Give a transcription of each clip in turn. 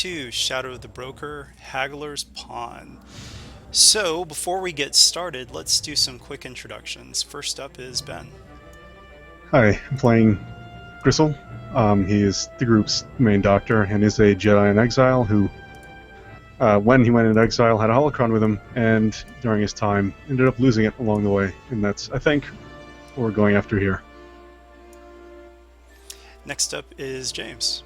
to Shadow of the Broker, Haggler's Pawn. So, before we get started, let's do some quick introductions. First up is Ben. Hi, I'm playing Gristle. He is the group's main doctor and is a Jedi in exile who, when he went into exile, had a holocron with him, and during his time ended up losing it along the way. And that's, I think, what we're going after here. Next up is James.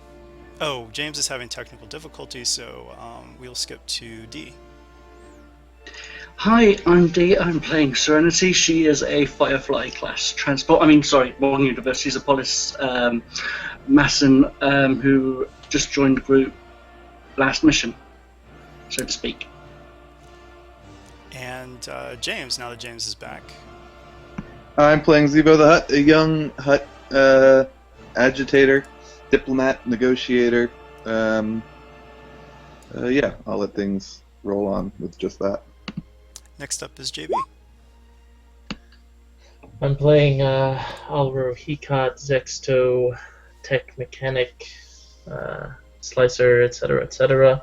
Oh, James is having technical difficulties, so we'll skip to D. Hi, I'm Dee. I'm playing Serenity. She is a Firefly class transport. Wrong universe. She's a Polis Masson who just joined the group last mission, so to speak. And James, now that James is back. I'm playing Zebo the Hutt, a young Hutt agitator, diplomat, negotiator. Yeah, I'll let things roll on with just that. Next up is JB. I'm playing Oliver Hecot, Zexto, Tech Mechanic, Slicer, etc., etc.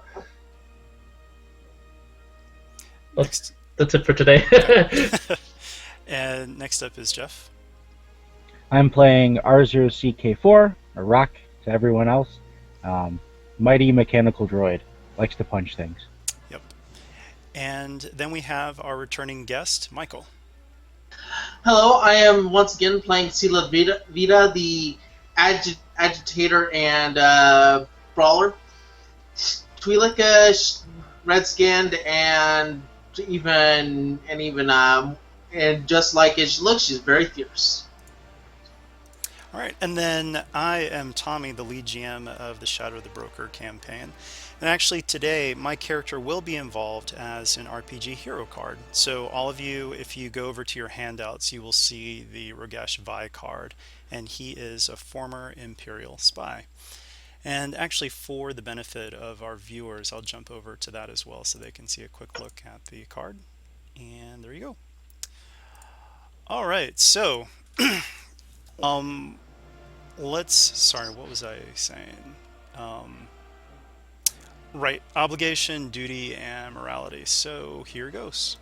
That's it for today. And next up is Jeff. I'm playing R0CK4, a rock to everyone else. Mighty mechanical droid. Likes to punch things. Yep. And then we have our returning guest, Michael. Hello, I am once again playing Sila Vita, the agitator and brawler. Twi'leka, red-skinned, and just like it looks, she's very fierce. All right, and then I am Tommy, the lead GM of the Shadow of the Broker campaign. And actually today, my character will be involved as an RPG hero card. So all of you, if you go over to your handouts, you will see the Rogesh Vi card, and he is a former Imperial spy. And actually, for the benefit of our viewers, I'll jump over to that as well so they can see a quick look at the card. And there you go. All right, so sorry, what was I saying? Right, obligation, duty, and morality. So here goes.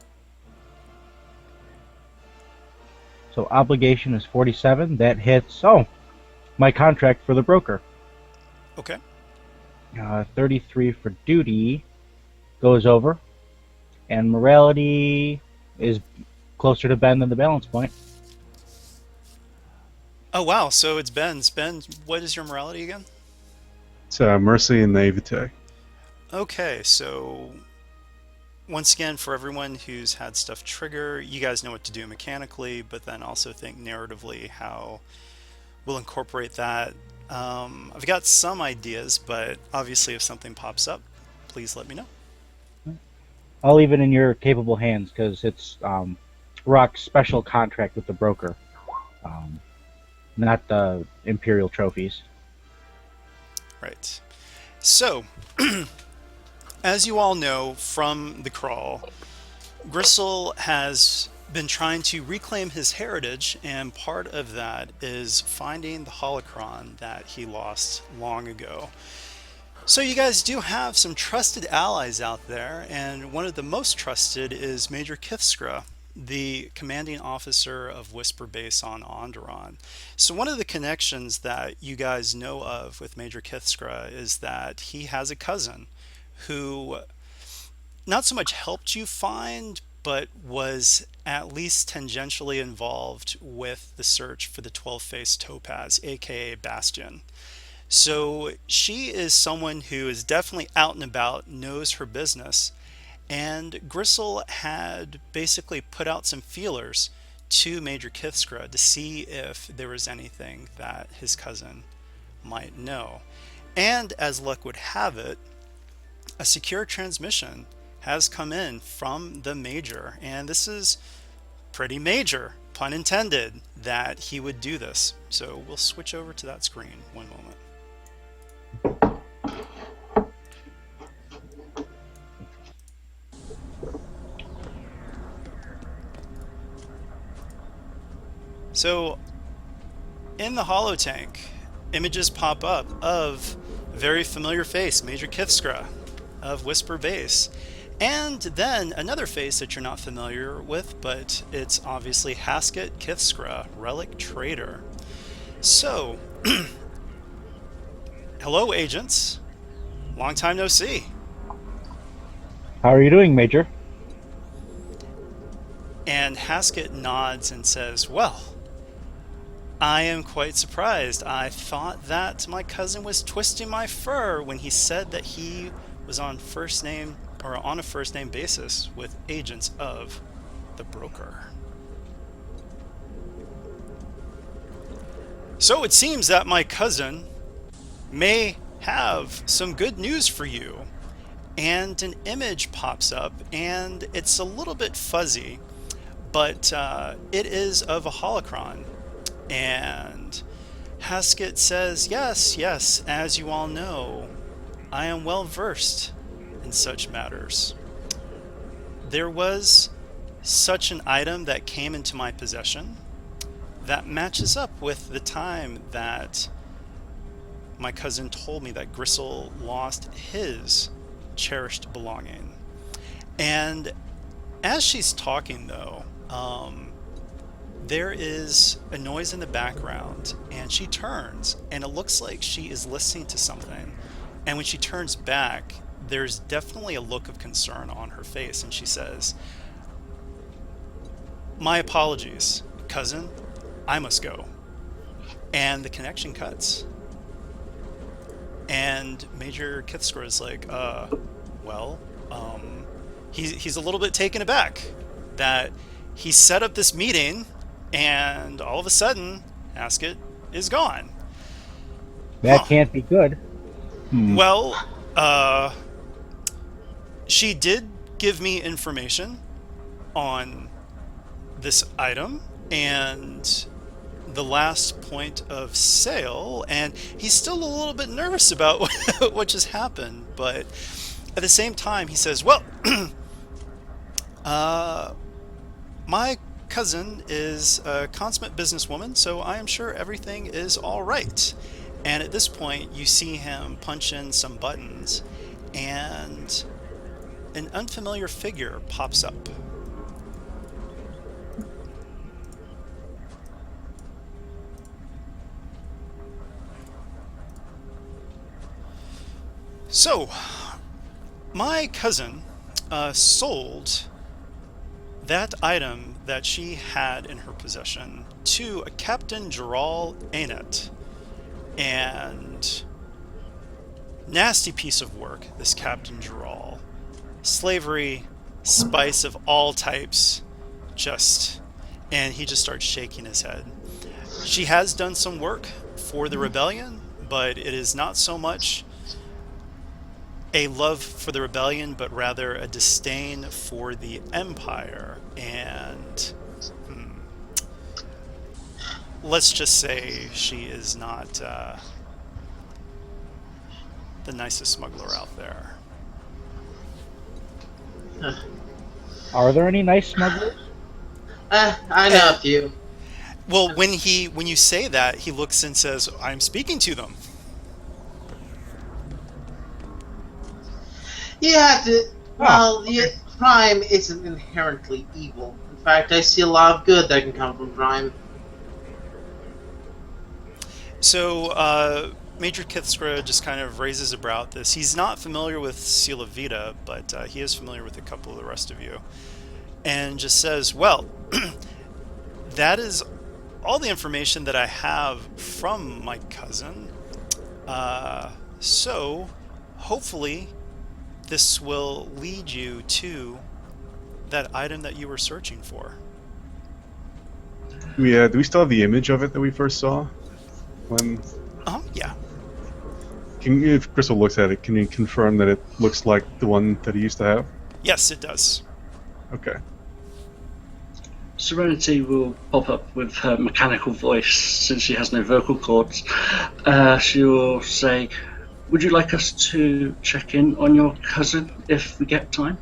So obligation is 47. That hits, my contract for the broker. Okay. 33 for duty goes over. And morality is closer to Ben than the balance point. Oh, wow, so it's Ben's. Ben, what is your morality again? It's mercy and naivete. Okay, so once again, for everyone who's had stuff trigger, you guys know what to do mechanically, but then also think narratively how we'll incorporate that. I've got some ideas, but obviously if something pops up, please let me know. I'll leave it in your capable hands because it's Rock's special contract with the broker, not the Imperial trophies. Right. So, as you all know from the crawl, Gristle has been trying to reclaim his heritage, and part of that is finding the holocron that he lost long ago. So you guys do have some trusted allies out there, and one of the most trusted is Major Kith'skra, the commanding officer of Whisper Base on Onderon. So one of the connections that you guys know of with Major Kith'skra is that he has a cousin who not so much helped you find, but was at least tangentially involved with the search for the 12-faced topaz, aka Bastion. So she is someone who is definitely out and about, knows her business, and Gristle had basically put out some feelers to Major Kith'skra to see if there was anything that his cousin might know. And as luck would have it, a secure transmission has come in from the Major, and this is pretty major, pun intended, that he would do this. So we'll switch over to that screen one moment. So in the holotank, images pop up of very familiar face, Major Kith'skra of Whisper Base. And then another face that you're not familiar with, but it's obviously Haskit Kith'skra, Relic Trader. So, hello, agents. Long time no see. How are you doing, Major? And Haskit nods and says, well, I am quite surprised. I thought that my cousin was twisting my fur when he said that he was on a first name basis with agents of the broker. So it seems that my cousin may have some good news for you. And an image pops up, and it's a little bit fuzzy, but it is of a holocron. And Haskit says, yes, as you all know, I am well versed in such matters. There was such an item that came into my possession that matches up with the time that my cousin told me that Gristle lost his cherished belonging. And as she's talking, though, there is a noise in the background, and she turns, and it looks like she is listening to something. And when she turns back, there's definitely a look of concern on her face, and she says, my apologies, cousin, I must go. And the connection cuts. And Major Kith'skra is like, he's a little bit taken aback that he set up this meeting and all of a sudden Haskit is gone. That can't be good. Well, she did give me information on this item and the last point of sale, and he's still a little bit nervous about what just happened, but at the same time he says, well, my cousin is a consummate businesswoman, so I am sure everything is all right. And at this point you see him punch in some buttons and an unfamiliar figure pops up. So, my cousin sold that item that she had in her possession to a Captain Gerald Ainet. And nasty piece of work, this Captain Gerald. Slavery, spice of all types, and he just starts shaking his head. She has done some work for the rebellion, but it is not so much a love for the rebellion, but rather a disdain for the empire. And let's just say she is not the nicest smuggler out there. Are there any nice smugglers? I know a few. Well, when you say that, he looks and says, I'm speaking to them. You have to. Well, crime isn't inherently evil. In fact, I see a lot of good that can come from crime. So, Major Kith'skra just kind of raises a brow at this. He's not familiar with Sila Vita, but he is familiar with a couple of the rest of you. And just says, well, that is all the information that I have from my cousin. So, hopefully, this will lead you to that item that you were searching for. Do we still have the image of it that we first saw? Yeah. If Gristle looks at it, can you confirm that it looks like the one that he used to have? Yes, it does. Okay. Serenity will pop up with her mechanical voice, since she has no vocal cords. She will say, would you like us to check in on your cousin if we get time?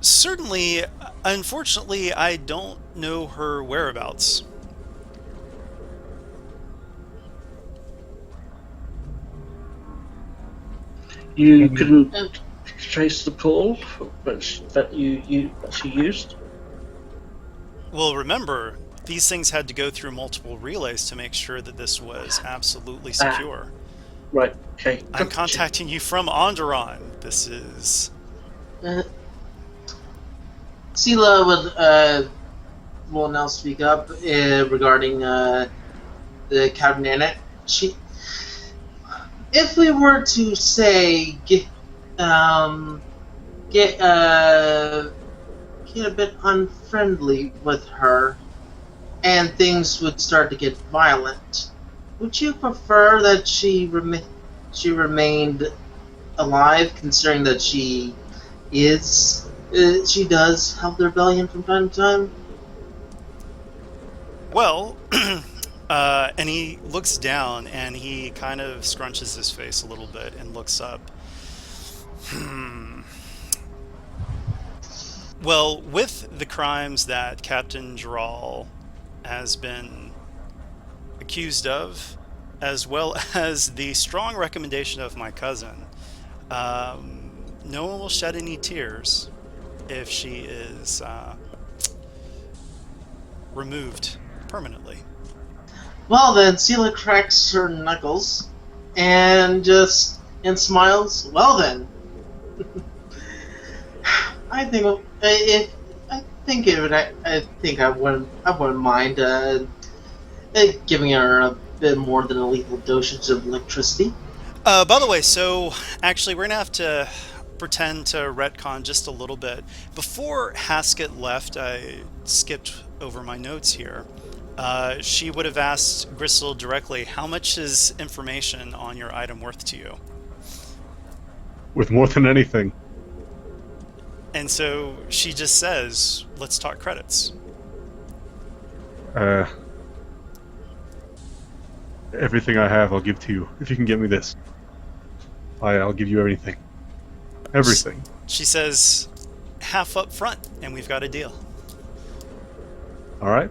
Certainly. Unfortunately, I don't know her whereabouts. You Can couldn't trace the call that she used. Well, remember, these things had to go through multiple relays to make sure that this was absolutely secure. Right. Okay. I'm Gotcha. contacting you from Onderon. This is... Sela will now speak up regarding the Captain Annette. If we were to say get a bit unfriendly with her, and things would start to get violent, would you prefer that she remained alive, considering that she does help the rebellion from time to time? Well, and he looks down and he kind of scrunches his face a little bit and looks up. Well, with the crimes that Captain Giral has been accused of, as well as the strong recommendation of my cousin, no one will shed any tears if she is removed permanently. Well then, Sela cracks her knuckles and smiles. Well then, I wouldn't mind giving her a bit more than a lethal dosage of electricity. By the way, so actually we're gonna have to pretend to retcon just a little bit. Before Haskit left, I skipped over my notes here. She would have asked Gristle directly, how much is information on your item worth to you? With more than anything. And so she just says, let's talk credits. Everything I have, I'll give to you. If you can get me this, I'll give you everything. Everything. She says, half up front, and we've got a deal. All right.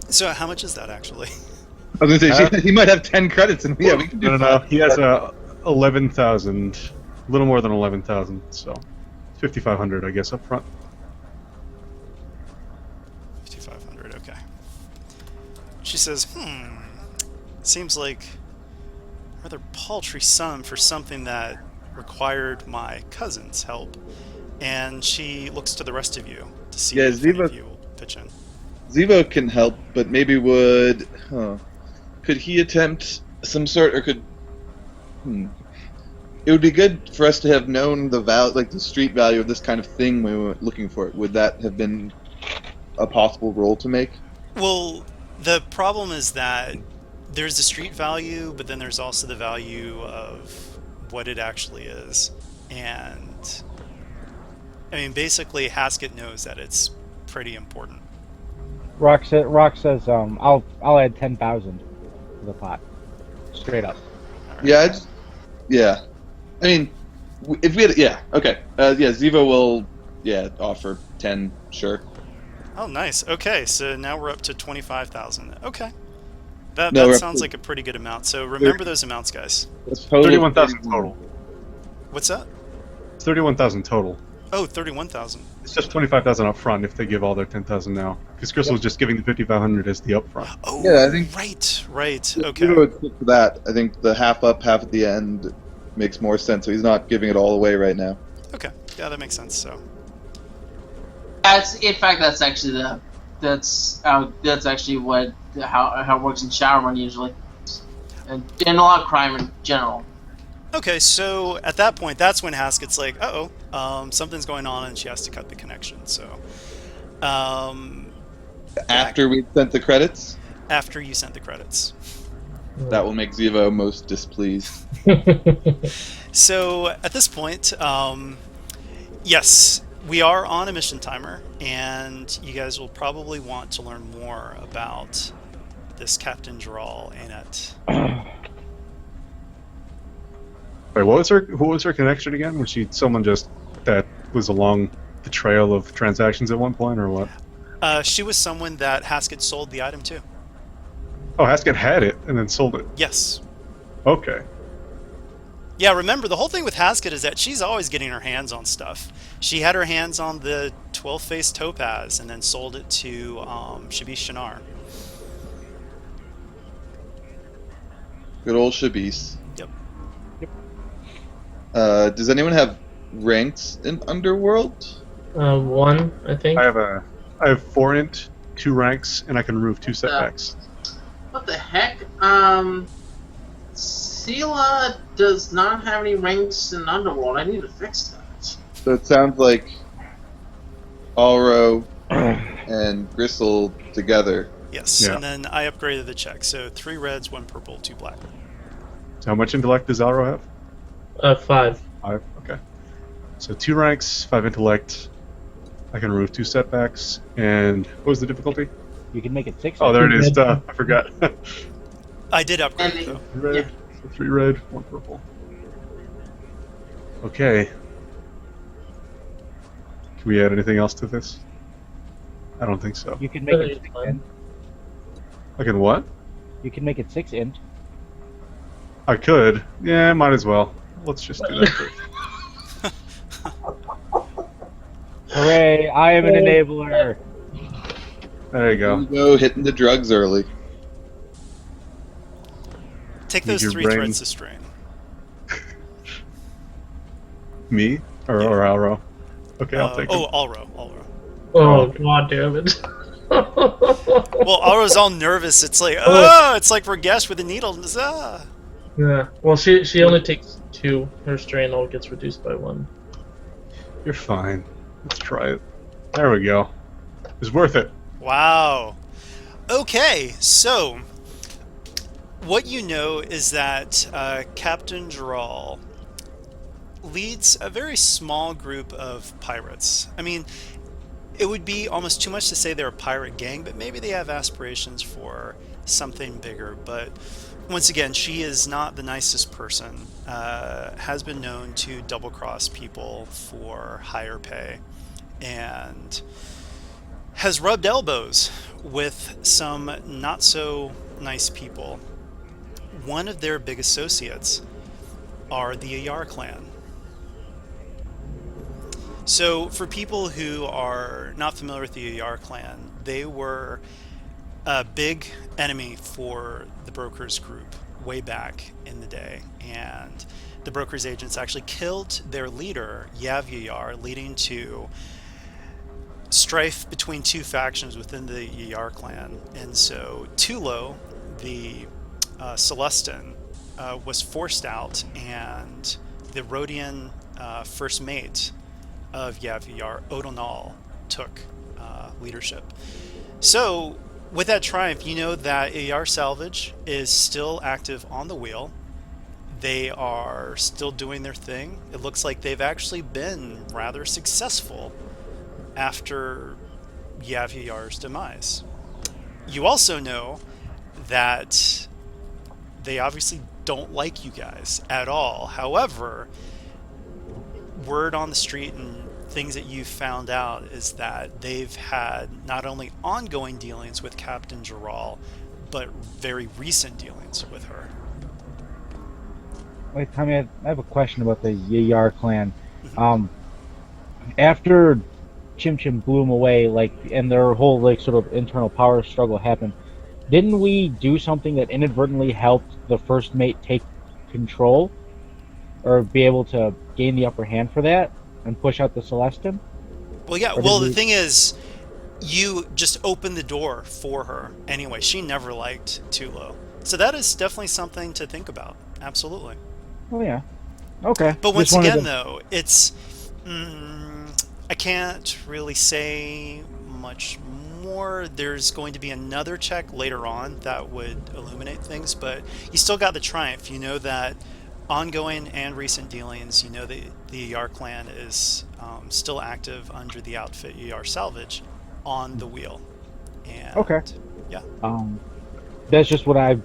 So how much is that actually? I was gonna say he might have 10 credits, and yeah, we can do. No. He has 11,000, a little more than 11,000. So 5,500, I guess, up front. 5,500. Okay. She says, seems like a rather paltry sum for something that required my cousin's help. And she looks to the rest of you to see if any of you will pitch in. Zevo can help, but maybe could he attempt some sort, or could... It would be good for us to have known the the street value of this kind of thing when we were looking for it. Would that have been a possible role to make? Well, the problem is that there's the street value, but then there's also the value of what it actually is. And, I mean, basically, Haskit knows that it's pretty important. Rock says, I'll add 10,000 to the pot, straight up. Right. Yeah, I mean, if we had, okay, Zevo will, offer 10, sure. Oh, nice. Okay, so now we're up to 25,000. Okay, that sounds like a pretty good amount. So remember those amounts, guys. 31,000 total. What's that? 31,000 total. Oh, 31,000. It's just 25,000 up front if they give all their 10,000 now. Because Gristle's just giving the 5,500 as the upfront. Oh, yeah, I think right. Okay. Zevo would stick to that. I think the half up, half at the end makes more sense. So he's not giving it all away right now. Okay. Yeah, that makes sense. So. That's actually how it works in Shadowrun usually, and in a lot of crime in general. Okay, so at that point, that's when Haskit's like, something's going on, and she has to cut the connection. So, after we sent the credits? After you sent the credits. That will make Zevo most displeased. So, at this point, yes, we are on a mission timer, and you guys will probably want to learn more about this Captain Giral Annette. Wait, who was her connection again? Was she someone just that was along the trail of transactions at one point, or what? She was someone that Haskit sold the item to. Oh, Haskit had it and then sold it. Yes. Okay. Yeah, remember, the whole thing with Haskit is that she's always getting her hands on stuff. She had her hands on the 12 face topaz and then sold it to Shabish Shinar. Good old Shabis. Yep. Does anyone have ranks in Underworld? One, I think. I have 4 int, 2 ranks, and I can remove 2 setbacks. What the heck? Sela does not have any ranks in Underworld. I need to fix that. So it sounds like Alro and Gristle together. Yes, Yeah. and then I upgraded the check. So 3 reds, 1 purple, 2 black. So how much intellect does Alro have? 5. 5. Okay. So 2 ranks, 5 intellect. I can remove 2 setbacks. And what was the difficulty? You can make it 6. Oh, there it is. I forgot. I did upgrade And it, though. 3 red, Yeah. so 3 red, 1 purple. Okay. Can we add anything else to this? I don't think so. You can make Really it 6 fun. int. I can what? You can make it 6 int. I could. Yeah, might as well. Let's just do that first. Hooray! I am an enabler. There you go. You go hitting the drugs early. Take Need those your 3 brain. threads of strain. Me? Or Alro? Okay, I'll take Oh, it. Alro. Oh, god damn it. Well, Alro's all nervous. It's like, oh, it's like Ragesh with a needle. Ah. Yeah. Well, she only takes 2. Her strain all gets reduced by 1. You're fine. Let's try it. There we go. It's worth it. Wow. Okay, so what you know is that Captain Gerald leads a very small group of pirates. I mean, it would be almost too much to say they're a pirate gang, but maybe they have aspirations for something bigger. But once again, she is not the nicest person. Has been known to double cross people for higher pay, and has rubbed elbows with some not so nice people. One of their big associates are the Ayar clan. So, for people who are not familiar with the Ayar clan, they were a big enemy for the Brokers group way back in the day. And the Brokers agents actually killed their leader, Yav Yayar, leading to strife between 2 factions within the Yayar clan. And so Tulo, the Celestin, was forced out, and the Rhodian first mate of Yav Yayar, Odonal, took leadership. So with that triumph, you know that Yayar Salvage is still active on the wheel. They are still doing their thing. It looks like they've actually been rather successful after Yav Yayar's demise. You also know that they obviously don't like you guys at all. However, word on the street and things that you've found out is that they've had not only ongoing dealings with Captain Gerald, but very recent dealings with her. Wait, Tommy, I have a question about the Yayar clan. After Chim Chim blew him away, and their whole sort of internal power struggle happened, didn't we do something that inadvertently helped the first mate take control, or be able to gain the upper hand for that and push out the Celestin? Well, yeah. Or Well, did the we- thing is, you just opened the door for her anyway. She never liked Tulo, so that is definitely something to think about. Absolutely. Oh yeah. Okay. But once Just wanted again, to- though, it's I can't really say much more. There's going to be another check later on that would illuminate things, but you still got the triumph. You know that ongoing and recent dealings, you know the Yar clan is still active under the outfit Yar Salvage on the wheel. And Okay. yeah. That's just what I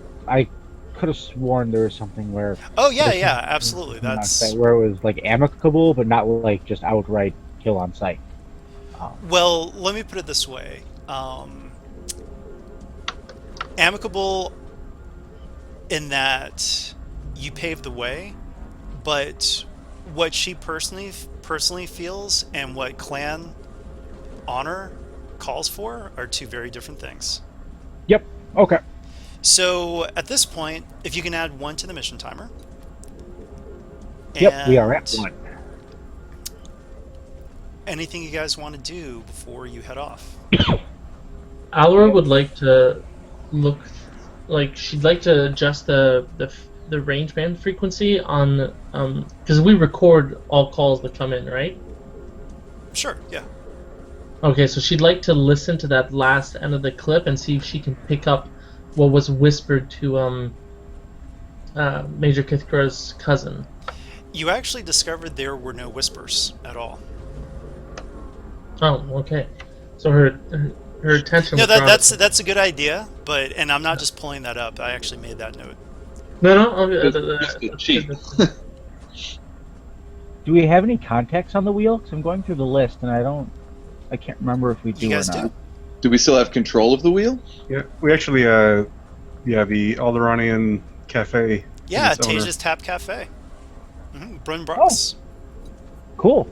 could have sworn there was something where Oh yeah, yeah, absolutely. That's where it was amicable, but not just outright kill on sight. well. Let me put it this way: amicable in that you paved the way, but what she personally feels and what clan honor calls for are two very different things. Yep. Okay. So at this point, if you can add 1 to the mission timer. Yep, we are And at 1. anything you guys want to do before you head off? Alora would like to look like she'd like to adjust the range band frequency on because we record all calls that come in, right? Sure, yeah. Okay, so she'd like to listen to that last end of the clip and see if she can pick up what was whispered to Major Kith'skra's cousin. You actually discovered there were no whispers at all. Oh, okay. So her attention. No, was drawn that's a good idea, and I'm not just pulling that up. I actually made that note. No. Cheap. Do we have any contacts on the wheel? Because I'm going through the list and I can't remember if we do You guys or not. do? Do we still have control of the wheel? Yeah, we actually, the Alderanian Cafe. Yeah, its owner. Taja's Tap Cafe. Brun Brooks. Cool.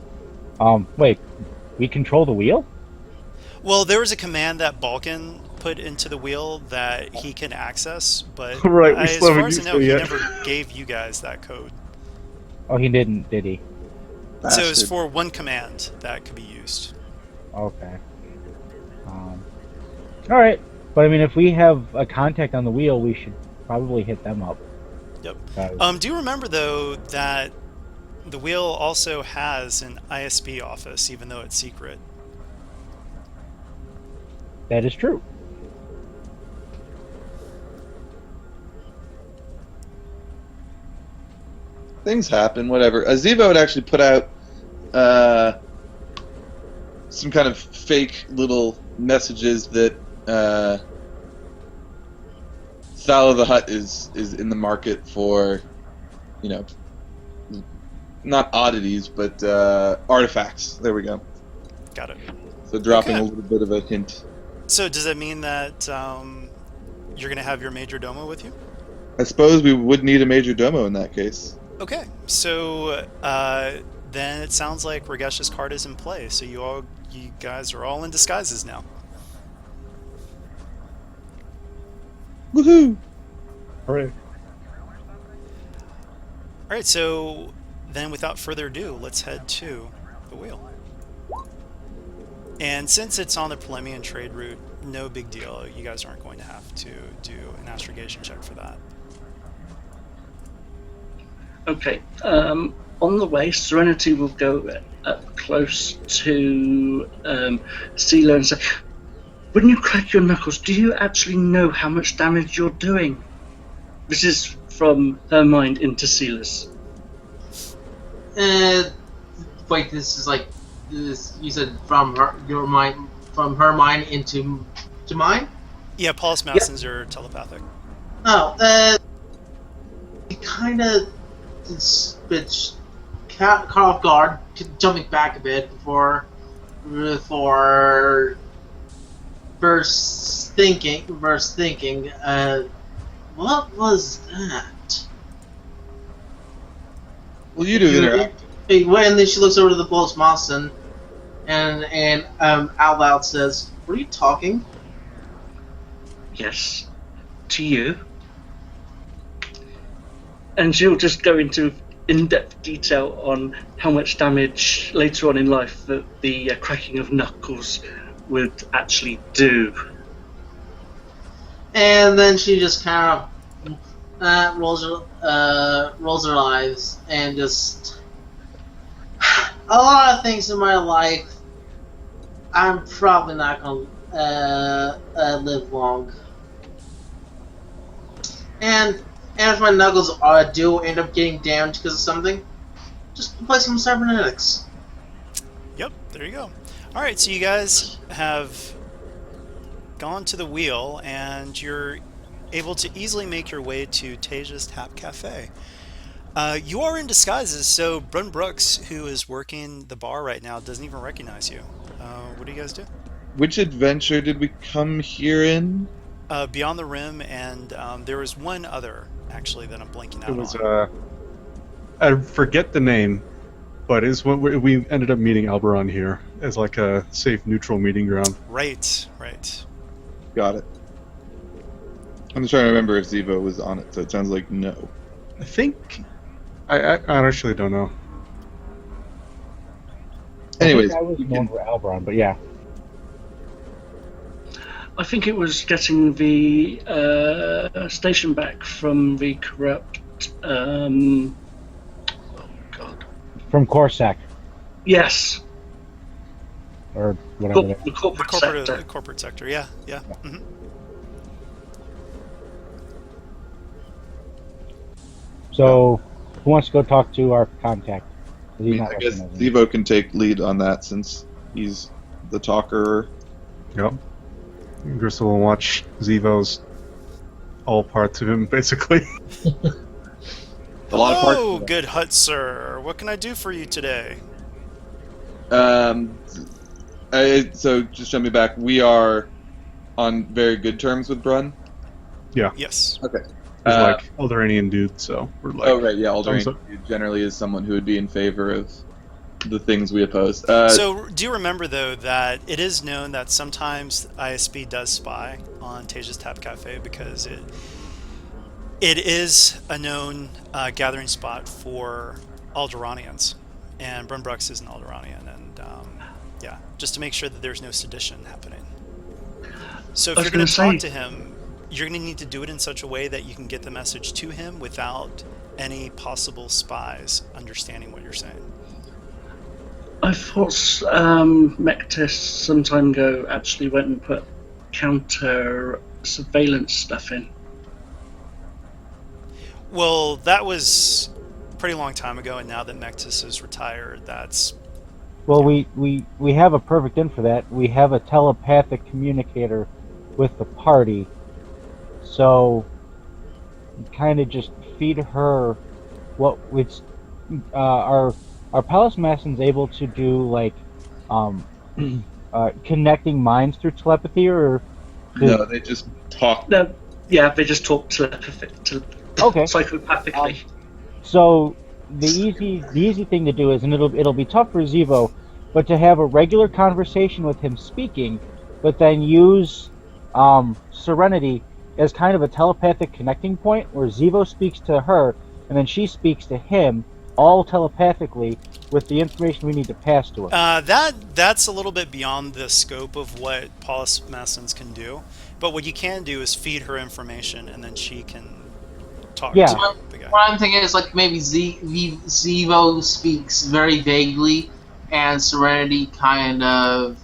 Wait, we control the wheel? Well, there was a command that Balkan put into the wheel that he can access, but Right, we as still far haven't as I used know, it he yet. never gave you guys that code. Oh, he didn't, did he? So it was Bastard. for one command that could be used. Okay. All right, but I mean, if we have a contact on the wheel, we should probably hit them up. Yep. Do you remember, though, that the wheel also has an ISB office, even though it's secret? That is true. Things happen, whatever. Aziva would actually put out some kind of fake little messages that Thal of the Hutt is in the market for, not oddities, but artifacts. There we go. Got it. So dropping Okay. a little bit of a hint. So does that mean that you're going to have your major domo with you? I suppose we would need a major domo in that case. Okay, so then it sounds like Ragesh's card is in play. So you guys are all in disguises now. Woohoo! Hooray. All right, so then without further ado, let's head to the wheel. And since it's on the Polemian trade route, no big deal. You guys aren't going to have to do an astrogation check for that. Okay. On the way, Serenity will go up close to Seela and say, "When you crack your knuckles, do you actually know how much damage you're doing?" This is from her mind into Seela's. Wait, this is like this. You said from her mind into mine. Yeah, Paulus Massons are telepathic. Oh, kind of bit caught off guard, jumping back a bit before first thinking. What was that? Well, you do there. And then she looks over to the Paulus Mason and out loud says, "What are you talking?" Yes, to you. And she'll just go into in-depth detail on how much damage later on in life that the cracking of knuckles would actually do. And then she just kind of rolls her eyes and just a lot of things in my life. I'm probably not gonna live long. And if my knuckles do end up getting damaged because of something, just apply some cybernetics. Yep, there you go. All right, so you guys have gone to the wheel, and you're able to easily make your way to Taja's Tap Cafe. You are in disguises, so Brun Brooks, who is working the bar right now, doesn't even recognize you. What do you guys do? Which adventure did we come here in? Beyond the Rim, and there was one other, actually, that I'm blanking out It was on. I forget the name, but it's when we ended up meeting Alberon here as like a safe, neutral meeting ground. Right. Got it. I'm just trying to remember if Zivo was on it, so it sounds like no. I think I honestly don't know. Anyways, I was known for Alberon, but yeah. I think it was getting the station back from the corrupt. Oh God. From Corsac, Yes. or whatever. The The corporate sector. corporate sector. Yeah. Mhm. So, who wants to go talk to our contact? Is he not I guess recognizing me? Zivo can take lead on that since he's the talker. Yep. Gristle will watch Zivo's all parts of him, basically. A lot of parts. Hello, good hut sir. What can I do for you today? So just jump me back. We are on very good terms with Brun. Yes. Okay. He's like Eldoranian dude, so we're like. Oh right, yeah. thumbs Alderain up. generally is someone who would be in favor of the things we oppose. So do you remember though that it is known that sometimes ISB does spy on Tasia's Tap Cafe because it is a known gathering spot for Alderaanians, and Brunbrux is an Alderanian, and just to make sure that there's no sedition happening. So if I you're was going to gonna talk say- to him, you're going to need to do it in such a way that you can get the message to him without any possible spies understanding what you're saying. I thought Mectis some time ago actually went and put counter surveillance stuff in. Well, that was a pretty long time ago, and now that Mectis is retired, that's... Well, we have a perfect in for that. We have a telepathic communicator with the party, so kind of just feed her what it's our Palace Masson's able to do, like connecting minds through telepathy, or no, they just talk. No, yeah, they just talk Okay. psychopathically. So the easy thing to do is, and it'll be tough for Zivo, but to have a regular conversation with him speaking, but then use Serenity as kind of a telepathic connecting point where Zivo speaks to her and then she speaks to him, all telepathically with the information we need to pass to her. That's a little bit beyond the scope of what Palace Massons can do, but what you can do is feed her information, and then she can talk Yeah. to the guy. What I'm thinking is like maybe Zivo speaks very vaguely, and Serenity kind of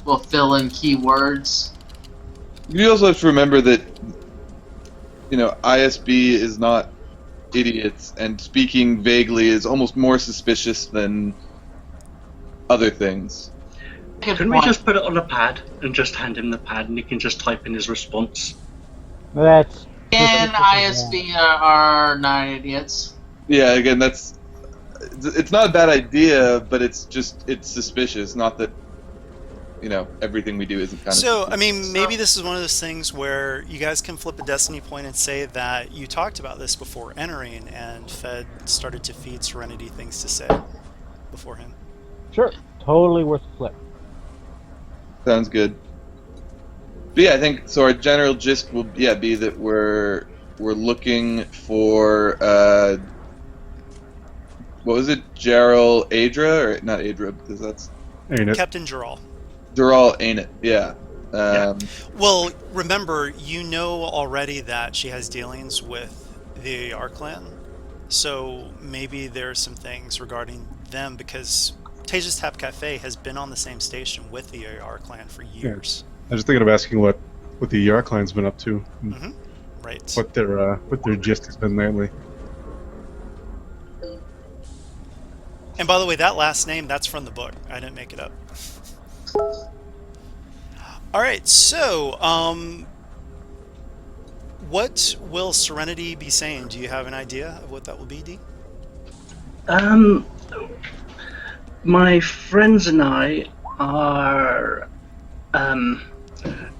will fill in keywords. You also have to remember that, ISB is not idiots, and speaking vaguely is almost more suspicious than other things. Couldn't we just put it on a pad and just hand him the pad, and he can just type in his response? That's And ISB are not idiots. Yeah, again, it's not a bad idea, but it's suspicious. Not that, everything we do isn't kind of. So, I mean, maybe this is one of those things where you guys can flip a destiny point and say that you talked about this before entering, and Fed started to feed Serenity things to say beforehand. sure, totally worth a flip. Sounds good. But yeah, I think so. Our general gist will be that we're looking for what was it, Gerald Adra, or not Adra, because that's Ain't it? Captain Gerald. Dural, ain't it? Yeah. Well, remember, you know already that she has dealings with the AR clan, so maybe there's some things regarding them, because Tasia's Tap Cafe has been on the same station with the AR clan for years. I was thinking of asking what the ER clan's been up to, and Mm-hmm. Right. what their gist has been lately. And by the way, that last name, that's from the book. I didn't make it up. All right, so what will Serenity be saying? Do you have an idea of what that will be, Dee? My friends and I are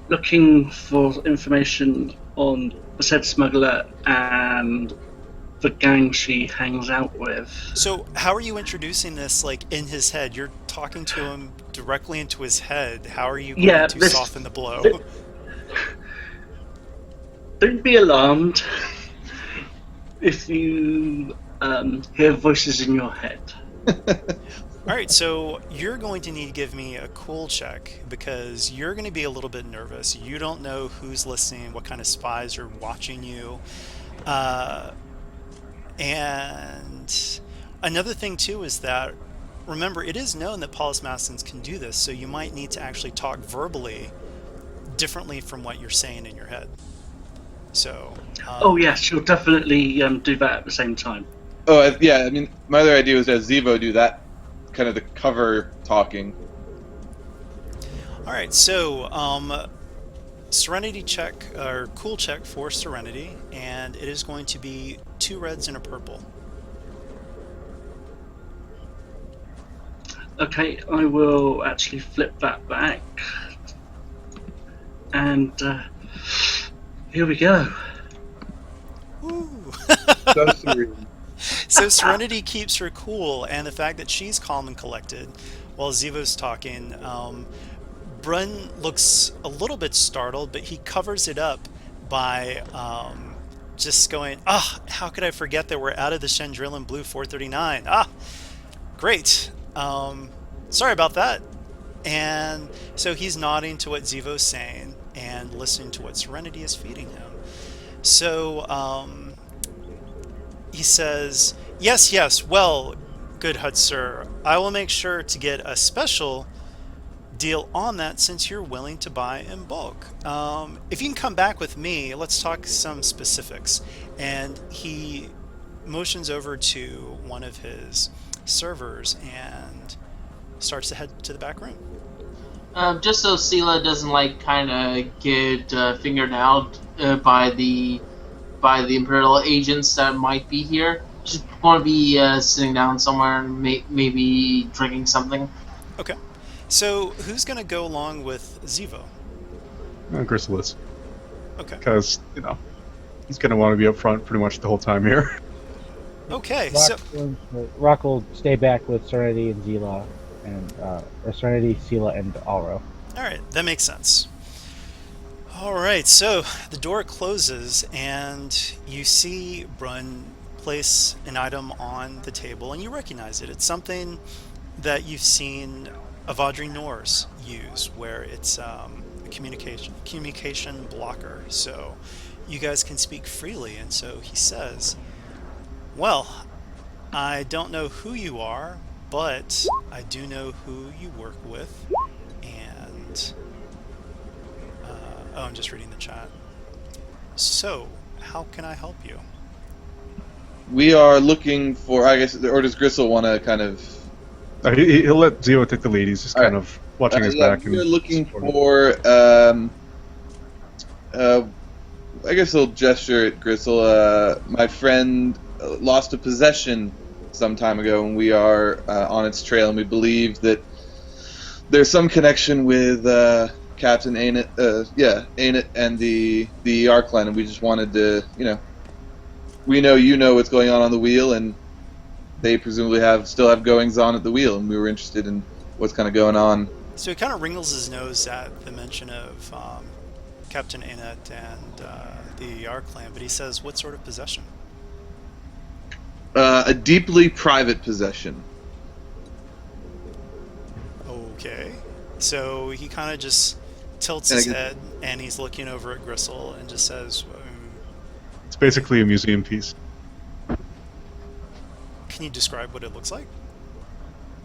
looking for information on the said smuggler and the gang she hangs out with. So how are you introducing this like in his head? You're talking to him directly into his head. How are you going Yeah, to this- soften the blow? Don't be alarmed if you hear voices in your head. All right, so you're going to need to give me a cool check because you're going to be a little bit nervous. You don't know who's listening, what kind of spies are watching you. And another thing, too, is that, remember, it is known that Polismathens can do this, so you might need to actually talk verbally differently from what you're saying in your head. So. Oh, yes, you'll definitely do that at the same time. Oh, yeah, I mean, my other idea was to have Zevo do that, kind of the cover talking. All right, so Serenity check, or cool check for Serenity, and it is going to be 2 reds and a purple. Okay, I will actually flip that back. And here we go. Woo! So serene. So Serenity keeps her cool, and the fact that she's calm and collected while Zevo's talking. Brun looks a little bit startled, but he covers it up by just going, how could I forget that we're out of the Chandrillan Blue 439? Great. Sorry about that. And so he's nodding to what Zevo's saying and listening to what Serenity is feeding him. So he says, yes, well, good Hud sir, I will make sure to get a special deal on that since you're willing to buy in bulk. If you can come back with me, let's talk some specifics. And he motions over to one of his servers and starts to head to the back room. Just so Sela doesn't kind of get fingered out by the Imperial agents that might be here. Just want to be sitting down somewhere and maybe drinking something. Okay. So who's going to go along with Zevo? Gristle is. Okay. Because, he's going to want to be up front pretty much the whole time here. Okay. Rock will stay back with Serenity and Zila, and or Serenity, Sela, and Alro. All right, that makes sense. All right, so the door closes, and you see Brun place an item on the table, and you recognize it. It's something that you've seen Avadri Norse use, where it's a communication blocker, so you guys can speak freely. And so he says, well, I don't know who you are, but I do know who you work with, and I'm just reading the chat. So, how can I help you? We are looking for, I guess, or does Gristle want to kind of... He'll let Zeo take the lead. He's just kind of watching his back. We're looking supporting. for, I guess I'll gesture at Gristle. My friend lost a possession some time ago, and we are on its trail, and we believe that there's some connection with Captain Ainit, Ainit and the Arc Clan, and we just wanted to, we know you know what's going on the wheel, and they presumably still have goings on at the wheel, and we were interested in what's kind of going on. So he kind of wrinkles his nose at the mention of Captain Ainit and the Arc Clan, but he says, what sort of possession? A deeply private possession. Okay. So he kind of just tilts his head, and he's looking over at Gristle and just says, It's basically a museum piece. can you describe what it looks like?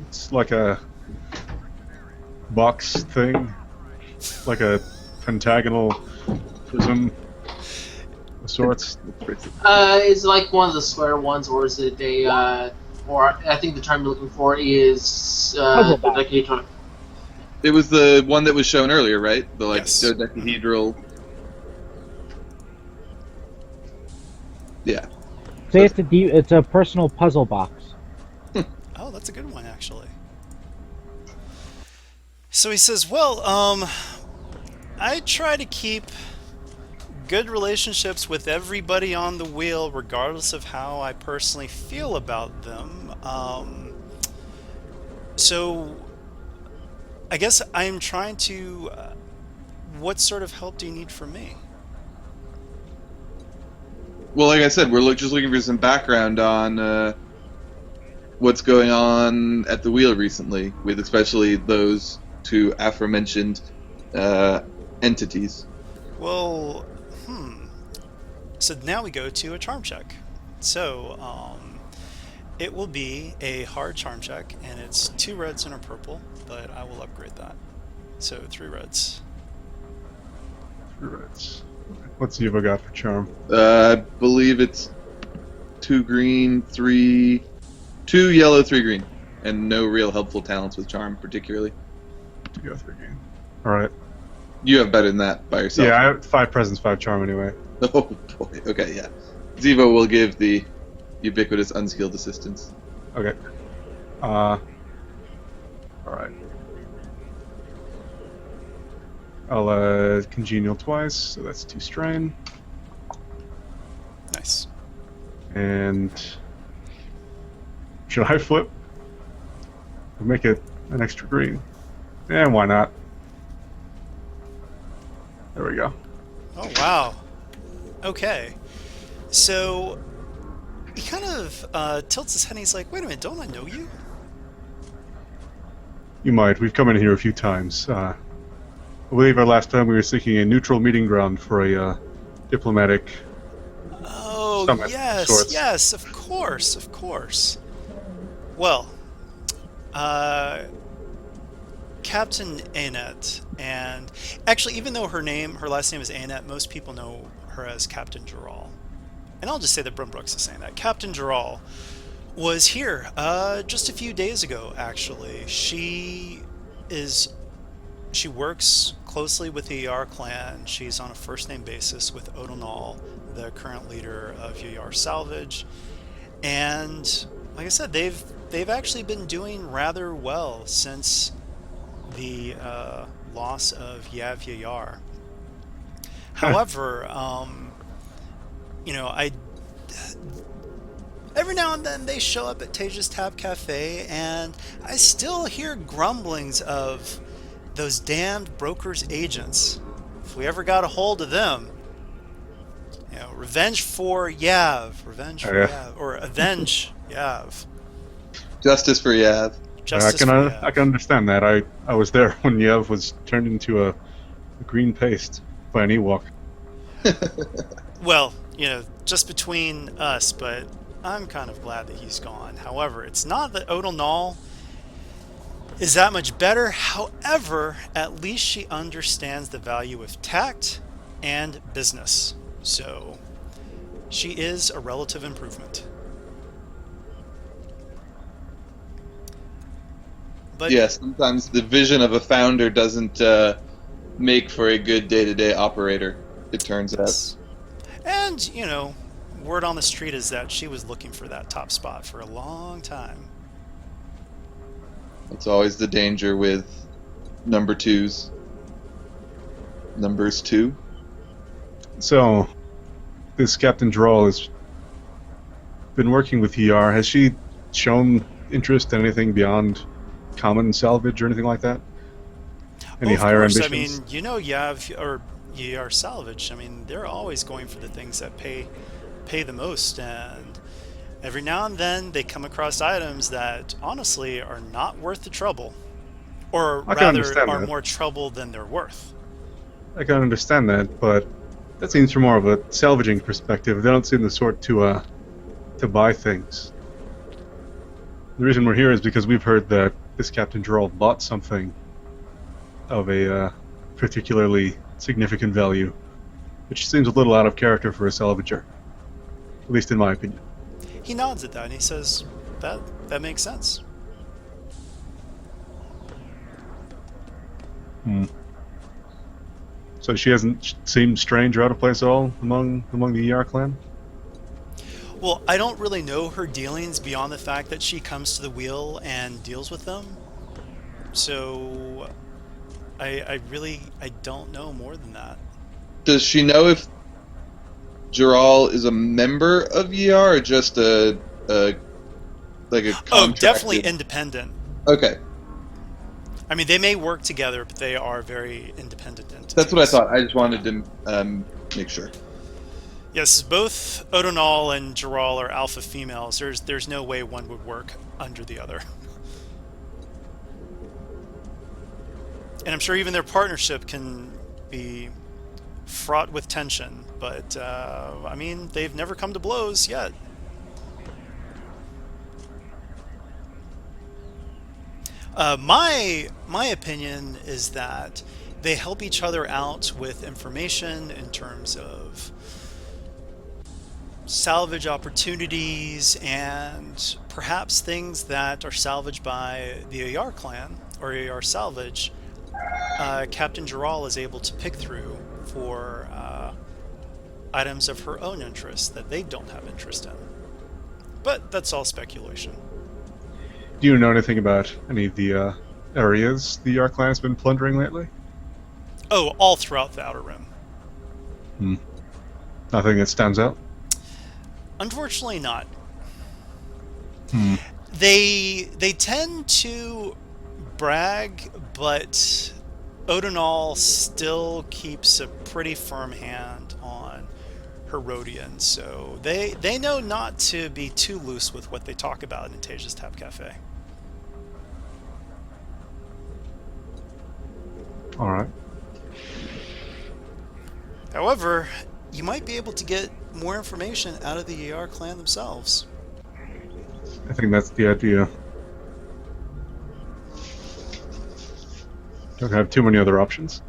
It's like a box thing, like a pentagonal prism of sorts. Is it like one of the square ones, or is it or I think the term you're looking for is Puzzle box. dodecahedron. It was the one that was shown earlier, right? The Yes. dodecahedral. Yeah. Say it's a personal puzzle box. Oh, that's a good one, actually. So he says, well, I try to keep good relationships with everybody on the wheel, regardless of how I personally feel about them. So I guess I'm trying to. What sort of help do you need from me? Well, like I said, we're just looking for some background on what's going on at the wheel recently, with especially those two aforementioned entities. Well, so now we go to a charm check. So, it will be a hard charm check, and it's 2 reds and a purple, but I will upgrade that. So 3 reds. 3 reds. What's Eva got for charm? I believe it's 2 green, 2 yellow, 3 green, and no real helpful talents with charm, particularly. 2 yellow, 3 green. All right. You have better than that by yourself. Yeah, I have 5 presence, 5 charm anyway. Oh boy. Okay, yeah. Zivo will give the ubiquitous unskilled assistance. Okay. All right. I'll congenial twice, so that's 2 strain. Nice. And should I flip? We'll make it an extra green. And why not? There we go. Oh, wow. Okay. So he kind of tilts his head and he's like, wait a minute, don't I know you? You might. We've come in here a few times. I believe our last time we were seeking a neutral meeting ground for a diplomatic Oh, summit of yes, sorts. yes, of course, of course. Well, Captain Annette, and actually, even though her last name is Annette, most people know her as Captain Gerald. And I'll just say that Brooks is saying that. Captain Gerald was here just a few days ago, actually. She works closely with the Yar clan. She's on a first-name basis with O'Donnell, the current leader of Yar Salvage. And like I said, they've actually been doing rather well since the loss of Yav Yar. However, every now and then they show up at Taja's Tab Cafe, and I still hear grumblings of those damned brokers' agents. If we ever got a hold of them, revenge for Yav, or avenge Yav. Justice for Yav. I can understand that. I was there when Yev was turned into a green paste by an Ewok. Well, just between us, but I'm kind of glad that he's gone. However, it's not that O'Donnell is that much better. However, at least she understands the value of tact and business. So she is a relative improvement. But Yeah, sometimes the vision of a founder doesn't make for a good day-to-day operator, it turns out. And, word on the street is that she was looking for that top spot for a long time. It's always the danger with number 2s. Numbers 2. So, this Captain Droll has been working with ER. Has she shown interest in anything beyond common salvage or anything like that? Any higher ambitions? I mean, Yar Salvage. I mean, they're always going for the things that pay the most, and every now and then they come across items that honestly are not worth the trouble, or rather are more trouble than they're worth. I can understand that, but that seems from more of a salvaging perspective. They don't seem the sort to buy things. The reason we're here is because we've heard that this Captain Gerald bought something of a particularly significant value, which seems a little out of character for a salvager, at least in my opinion. He nods at that and he says, that makes sense. So she hasn't seemed strange or out of place at all among the ER clan? Well, I don't really know her dealings beyond the fact that she comes to the wheel and deals with them. So I don't know more than that. Does she know if Jaral is a member of ER or just a Oh, definitely contracted? independent. Okay, I mean, they may work together, but they are very independent entities. that's what I thought. I just wanted to make sure. Yes, both Odonal and Jaral are alpha females. There's no way one would work under the other. And I'm sure even their partnership can be fraught with tension, but I mean, they've never come to blows yet. My opinion is that they help each other out with information in terms of salvage opportunities and perhaps things that are salvaged by the AR clan or AR salvage. Captain Jaral is able to pick through for items of her own interest that they don't have interest in. But that's all speculation. Do you know anything about any of the areas the ER clan has been plundering lately? Oh, all throughout the Outer Rim. Nothing that stands out? Unfortunately not. Hmm. They tend to brag, but Odonal still keeps a pretty firm hand on Herodian, so they know not to be too loose with what they talk about in Taja's Tap Cafe. Alright. However, you might be able to get more information out of the ER clan themselves. I think that's the idea. Don't have too many other options.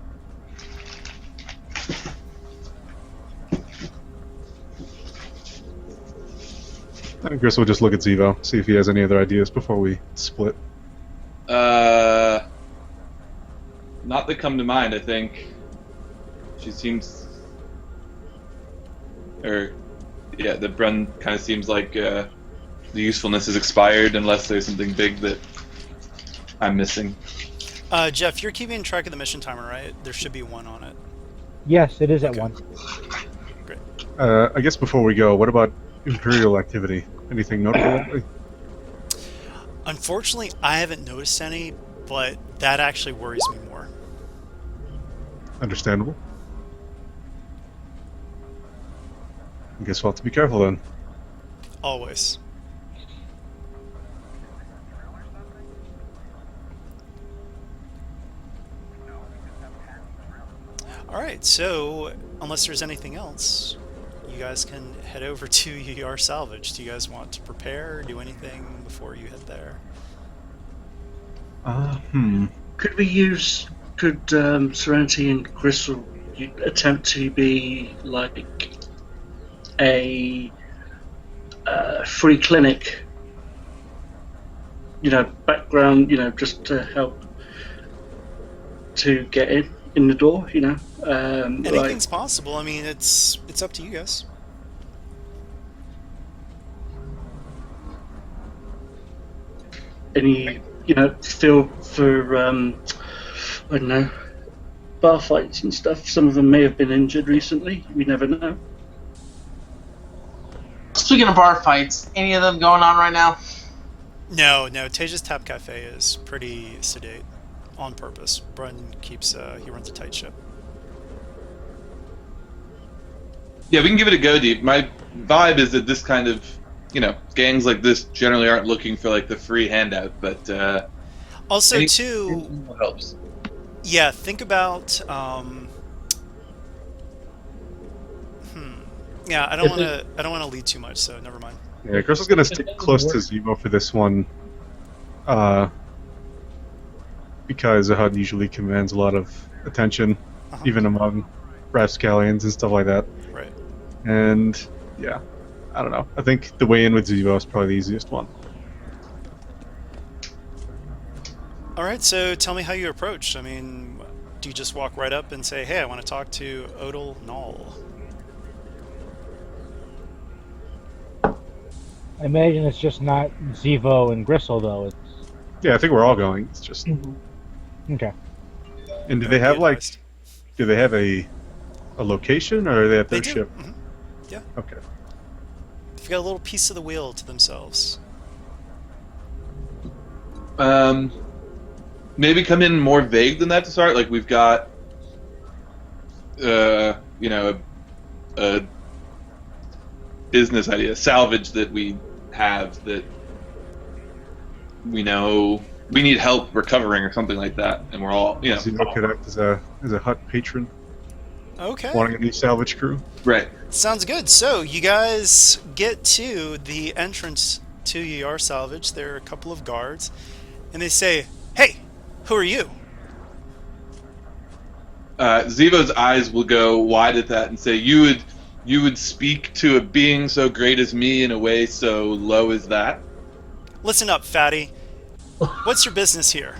I guess we'll just look at Zevo, see if he has any other ideas before we split. Not that come to mind. I think she seems, the Brun kind of seems like the usefulness is expired unless there's something big that I'm missing. Jeff, you're keeping track of the mission timer, right? There should be one on it. Yes, it is at Okay. 1. Great. I guess before we go, what about Imperial activity? Anything notable lately? Unfortunately, I haven't noticed any, but that actually worries me more. Understandable. I guess we'll have to be careful then. Always. Alright, so unless there's anything else, you guys can head over to ER Salvage. Do you guys want to prepare or do anything before you head there? Could Serenity and Gristle attempt to be like a free clinic? Background, just to help to get in the door, Anything's possible. I mean, it's up to you guys. Any, feel for, I don't know, bar fights and stuff. Some of them may have been injured recently. We never know. Speaking of bar fights, any of them going on right now? No. Taja's Tap Cafe is pretty sedate on purpose. Brun keeps, he runs a tight ship. Yeah, we can give it a go, Deep. My vibe is that this kind of, gangs like this generally aren't looking for like the free handout, but Also, anything too, helps. yeah, think about, yeah, I don't want to lead too much, so never mind. Yeah, Gristle's gonna stick close to Zevo for this one, because Ahud usually commands a lot of attention, even among Rapscallions and stuff like that. Right. And yeah, I don't know. I think the way in with Zevo is probably the easiest one. All right, so tell me how you approach. I mean, do you just walk right up and say, "Hey, I want to talk to Odal Null"? I imagine it's just not Zevo and Gristle, though. It's Yeah, I think we're all going. It's just. okay. And do they have like? Do they have a location, or are they at They their do. ship? Mhm. Yeah. Okay. They've got a little piece of the wheel to themselves. Maybe come in more vague than that to start. Like we've got, a business idea, salvage that we have that we know we need help recovering or something like that, and we're all, Zero could act as a hut patron, Okay. wanting a new salvage crew. right. Sounds good. So you guys get to the entrance to your salvage. There are a couple of guards, and they say, "Hey, who are you?" Zivo's eyes will go wide at that and say, you would speak to a being so great as me in a way so low as that? Listen up, fatty. What's your business here?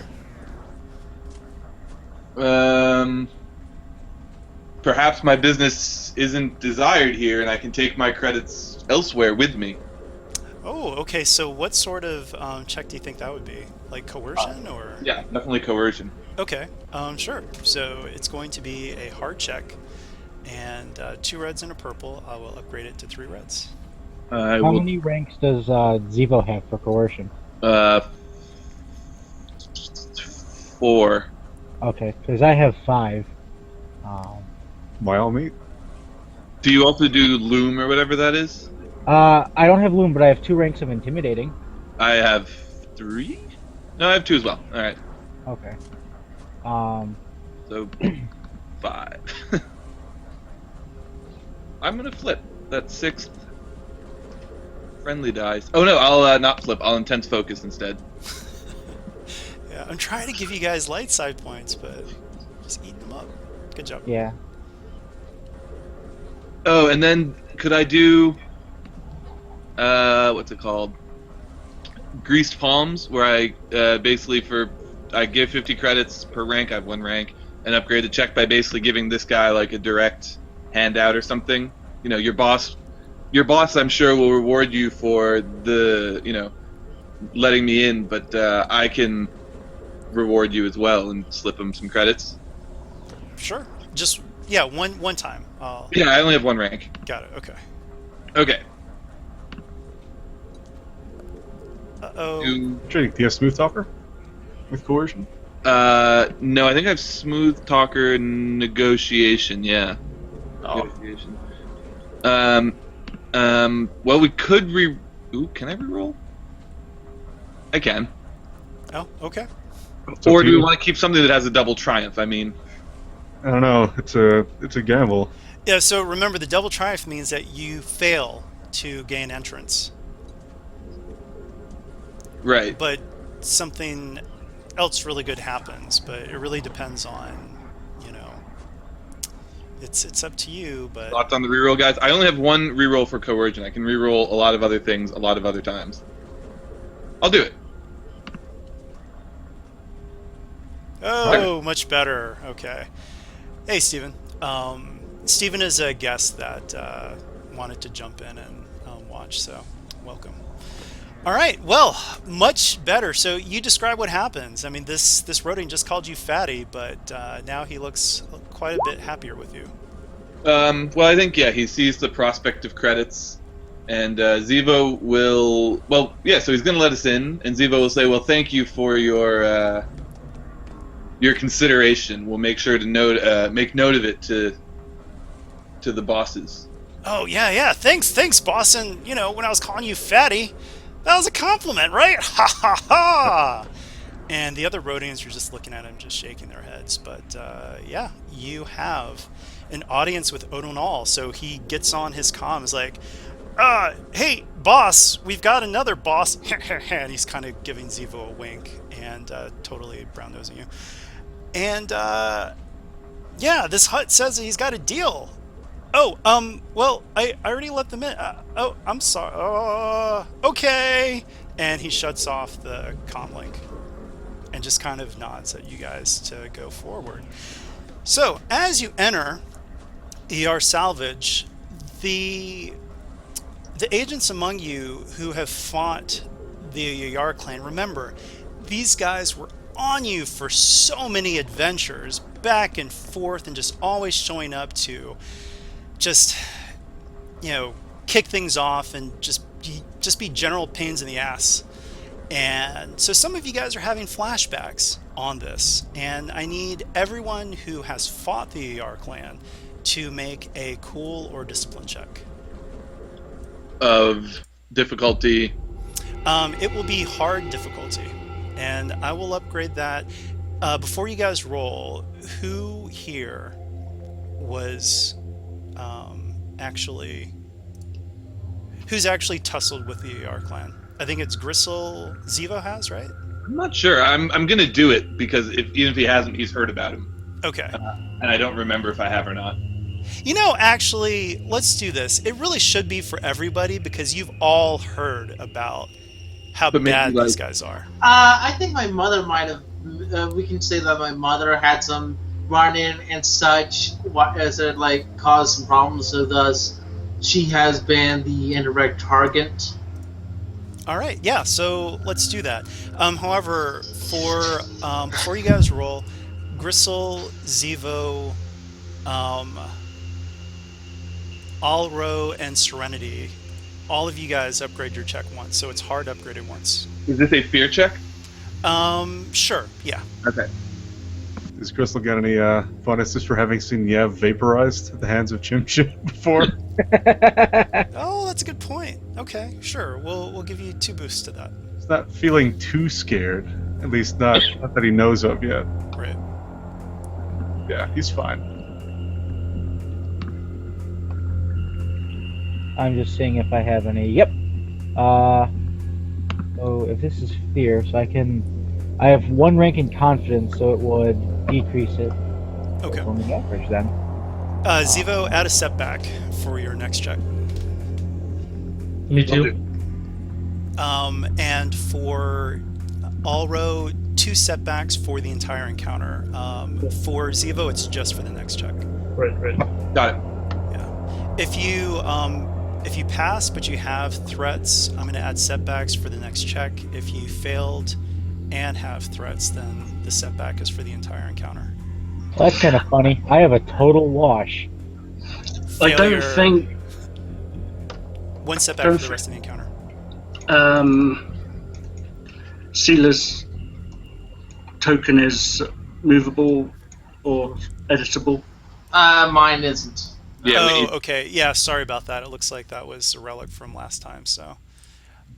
Perhaps my business isn't desired here, and I can take my credits elsewhere with me. Oh, okay. So what sort of check do you think that would be? Like coercion or? Yeah, definitely coercion. Okay, sure. So it's going to be a hard check, and 2 reds and a purple. I will upgrade it to 3 reds. I How will. many ranks does Zivo have for coercion? 4. Okay, because I have 5. By all means. Do you also do loom or whatever that is? I don't have loom, but I have 2 ranks of intimidating. I have 3. No, I have 2 as well. All right, Okay. so 5. I'm gonna flip that 6th friendly dice. Oh no, I'll not flip. I'll intense focus instead. Yeah, I'm trying to give you guys light side points, but just eating them up. Good job. Yeah. Oh, and then could I do what's it called? Greased palms, where I basically I give 50 credits per rank. I have 1 rank, and upgrade the check by basically giving this guy like a direct handout or something. Your boss, I'm sure will reward you for the letting me in, but I can reward you as well and slip him some credits. Sure. Just one time. Yeah, I only have 1 rank. Got it. Okay. Okay. Uh-oh. Do Do you have smooth talker with coercion? No, I think I have smooth talker and negotiation. Yeah. Oh. Negotiation. Well, we could Ooh, can I reroll? I can. Oh, okay. It's up Or to do we you. want to keep something that has a double triumph? I mean, I don't know. It's a gamble. Yeah, so remember, the double triumph means that you fail to gain entrance, right. but something else really good happens. But it really depends on, it's up to you. But Thoughts on the reroll, guys? I only have 1 reroll for coercion. I can reroll a lot of other things a lot of other times. I'll do it. oh, much better. Okay. Hey, Steven. Steven is a guest that wanted to jump in and watch, so welcome. All right, well, much better. So you describe what happens. I mean, this rodent just called you fatty, but now he looks quite a bit happier with you. Well, I think, he sees the prospect of credits, and Zivo will... Well, yeah, so he's going to let us in, and Zivo will say, well, thank you for your consideration. We'll make sure to make note of it to the bosses. Oh, yeah. Thanks, boss. And, when I was calling you fatty, that was a compliment, right? Ha, ha, ha! And the other rodents are just looking at him, just shaking their heads. But, you have an audience with O'Donnell. So he gets on his comms like, hey, boss, we've got another boss. And he's kind of giving Zivo a wink and totally brown-nosing you. And, this hut says that he's got a deal. Oh, well, I already let them in. Oh, I'm sorry. Okay. And he shuts off the comm link and just kind of nods at you guys to go forward. So, as you enter ER Salvage, the agents among you who have fought the ER clan, remember, these guys were on you for so many adventures, back and forth, and just always showing up to just, kick things off and just be general pains in the ass. And so some of you guys are having flashbacks on this, and I need everyone who has fought the AR clan to make a cool or discipline check. Of difficulty. It will be hard difficulty, and I will upgrade that. Before you guys roll, who here was who's actually tussled with the AR clan? I think it's Gristle. Zivo has, right? I'm not sure. I'm gonna do it because even if he hasn't, he's heard about him. Okay. And I don't remember if I have or not. Actually, let's do this. It really should be for everybody because you've all heard about how bad these guys are. I think my mother might have. We can say that my mother had some run-in and such. As it caused some problems with us. She has been the indirect target. All right, yeah. So let's do that. However, for before you guys roll, Gristle, Zivo, Alro, and Serenity, all of you guys upgrade your check once, so it's hard upgraded once. Is this a fear check? Sure, yeah. Okay. Does Gristle get any bonuses for having seen Yev vaporized at the hands of Chim Chim before? Oh, that's a good point. Okay, sure. We'll give you 2 boosts to that. He's not feeling too scared. At least not that he knows of yet. Right. Yeah, he's fine. I'm just seeing if I have any. Yep. So if this is fear, so I have 1 rank in confidence, so it would decrease it. Okay. So only average then. Zivo, add a setback for your next check. Me too. And for Alro, 2 setbacks for the entire encounter. For Zivo, it's just for the next check. Right. Got it. Yeah. If you pass but you have threats, I'm going to add setbacks for the next check. If you failed and have threats, then the setback is for the entire encounter. Well, that's kind of funny. I have a total wash. I don't think 1 setback for the rest of the encounter. Sealer's token is movable or editable. Mine isn't. Yeah. Okay. Yeah, sorry about that. It looks like that was a relic from last time. So,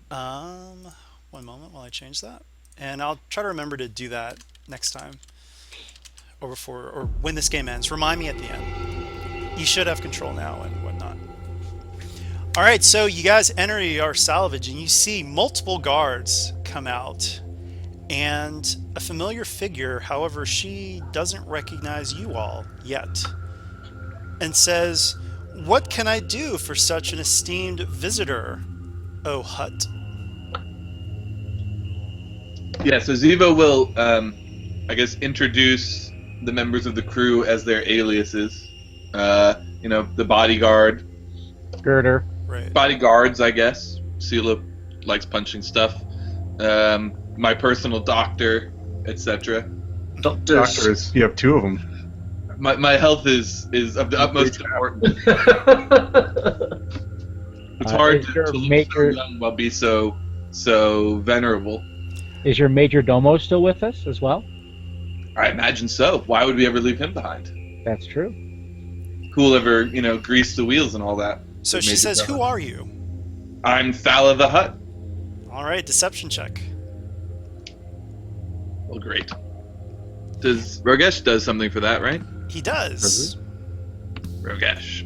1 moment while I change that, and I'll try to remember to do that next time, or when this game ends. Remind me at the end. You should have control now and whatnot. All right, so you guys enter your salvage, and you see multiple guards come out, and a familiar figure. However, she doesn't recognize you all yet, and says, "What can I do for such an esteemed visitor, O Hut?" Yeah, so Zivo will, introduce the members of the crew as their aliases. The bodyguard. Girder. Right. Bodyguards, I guess. Sela likes punching stuff. My personal doctor, etc. Doctors. You have 2 of them. My health is of the utmost importance. It's hard to look so young while be so venerable. Is your Major Domo still with us as well? I imagine so. Why would we ever leave him behind? That's true. Who'll ever, grease the wheels and all that? So she says, "Who are you?" I'm Thala the Hut. All right, deception check. Well, great. Rogesh does something for that, right? He does. Rogesh.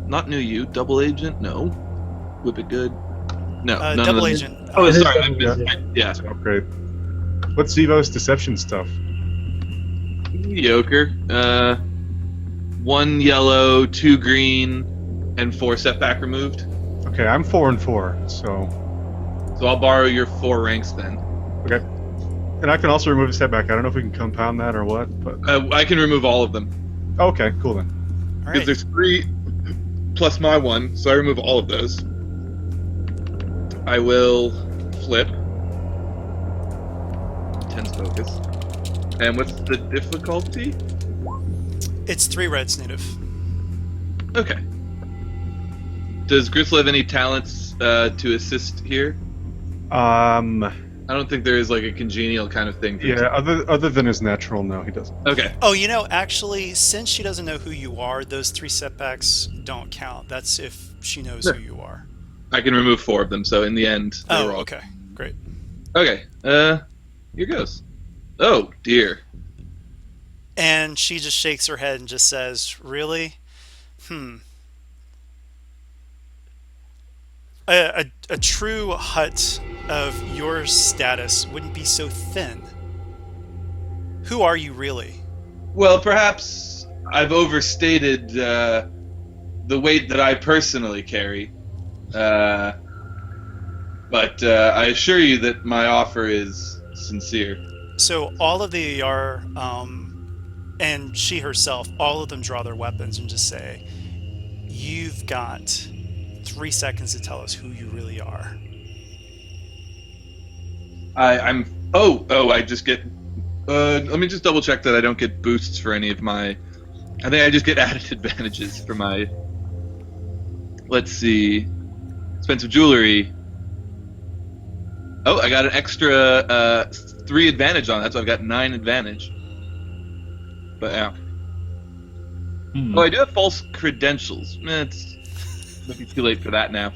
Not new you. Double agent? No. Whip it good? No. none of Double them. agent. Oh, it is Sorry. double agent. Yeah. Upgrade. What's Zivo's deception stuff? Mediocre. 1 yellow, 2 green, and 4 setback removed. Okay, I'm 4 and 4, so I'll borrow your 4 ranks then. okay. And I can also remove a setback. I don't know if we can compound that or what, but I can remove all of them. okay, cool then. All Because right. there's 3 plus my 1, so I remove all of those. I will flip. Intense focus. And what's the difficulty? It's 3 reds native. Okay. Does Gristle have any talents to assist here? I don't think there is like a congenial kind of thing. Yeah, other than his natural, no, he doesn't. Okay. Oh, actually, since she doesn't know who you are, those 3 setbacks don't count. That's if she knows who you are. I can remove 4 of them, so in the end, they were all... okay. Great. Okay, here goes. Oh, dear. And she just shakes her head and just says, really? A true hut of your status wouldn't be so thin. Who are you really? Well, perhaps I've overstated the weight that I personally carry. But I assure you that my offer is sincere. So all of the are, and she herself, all of them draw their weapons and just say, you've got 3 seconds to tell us who you really are. I just get... let me just double check that I don't get boosts for any of my... I think I just get added advantages for my... Let's see... Expensive jewelry. Oh, I got an extra 3 advantage on that, so I've got 9 advantage. But yeah. Oh, I do have false credentials. It's maybe too late for that now.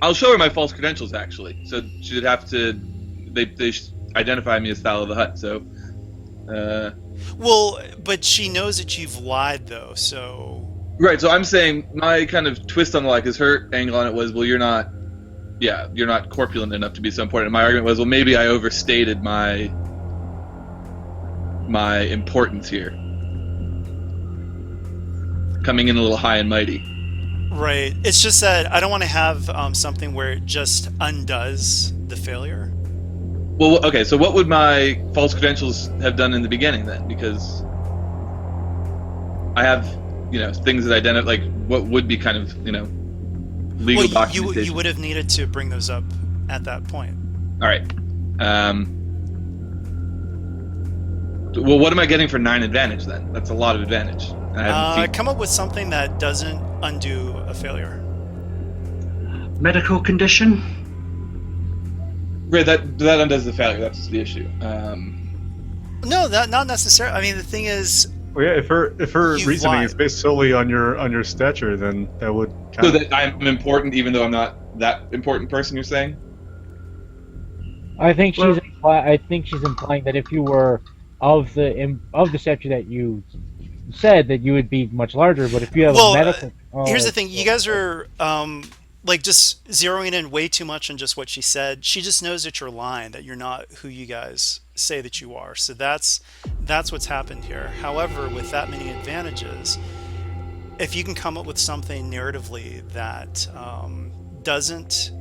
I'll show her my false credentials, actually. So she'd have to... They identify me as Fowl of the Hut, so... Well, but she knows that you've lied, though, so... Right, so I'm saying my kind of twist on the lie, because her angle on it was, well, you're not corpulent enough to be so important. And my argument was, well, maybe I overstated my importance here. Coming in a little high and mighty. Right. It's just that I don't want to have something where it just undoes the failure. Well, okay, so what would my false credentials have done in the beginning then? Because I have, things that identify, like, what would be kind of, legal documentation. You would have needed to bring those up at that point. All right. Well, what am I getting for 9 advantage then? That's a lot of advantage. Come up with something that doesn't undo a failure. Medical condition? Right, that undoes the failure. That's the issue. No, not necessarily. I mean, the thing is... Well, yeah, if her reasoning lied. is based solely on your stature, then that would count. So that I'm important even though I'm not that important person, you're saying? I think she's implying that if you were of the stature that you said, that you would be much larger. But if you have a medical, here's the thing: you guys are just zeroing in way too much on just what she said. She just knows that you're lying, that you're not who you guys say that you are. So that's what's happened here. However, with that many advantages, if you can come up with something narratively that doesn't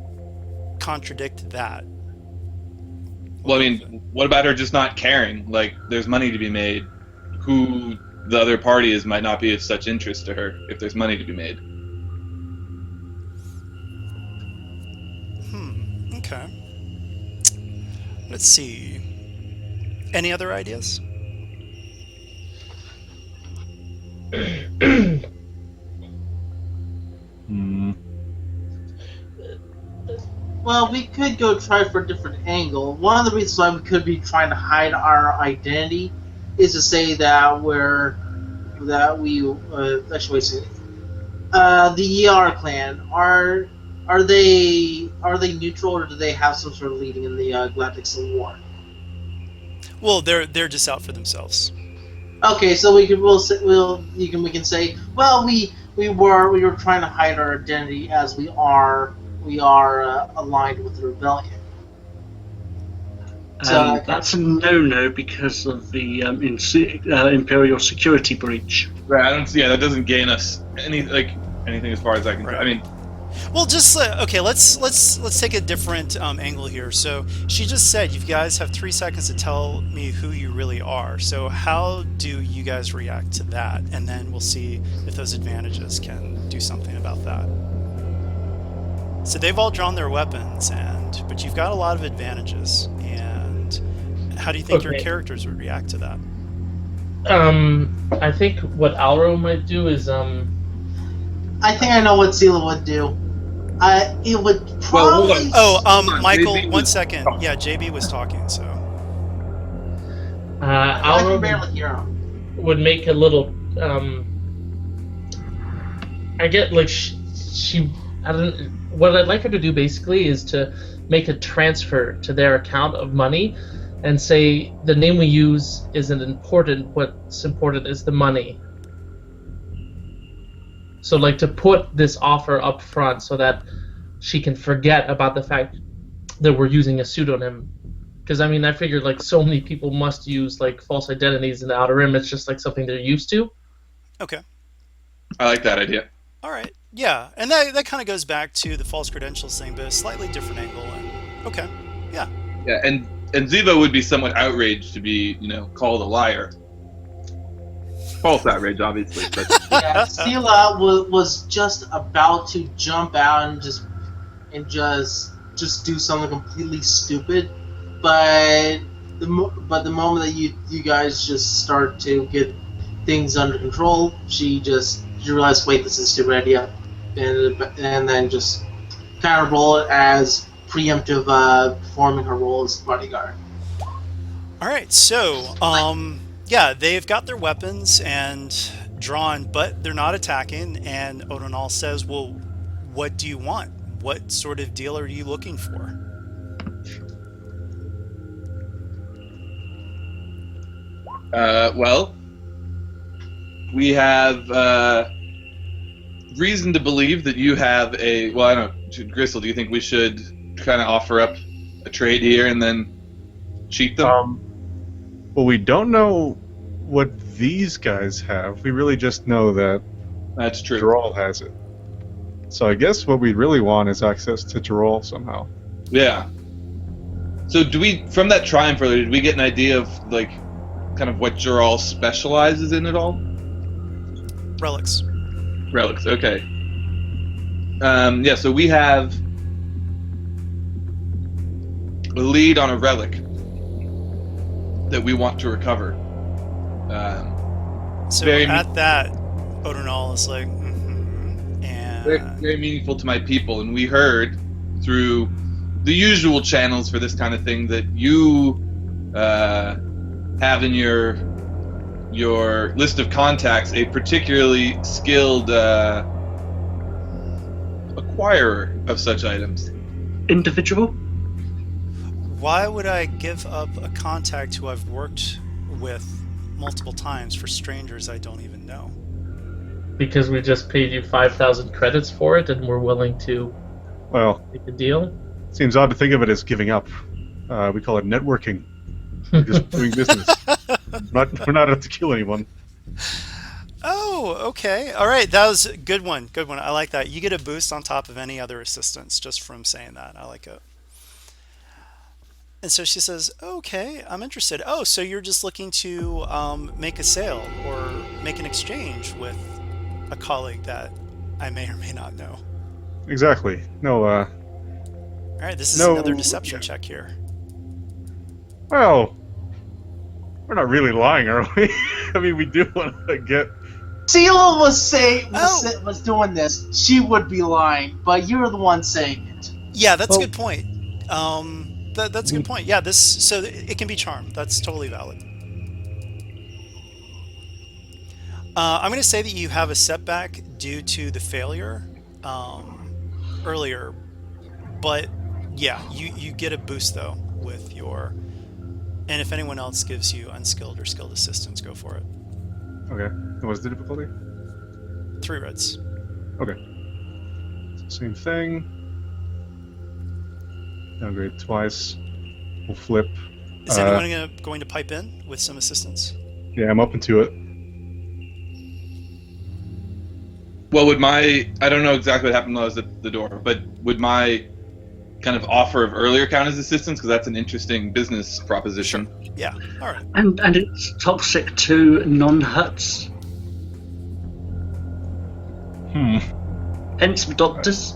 contradict that. Well, I mean, what about her just not caring? Like, there's money to be made. Who the other party is might not be of such interest to her if there's money to be made. Okay. Let's see. Any other ideas? Well, we could go try for a different angle. One of the reasons why we could be trying to hide our identity is to say that the ER clan are they neutral, or do they have some sort of leading in the Galactic Civil War? Well, they're just out for themselves. Okay, so we can say, well, we were trying to hide our identity as we are aligned with the rebellion. So that's a no-no because of the Imperial security breach. Right, I don't see. Yeah, that doesn't gain us anything as far as I can. Right. I mean, well, just okay. Let's take a different angle here. So she just said you guys have 3 seconds to tell me who you really are. So how do you guys react to that? And then we'll see if those advantages can do something about that. So they've all drawn their weapons, but you've got a lot of advantages. And how do you think your characters would react to that? I think what Alro might do is I think I know what Sela would do. It would Well, hold probably. on. Oh, Michael, JB 1 was second. talking. Yeah, JB was talking, so. I can Alra barely hear him. would make a little. I get like she. I don't. What I'd like her to do basically is to make a transfer to their account of money, and say the name we use isn't important. What's important is the money. So like to put this offer up front so that she can forget about the fact that we're using a pseudonym. Because I mean, I figured like so many people must use like false identities in the Outer Rim. It's just like something they're used to. Okay. I like that idea. All right. Yeah, and that kind of goes back to the false credentials thing, but a slightly different angle. And okay. Yeah. Yeah, and Ziva would be somewhat outraged to be, called a liar. False outrage, obviously, but Yeah, Sela was just about to jump out and just do something completely stupid, but the moment that you guys just start to get things under control, she realized, wait, this is a stupid idea, and then just kind of roll it as preemptive, performing her role as bodyguard. All right. So, yeah, they've got their weapons and drawn, but they're not attacking. And Odonal says, "Well, what do you want? What sort of deal are you looking for?" well, we have reason to believe that you have a. Well, I don't know, Gristle. Do you think we should kind of offer up a trade here and then cheat them? Well, we don't know what these guys have. We really just know that That's true. Geralt has it. So I guess what we really want is access to Geralt somehow. Yeah. So from that triumph earlier, did we get an idea of like, kind of what Geralt specializes in at all? Relics. Relics. Okay. Yeah. So we have a lead on a relic that we want to recover. So very at that, Odonal is like, and very, very meaningful to my people, and we heard through the usual channels for this kind of thing that you have in your list of contacts a particularly skilled acquirer of such items. Individual? why would I give up a contact who I've worked with multiple times for strangers I don't even know? Because we just paid you 5,000 credits for it, and we're willing to Well, make a deal. seems odd to think of it as giving up. We call it networking. We're just doing business. We're not out to kill anyone. Oh, okay. All right. That was a good one. Good one. I like that. You get a boost on top of any other assistance just from saying that. I like it. And so she says, okay, I'm interested. Oh, so you're just looking to make a sale or make an exchange with a colleague that I may or may not know. Exactly. No, All right. This is No, another deception yeah. check here. well, we're not really lying, are we? I mean, we do want to get... Sela Oh. was doing this. She would be lying, but you're the one saying it. Yeah, that's Well- a good point. That's a good point. Yeah, so it can be charmed. That's totally valid. I'm going to say that you have a setback due to the failure earlier, but yeah, you get a boost though with your. And if anyone else gives you unskilled or skilled assistance, go for it. Okay. And what's the difficulty? 3 reds. Okay. Same thing. Downgrade twice. We'll flip. Is anyone going to pipe in with some assistance? Yeah, I'm open to it. Well, I don't know exactly what happened when I was at the door, but would my kind of offer of earlier count as assistance? Because that's an interesting business proposition. Yeah. All right. And it's toxic to non-huts, hence the doctors.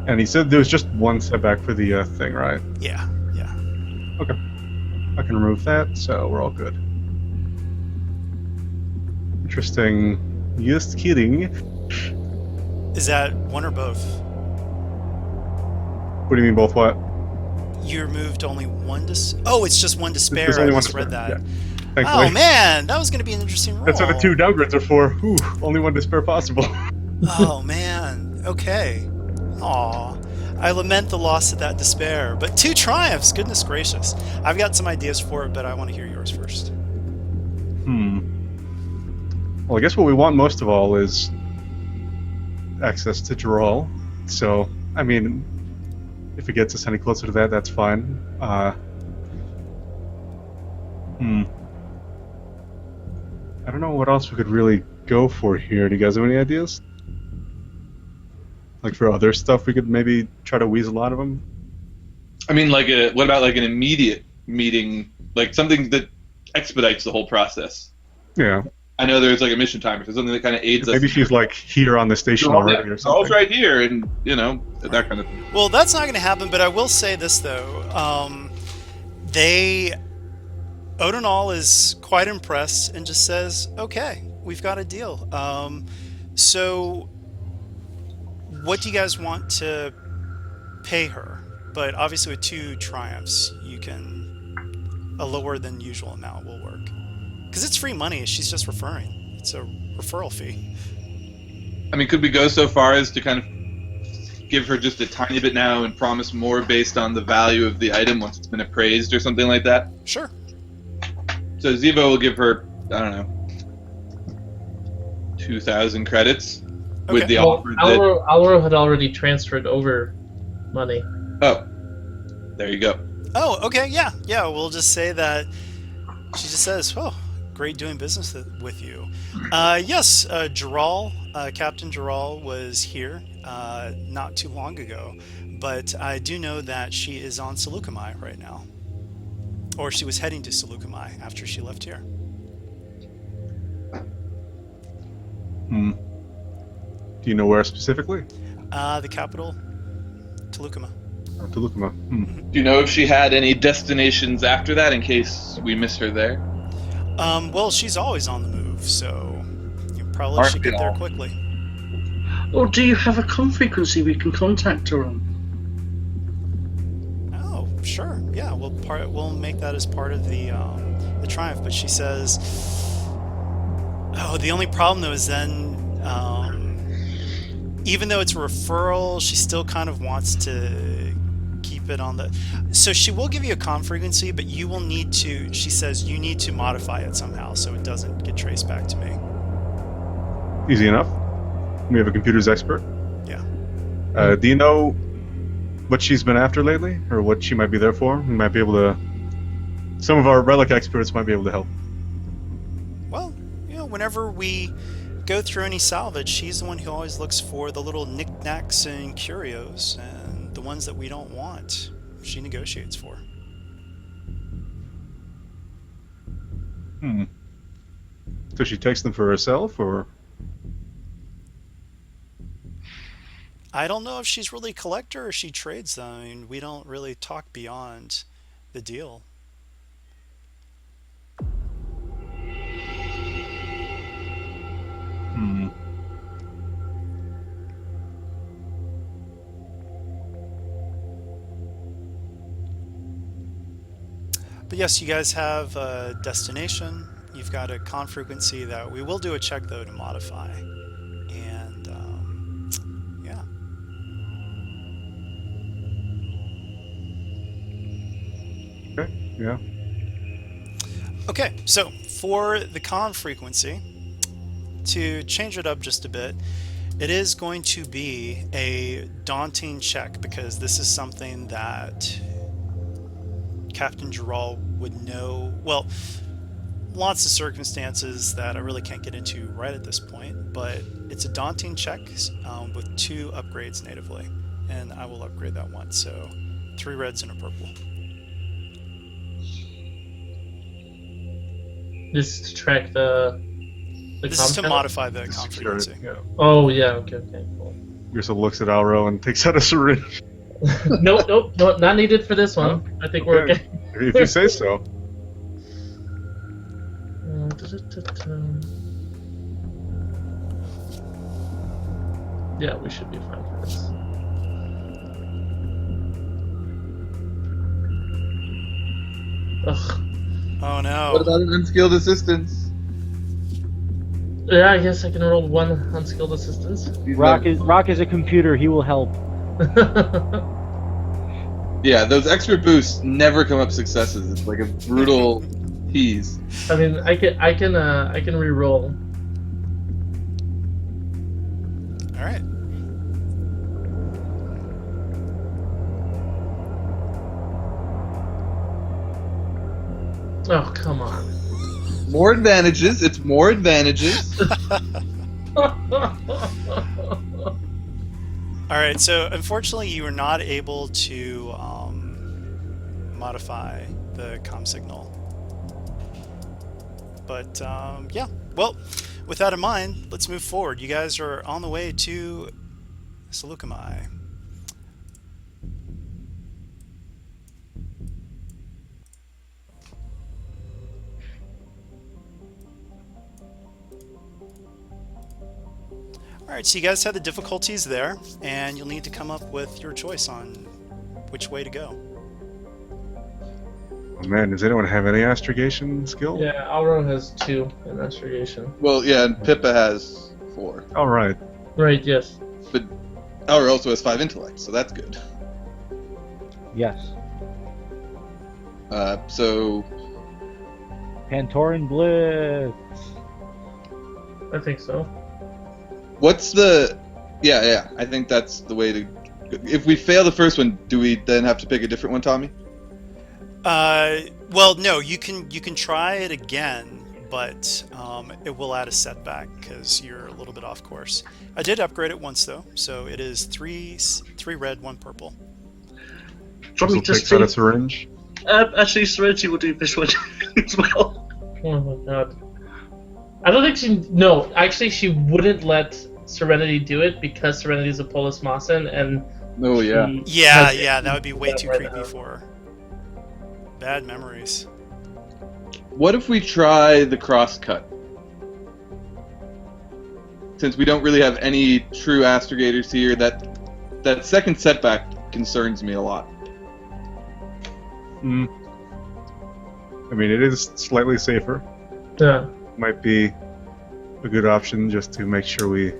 And he said there was just one setback for the thing, right? Yeah. Yeah. Okay. I can remove that, so we're all good. Interesting. Just kidding. Is that one or both? What do you mean both what? You removed only one Oh, it's just one despair. There's only I one just read despair, that. yeah. Thankfully. Oh man, that was going to be an interesting roll. That's what the 2 downgrades are for. Ooh, only 1 despair possible. Oh man. Okay. Aw. I lament the loss of that despair, but 2 triumphs. Goodness gracious. I've got some ideas for it, but I want to hear yours first. Well, I guess what we want most of all is access to Geralt. So, I mean, if it gets us any closer to that, that's fine. I don't know what else we could really go for here. Do you guys have any ideas? Like for other stuff, we could maybe try to weasel out of them. I mean, what about like an immediate meeting, like something that expedites the whole process? Yeah. I know there's like a mission timer, so something that kind of aids us. Maybe she's like here on the station already or something. Geralt's right here, and that kind of thing. Well, that's not going to happen, but I will say this though. Odinal is quite impressed and just says, "Okay, we've got a deal." So, what do you guys want to pay her? But obviously, with 2 triumphs, a lower than usual amount will work. Because it's free money. She's just referring. It's a referral fee. I mean, could we go so far as to kind of give her just a tiny bit now and promise more based on the value of the item once it's been appraised or something like that? Sure. So Zivo will give her, I don't know, 2,000 credits with the offer that... Alro had already transferred over money. Oh, there you go. Oh, okay, yeah. We'll just say that she just says, "Oh, great doing business with you." Yes, Captain Geralt was here not too long ago, but I do know that she is on Seleucami right now. Or she was heading to Seleucami after she left here. Do you know where specifically? The capital, Seleucami. Seleucami. Do you know if she had any destinations after that in case we miss her there? Well, she's always on the move, so you probably should get there quickly. Or do you have a com frequency we can contact her on? Oh, sure. Yeah, we'll make that as part of the triumph. But she says, "Oh, the only problem though is then, even though it's a referral, she still kind of wants to keep it on the. So she will give you a com frequency, but you will need to. She says you need to modify it somehow so it doesn't get traced back to me." Easy enough. We have a computers expert. Yeah. Do you know what she's been after lately, or what she might be there for? We might be able to. Some of our relic experts might be able to help. Well, whenever we go through any salvage, she's the one who always looks for the little knickknacks and curios, and the ones that we don't want, she negotiates for. So she takes them for herself, or? I don't know if she's really a collector or she trades them. I mean, we don't really talk beyond the deal. But yes, you guys have a destination. You've got a con frequency that we will do a check though to modify. And yeah. Okay. Yeah. Okay, so for the con frequency, to change it up just a bit, it is going to be a daunting check because this is something that Captain Geralt would know. Well, lots of circumstances that I really can't get into right at this point, but it's a daunting check with 2 upgrades natively, and I will upgrade that one. So 3 reds and a purple. This is to track the This is to modify the con frequency. Yeah. Oh yeah, okay, cool. Gristle looks at Alro and takes out a syringe. Nope, not needed for this one. I think we're okay. If you say so. Yeah, we should be fine for this. Ugh. Oh What no. about an unskilled assistance? Yeah, I guess I can roll one unskilled assistance. Rock is a computer. He will help. Yeah, those extra boosts never come up successes. It's like a brutal tease. I mean, I can re-roll. All right. Oh, come on. More advantages. It's more advantages. All right. So unfortunately, you were not able to modify the comm signal. But yeah. Well, with that in mind, let's move forward. You guys are on the way to Seleucami. Alright, so you guys had the difficulties there, and you'll need to come up with your choice on which way to go. Oh man, does anyone have any astrogation skill? Yeah, Alro has 2 in astrogation. Well, yeah, and Pippa has 4. All right. Right, yes. But Elra also has 5 intellect, so that's good. Yes. So Pantoran Blitz. I think so. what's the? Yeah. I think that's the way to. If we fail the first one, do we then have to pick a different one, Tommy? Well, no, you can try it again, but it will add a setback because you're a little bit off course. I did upgrade it once though, so it is 3 red, 1 purple. Do you want me Gristle to takes out a see? syringe. Actually, Serenity will do this one as well. Oh my god. I don't think she. No, actually, she wouldn't let Serenity do it because Serenity's a Polis Masan, and Oh yeah. Yeah, that would be way too right creepy now. for her. Bad memories. What if we try the crosscut? Since we don't really have any true astrogators here, that second setback concerns me a lot. I mean, it is slightly safer. Yeah. Might be a good option just to make sure we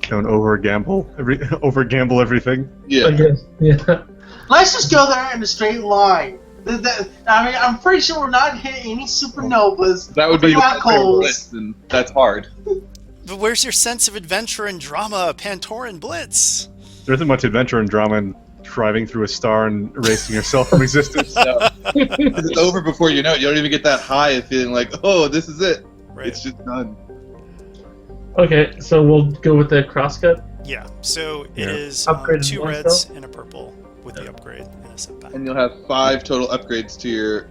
don't over gamble everything. I Yeah. guess. Yeah. Let's just go there in a straight line. I mean, I'm pretty sure we're not hitting any supernovas. That would be black holes. Blitz, and that's hard. But where's your sense of adventure and drama, Pantoran Blitz? There isn't much adventure and drama in driving through a star and erasing yourself from existence. No. It's over before you know it. You don't even get that high of feeling like, oh, this is it. Right. It's just done. Okay, so we'll go with the crosscut. Yeah, so it Yeah. is Upgraded 2 one reds still? and a purple with the upgrade and a setback. And you'll have 5 total upgrades to your.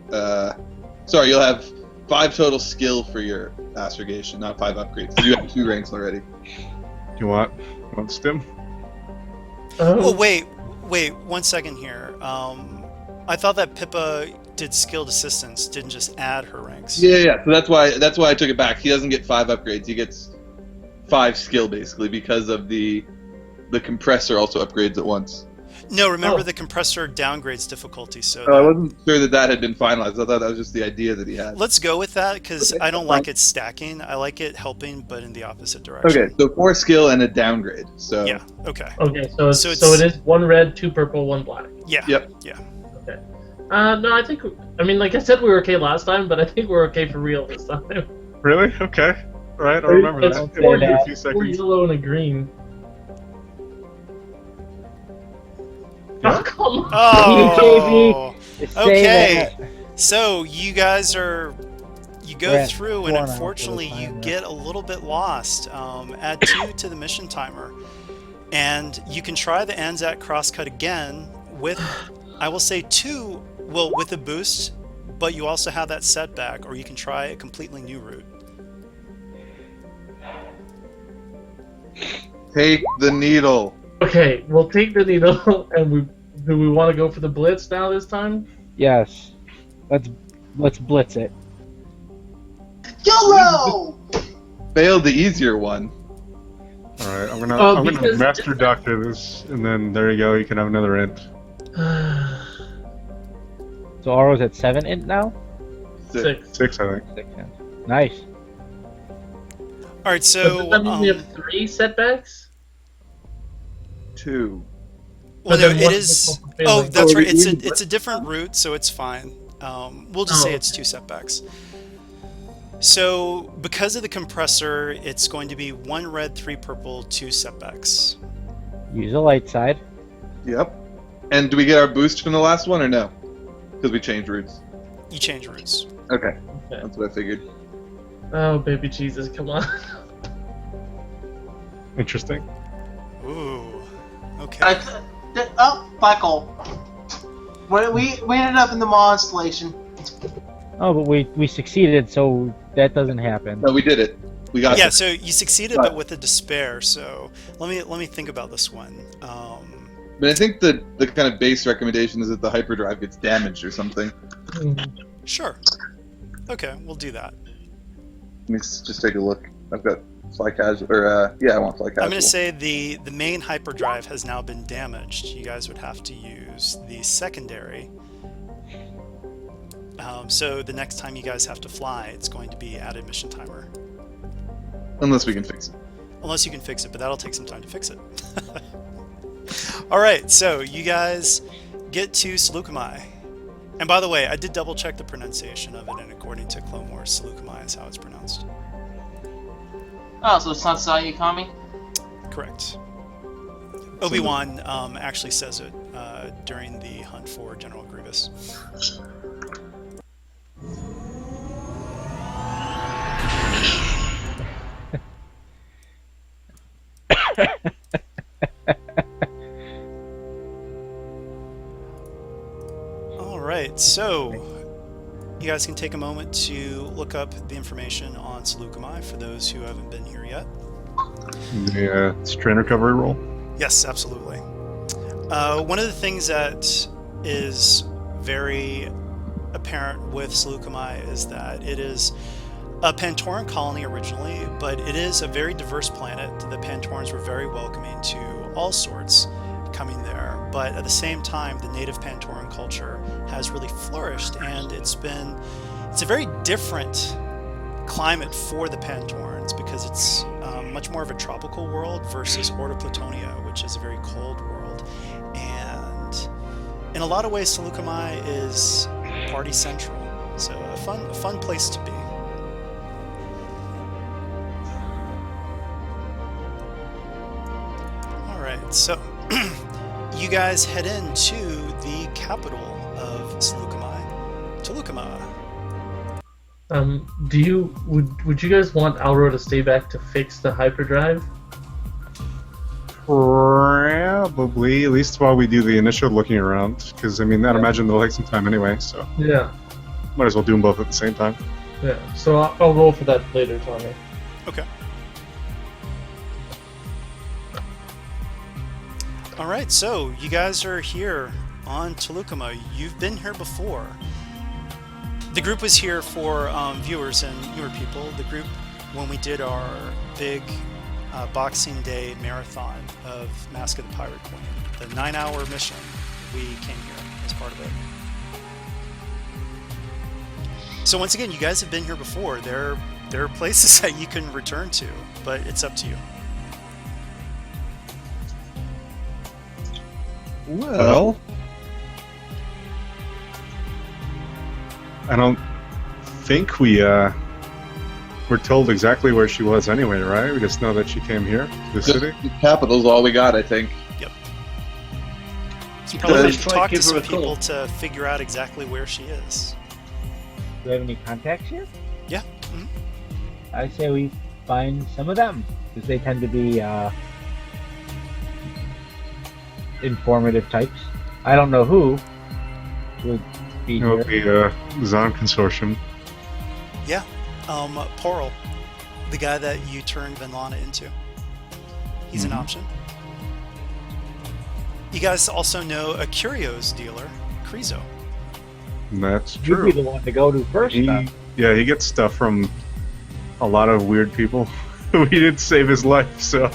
Sorry, you'll have 5 total skill for your astrogation, not 5 upgrades. You have 2 ranks already. You want stim? Oh, wait, 1 second here. I thought that Pippa did skilled assistance, didn't just add her ranks. Yeah. So that's why I took it back. He doesn't get 5 upgrades. He gets 5 skill basically because of the compressor also upgrades at once. No, remember Oh. the compressor downgrades difficulty, so I wasn't sure that had been finalized. I thought that was just the idea that he had. let's go with that because Okay, I don't that's like fine. it stacking. I like it helping, but in the opposite direction. Okay, so 4 skill and a downgrade. So Yeah, okay. Okay, so So so it's- it is 1 red, 2 purple, 1 black. Yeah, Yep. yeah. Okay. No, I think. I mean, like I said, we were okay last time, but I think we're okay for real this time. Really? Okay. All right, I'll remember It's that. It four might be a that. few 4 seconds. yellow and a green. Yeah. Oh, come on. Oh, Say okay. that. So you guys you go We're at through, 4 and now for the unfortunately, you timer. get a little bit lost. Add 2 to the mission timer, and you can try the Anzac crosscut again with, I will say 2. Well, with a boost, but you also have that setback, or you can try a completely new route. take the needle. Okay, we'll take the needle, and do we want to go for the blitz now this time? Yes. Let's blitz it. YOLO! Failed the easier one. All right, I'm Oh, gonna because- master doctor this, and then there you go. You can have another int. So Auro's at 7 int now? 6. 6, I think. 6 int. Nice. All right, So so does that mean we have 3 setbacks? 2. well, But no, then it what's is. the Oh, failing? that's Oh, right. you- It's a different route, so it's fine. We'll just Oh, say it's 2 setbacks. So because of the compressor, it's going to be 1 red, 3 purple, 2 setbacks. Use the light side. Yep. And do we get our boost from the last one or no? Because we changed routes. You change routes. Okay. Okay. That's what I figured. Oh, baby Jesus, come on. Interesting. Ooh. Okay. Oh, black hole. We ended up in the Maw installation. Oh, but we succeeded, so that doesn't happen. No, we did it. We got Yeah. it. So you succeeded, but with a despair. So let me think about this one. But I think the kind of base recommendation is that the hyperdrive gets damaged or something. Sure. Okay, we'll do that. Let me just take a look. I've got fly casual, or yeah, I want fly casual. I'm going to say the main hyperdrive has now been damaged. You guys would have to use the secondary. So the next time you guys have to fly, it's going to be added mission timer. Unless we can fix it. Unless you can fix it, but that'll take some time to fix it. All right, so you guys get to Seleucami. And by the way, I did double check the pronunciation of it, and according to Clone Wars, Seleucami is how it's pronounced. Oh, so it's not Sayakami? Correct. Obi-Wan actually says it during the hunt for General Grievous. All right, so you guys can take a moment to look up the information on Seleucami for those who haven't been here yet. The strain recovery roll. Yes, absolutely. One of the things that is very apparent with Seleucami is that it is a Pantoran colony originally, but it is a very diverse planet. The Pantorans were very welcoming to all sorts coming there, but at the same time, the native Pantoran culture has really flourished, and it's a very different climate for the Pantorans because it's much more of a tropical world versus Ordo Plutonia, which is a very cold world. And in a lot of ways, Seleucami is party central, so a fun place to be. All right, so you guys head into the capital of Seleucami, Tolucama. Would you guys want Alro to stay back to fix the hyperdrive? Probably, at least while we do the initial looking around, because I mean, I'd imagine they'll take some time anyway, so Yeah. might as well do them both at the same time. Yeah. So I'll roll for that later, Tommy. Okay. All right, so you guys are here on Tolucama. You've been here before. The group was here for viewers and newer people. The group, when we did our big Boxing Day marathon of Mask of the Pirate Queen, the 9-hour mission, we came here as part of it. So once again, you guys have been here before. There are places that you can return to, but it's up to you. Well, I don't think we're told exactly where she was anyway, right? We just know that she came here to the city. The capital's all we got, I think. Yep. So You probably could have to try to talk to give her some a call. people to figure out exactly where she is. Do we have any contacts here? Yeah. Mhm. I say we find some of them, because they tend to be informative types. I don't know who would be It would here. be Zon Consortium. Yeah. Poral, the guy that you turned Venlana into. He's an option. You guys also know a curios dealer, Krizo. That's You'd true. be the one to go to first. Then. He gets stuff from a lot of weird people. We did save his life, so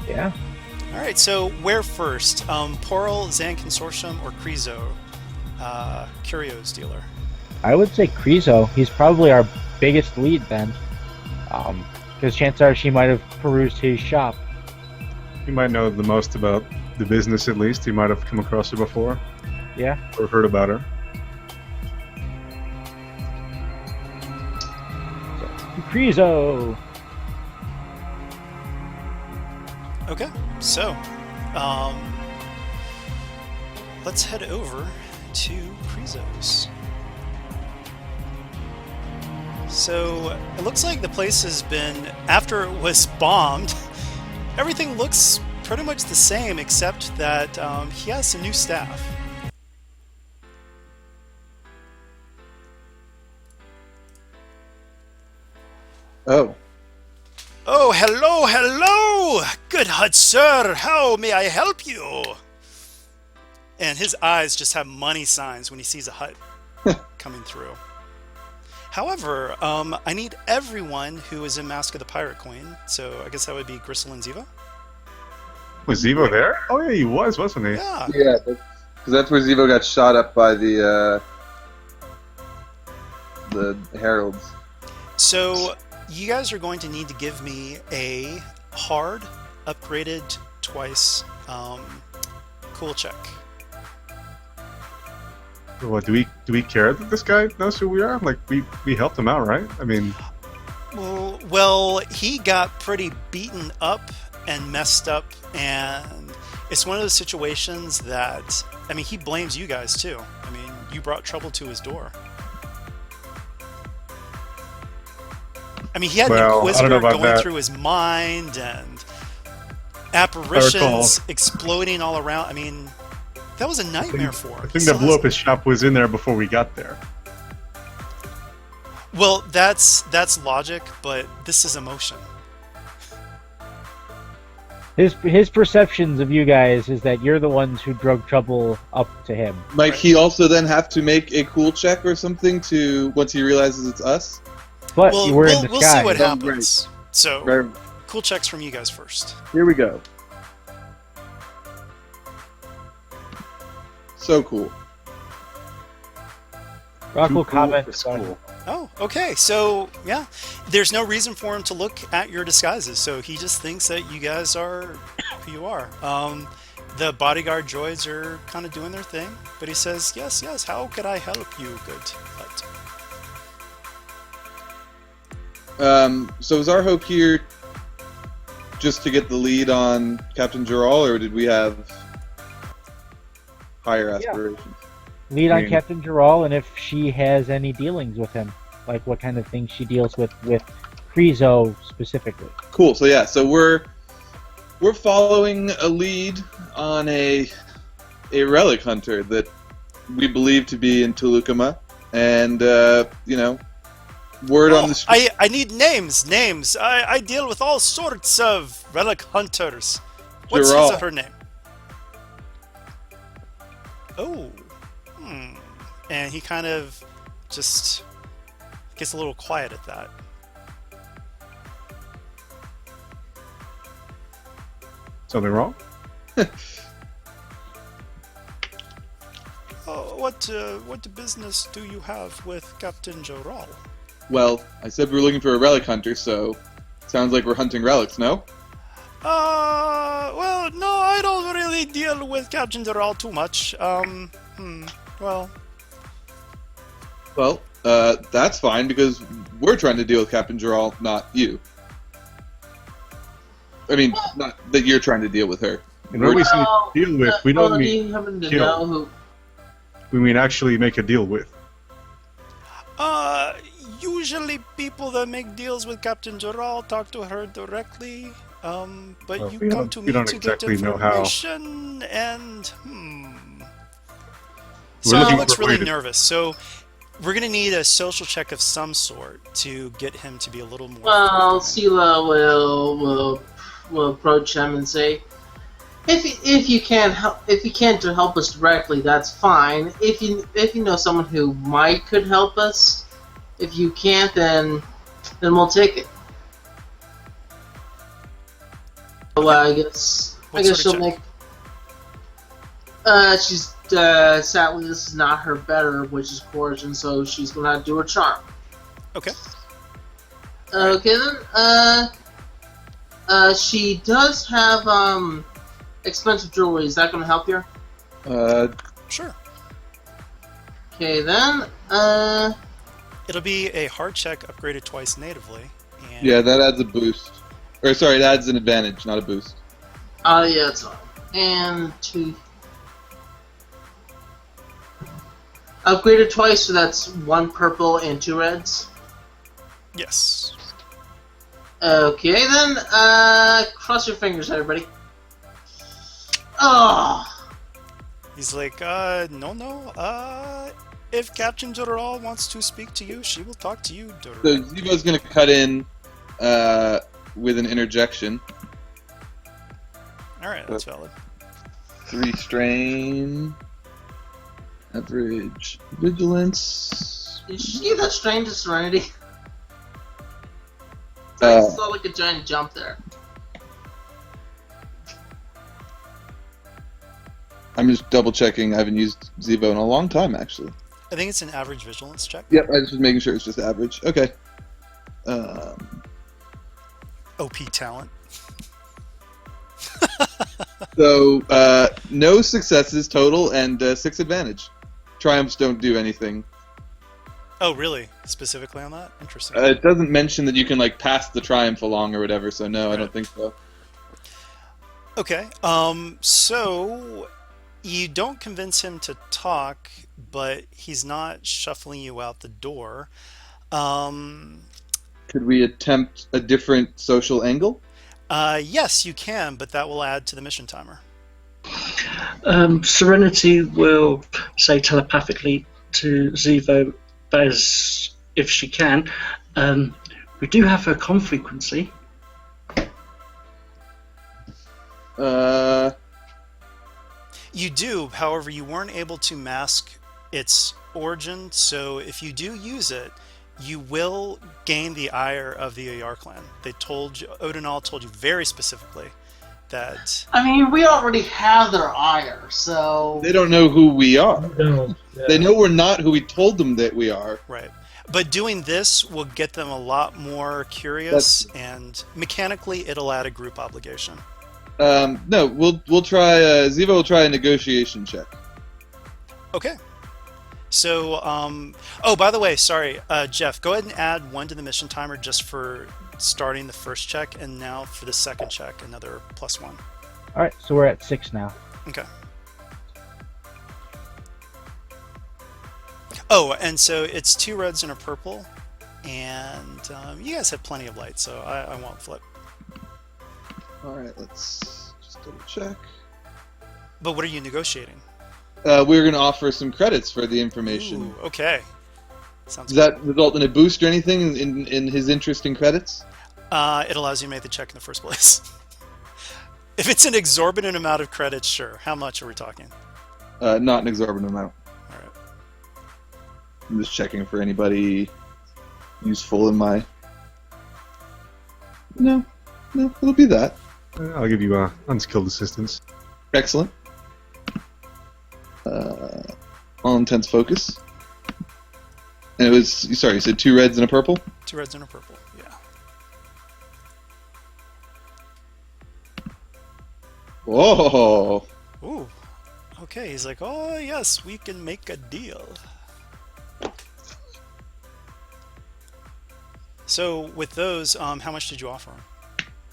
Yeah. All right, so where first? Porl, Zan Consortium, or Krizo? Curios dealer. I would say Krizo. He's probably our biggest lead then. Because chances are she might have perused his shop. He might know the most about the business, at least. He might have come across her before Yeah. or heard about her. Krizo! Okay, so let's head over to Krizo's. So it looks like the place has been, after it was bombed, everything looks pretty much the same except that he has some new staff. Oh. Oh, hello, hello! Good hut, sir. How may I help you? And his eyes just have money signs when he sees a hut coming through. However, I need everyone who is in Mask of the Pirate Queen. So I guess that would be Gristle and Ziva. Was Zevo there? Oh yeah, he was, wasn't he? Yeah. Yeah, because that's where Zevo got shot up by the heralds. So you guys are going to need to give me a hard, upgraded twice, cool check. What, do we care that this guy knows who we are? Like we helped him out, right? I mean, Well, he got pretty beaten up and messed up, and it's one of those situations that, I mean, he blames you guys too. I mean, you brought trouble to his door. I mean, he had an Well, I don't Inquisitor know about going that. through his mind and apparitions exploding all around. I mean, that was a nightmare for him. I think that blew up his shop was in there before we got there. Well, that's logic, but this is emotion. His perceptions of you guys is that you're the ones who drug trouble up to him. Might he also then have to make a cool check or something to once he realizes it's us? But Well, you were in we'll disguise. see what Oh, happens. So, Right. cool checks from you guys first. Here we go. So cool. Rock Too will cool comment. for school. Oh, okay. So, yeah, there's no reason for him to look at your disguises. So he just thinks that you guys are who you are. The bodyguard droids are kind of doing their thing, but he says, "Yes, yes. How could I help you, good hut?" So is our hope here just to get the lead on Captain Geralt, or did we have higher aspirations? Lead I on mean- Captain Geralt, and if she has any dealings with him, like what kind of things she deals with Krizo specifically. Cool. So yeah, so we're following a lead on a relic hunter that we believe to be in Tulukama, and word on the street. I need names. I deal with all sorts of relic hunters. What's Geralt. her name? Oh. And he kind of just gets a little quiet at that. Something wrong? Oh, what business do you have with Captain Joral? Well, I said we were looking for a relic hunter, so sounds like we're hunting relics, no? Well, no, I don't really deal with Captain Joral too much. Well, Well, that's fine because we're trying to deal with Captain Geralt, not you. I mean, not that you're trying to deal with her. And when we say Well, deal with, we don't do mean you happen to kill. know who? we mean actually make a deal with. usually people that make deals with Captain Joral talk to her directly. But Well, you we come don't- to we me don't to exactly get know how. information, and We're So he looking looks for a way really to- nervous. So we're gonna need a social check of some sort to get him to be a little more. Well, forthcoming. Sela will approach him and say, if you can't help us directly, that's fine. If you know someone who could help us, if you can't, then we'll take it. Well, I guess What sort of she'll check? make. She's sadly this is not her better, which is coercion, so she's gonna have to do her charm. Okay. Okay then. She does have expensive jewelry. Is that gonna help you? Sure. Okay then. It'll be a hard check upgraded twice natively. And Yeah, that adds a boost. Or sorry, that adds an advantage, not a boost. Yeah, it's on. And two. Upgraded twice, so that's 1 purple and 2 reds. Yes. Okay then, cross your fingers, everybody. Oh! He's like, no. If Captain Doral wants to speak to you, she will talk to you, So Doral. Zivo's gonna cut in with an interjection. Alright, that's valid. 3 strain. Average vigilance. Did you see that strain to serenity? Uh, I saw like a giant jump there. I'm just double checking. I haven't used Zivo in a long time, actually. I think it's an average vigilance check. Yep, I just was making sure it's just average. Okay. OP talent. So, no successes total and 6 advantage. Triumphs don't do anything. Oh, really? Specifically on that? Interesting. It doesn't mention that you can, like, pass the triumph along or whatever, so no, I don't think so. Okay. So you don't convince him to talk, but he's not shuffling you out the door. Could we attempt a different social angle? Yes, you can, but that will add to the mission timer. Serenity will say telepathically to Zivo, as if she can, we do have her comm frequency. You do, however, you weren't able to mask its origin, so if you do use it, you will gain the ire of the Ayar clan. They told you, Odinal told you very specifically that. I mean, we already have their ire, so... They don't know who we are. No. They know we're not who we told them that we are. Right. But doing this will get them a lot more curious, and mechanically it'll add a group obligation. No, we'll try. Zivo will try a negotiation check. Okay. So, oh, by the way, sorry, Jeff, go ahead and add 1 to the mission timer just for starting the first check, and now for the second check, another +1. Alright, so we're at 6 now. Okay. Oh, and so it's 2 reds and a purple, and you guys have plenty of light, so I won't flip. All right, let's just double check. But what are you negotiating? We're going to offer some credits for the information. Ooh, okay. Sounds Does that result in a boost or anything in his interest in credits? It allows you to make the check in the first place. If it's an exorbitant amount of credits, sure. How much are we talking? Not an exorbitant amount. All right. I'm just checking for anybody useful in my... No, it'll be that. I'll give you unskilled assistance. Excellent. All intense focus. And it was, sorry, you said 2 reds and a purple? 2 reds and a purple, yeah. Whoa! Ooh. Okay, he's like, oh yes, we can make a deal. So with those, how much did you offer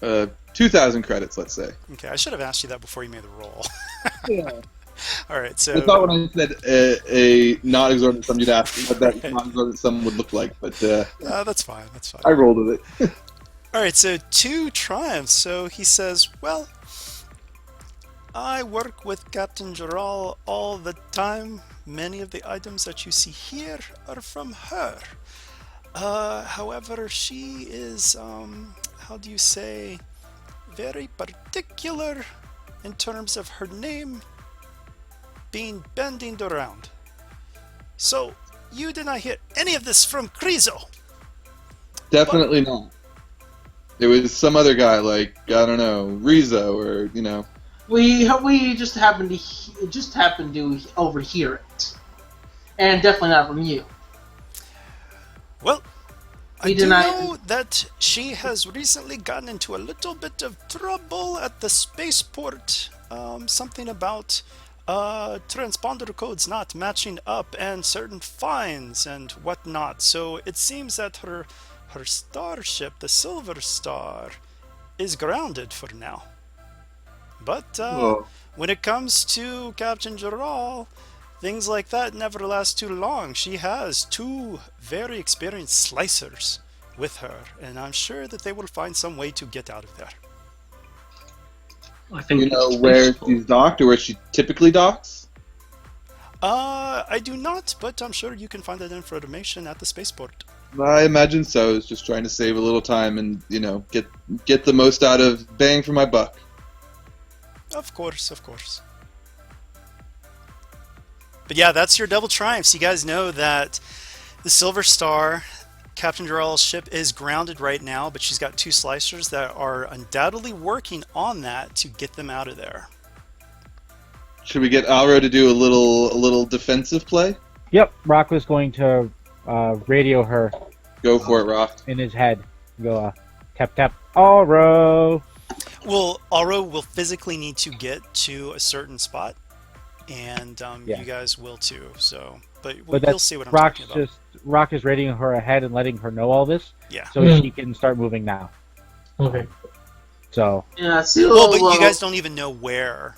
him? 2,000 credits, let's say. Okay, I should have asked you that before you made the roll. Yeah. All right, so I thought when I said a not exorbitant sum, you'd ask what that Right. non exorbitant sum would look like, but that's fine. That's fine. I rolled with it. All right, so 2 triumphs. So he says, well, I work with Captain Joral all the time. Many of the items that you see here are from her. However, she is, how do you say, very particular in terms of her name being bandied around. So, you did not hear any of this from Gristle. Definitely not. It was some other guy, like, I don't know, Rizzo, or, you know. We just happened to overhear it, and definitely not from you. Well, I We do deny- know that she has recently gotten into a little bit of trouble at the spaceport. Something about transponder codes not matching up and certain fines and whatnot. So it seems that her starship, the Silver Star, is grounded for now. But when it comes to Captain Gerald, things like that never last too long. She has 2 very experienced slicers with her, and I'm sure that they will find some way to get out of there. I think You know it's where baseball. she's docked, or where she typically docks? I do not, but I'm sure you can find that information at the spaceport. I imagine so. It's just trying to save a little time and, you know, get the most out of bang for my buck. Of course, of course. But yeah, that's your double triumphs. You guys know that the Silver Star, Captain Jarrell's ship, is grounded right now, but she's got 2 slicers that are undoubtedly working on that to get them out of there. Should we get Alro to do a little defensive play? Yep, Rock was going to radio her Go for it, Rock. in his head. Go tap tap. Oro. Well, Aro will physically need to get to a certain spot, and Yeah. you guys will too. So, but But you'll that's see what I'm Rock's talking about. Rock is radioing her ahead and letting her know all this, Yeah. so Hmm. she can start moving now. Okay. So Yeah, Sila Well, but will- you guys don't even know where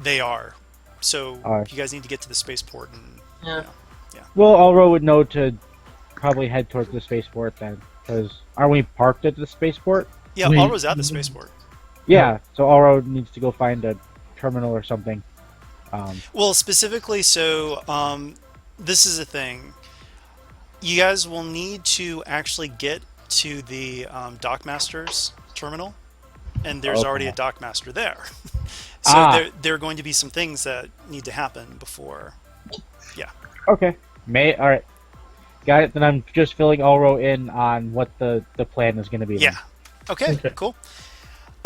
they are. So Alright. you guys need to get to the spaceport and Yeah. well, Oro would know to probably head towards the spaceport then, because aren't we parked at the spaceport? yeah, Wait. Alro's at the spaceport. Yeah, so Oro needs to go find a terminal or something. Well, specifically, so this is a thing. You guys will need to actually get to the Dockmaster's terminal, and there's already a Okay. Dockmaster there. So there are going to be some things that need to happen before. Okay. All right. Got it. Then I'm just filling Oro in on what the plan is going to be. Yeah. Okay, Okay. cool.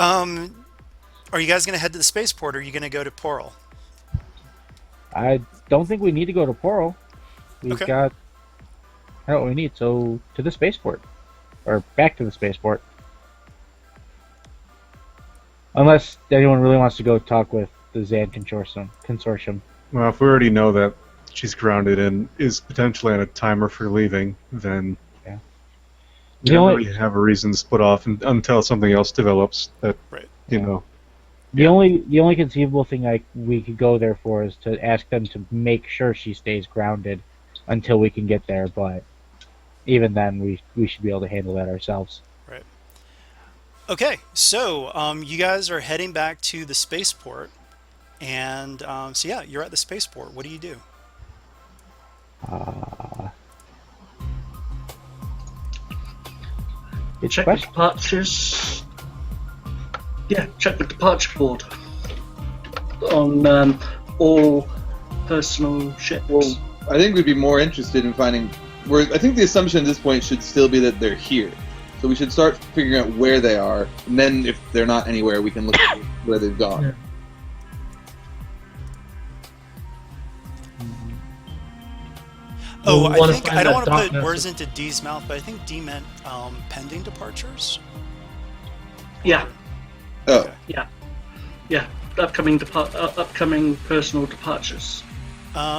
Are you guys going to head to the spaceport, or are you going to go to Poral? I don't think we need to go to Poral. We've Okay. got what we need. So to the spaceport, or back to the spaceport. Unless anyone really wants to go talk with the Zan consortium. Well, if we already know that she's grounded and is potentially on a timer for leaving, then we The don't only really have a reason to split off until something else develops that, Right. you know. the only conceivable thing we could go there for is to ask them to make sure she stays grounded until we can get there. But even then, we should be able to handle that ourselves. Okay, so you guys are heading back to the spaceport, and so yeah, you're at the spaceport. What do you do? Good Check the question. departures. Yeah, check the departure board on all personal ships. Well, I think we'd be more interested in finding. I think the assumption at this point should still be that they're here. So we should start figuring out where they are, and then if they're not anywhere, we can look at where they've gone. Yeah. Oh, We wanna I think find I don't that want to put Dockmaster. words into D's mouth, but I think D meant pending departures. Yeah, Oh, yeah. Upcoming personal departures.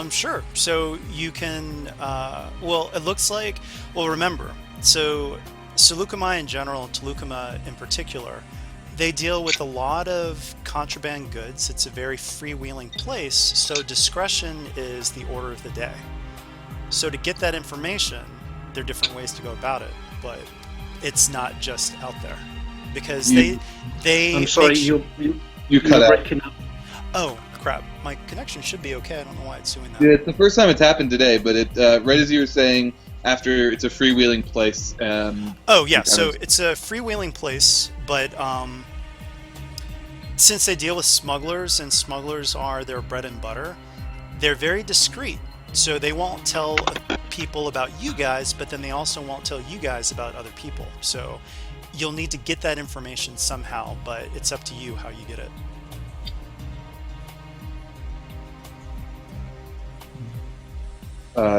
Sure. So you can. Well, it looks like. Well, remember. So Seleucuma in general, and Tolucuma in particular, they deal with a lot of contraband goods. It's a very freewheeling place. So discretion is the order of the day. So to get that information, there are different ways to go about it, but it's not just out there because they. I'm sorry, make you you cut you're out. breaking up. Oh crap! My connection should be okay. I don't know why it's doing that. Yeah, it's the first time it's happened today, but it right as you were saying, after it's a freewheeling place. Oh yeah, kind so of- it's a freewheeling place, but since they deal with smugglers and smugglers are their bread and butter, they're very discreet. So they won't tell people about you guys, but then they also won't tell you guys about other people. So you'll need to get that information somehow, but it's up to you how you get it.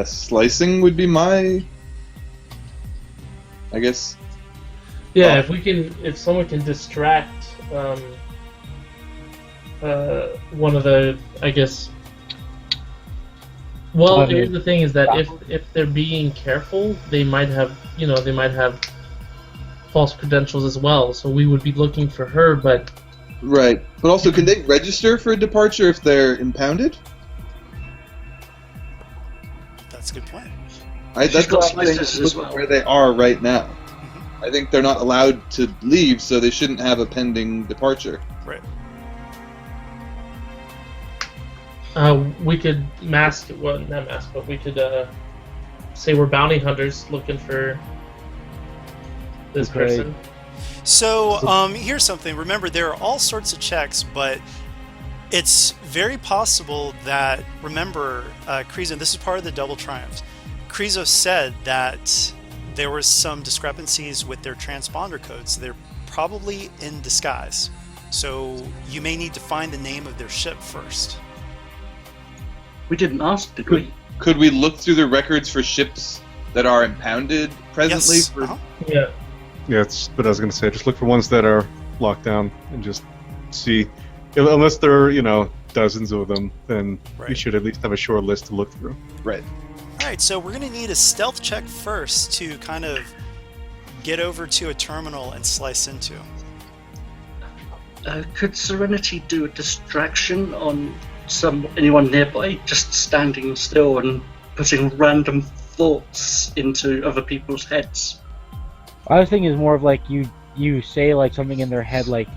Slicing would be my, I guess. Yeah, if someone can distract one of the, I guess. Well, here's the thing: is that if they're being careful, they might have false credentials as well. So we would be looking for her, but Right, but also, can they register for a departure if they're impounded? That's a good point. That's got what I'm saying, slices as look at well. where they are right now. I think they're not allowed to leave, so they shouldn't have a pending departure. Right. we could mask. Well, not mask, but we could say we're bounty hunters looking for this Okay. person. So here's something. Remember, there are all sorts of checks, but it's very possible that, remember, Krizo, this is part of the double triumphs. Krizo said that there was some discrepancies with their transponder codes. They're probably in disguise. So you may need to find the name of their ship first. We didn't ask, did we? Could we look through the records for ships that are impounded presently? Yes. For... Yeah. Yeah, it's what I was going to say. Just look for ones that are locked down and just see. Unless there are, dozens of them, then we Right. should at least have a short list to look through. Right. All right, so we're going to need a stealth check first to kind of get over to a terminal and slice into. Could Serenity do a distraction on anyone nearby, just standing still and putting random thoughts into other people's heads? I was thinking is more of like you say like something in their head like